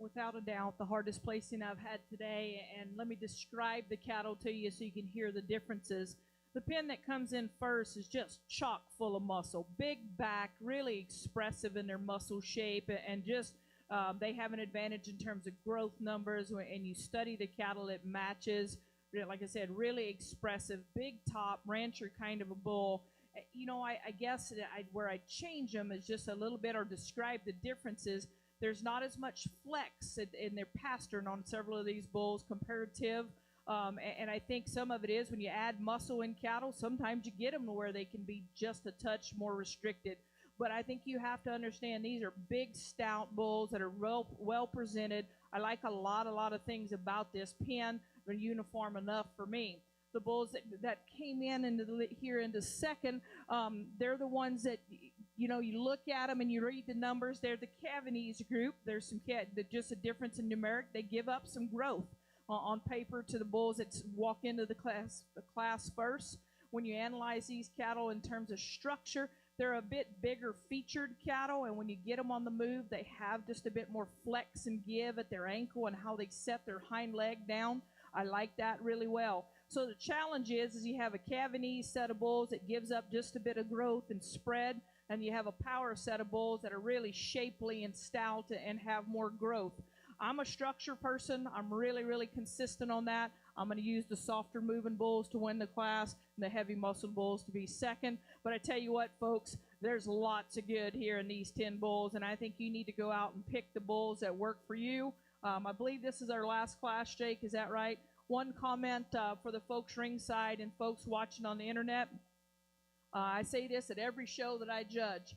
Without a doubt, the hardest placing I've had today, and let me describe the cattle to you so you can hear the differences. The pen that comes in first is just chock full of muscle, big back, really expressive in their muscle shape, and just they have an advantage in terms of growth numbers. And you study the cattle, it matches. Like I said, really expressive, big top, rancher kind of a bull. You know, I guess where I change them is just a little bit or describe the differences. There's not as much flex in their pastern on several of these bulls comparative. And I think some of it is when you add muscle in cattle, sometimes you get them to where they can be just a touch more restricted. But I think you have to understand these are big, stout bulls that are well presented. I like a lot of things about this pen. They're uniform enough for me. The bulls that came in into second, they're the ones that, you know, you look at them and you read the numbers. They're the Cavanese group. There's some just a difference in numeric. They give up some growth on paper to the bulls that walk into the class first. When you analyze these cattle in terms of structure, they're a bit bigger featured cattle, and when you get them on the move, they have just a bit more flex and give at their ankle and how they set their hind leg down. I like that really well. So the challenge is you have a Cavanese set of bulls that gives up just a bit of growth and spread, and you have a power set of bulls that are really shapely and stout and have more growth. I'm a structure person. I'm really consistent on that. I'm going to use the softer moving bulls to win the class and the heavy muscle bulls to be second. But I tell you what, folks, there's lots of good here in these 10 bulls, and I think you need to go out and pick the bulls that work for you. I believe this is our last class, Jake. Is that right? One comment for the folks ringside and folks watching on the internet. I say this at every show that I judge.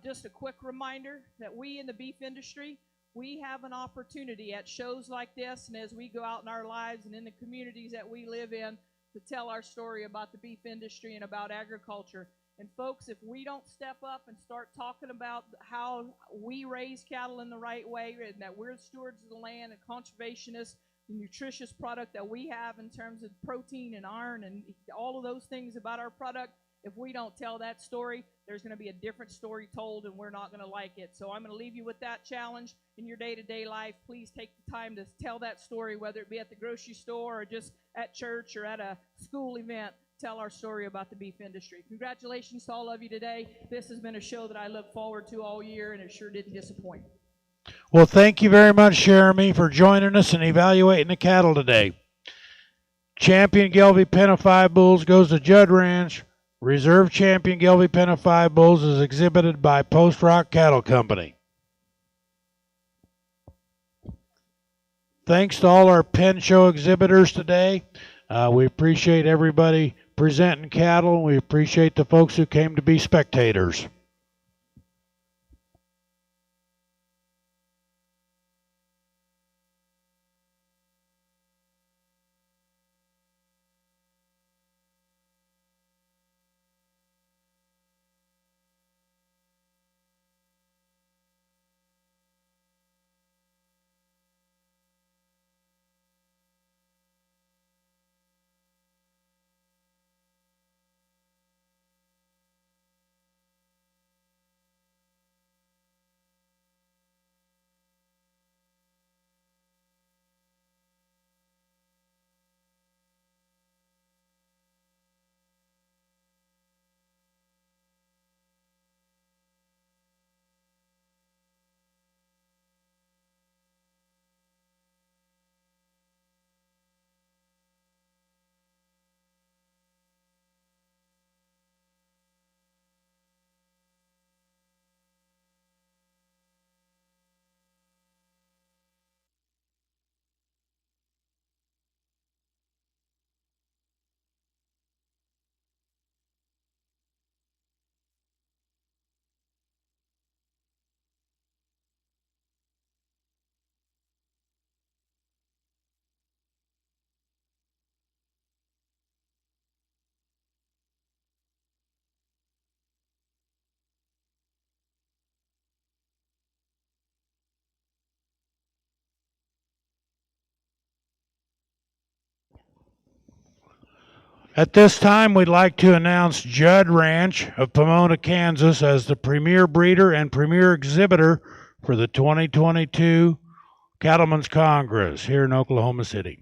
Just a quick reminder that we in the beef industry, we have an opportunity at shows like this and as we go out in our lives and in the communities that we live in to tell our story about the beef industry and about agriculture. And folks, if we don't step up and start talking about how we raise cattle in the right way and that we're stewards of the land and conservationists, the nutritious product that we have in terms of protein and iron and all of those things about our product, if we don't tell that story, there's going to be a different story told, and we're not going to like it. So I'm going to leave you with that challenge in your day-to-day life. Please take the time to tell that story, whether it be at the grocery store or just at church or at a school event. Tell our story about the beef industry. Congratulations to all of you today. This has been a show that I look forward to all year, and it sure didn't disappoint. Well, thank you very much, Jeremy, for joining us and evaluating the cattle today. Champion Gelbvieh Pen of 5 Bulls goes to Judd Ranch. Reserve Champion Gelbvieh Pen of 5 Bulls is exhibited by Post Rock Cattle Company. Thanks to all our pen show exhibitors today. We appreciate everybody presenting cattle. We appreciate the folks who came to be spectators. At this time, we'd like to announce Judd Ranch of Pomona, Kansas as the premier breeder and premier exhibitor for the 2022 Cattlemen's Congress here in Oklahoma City.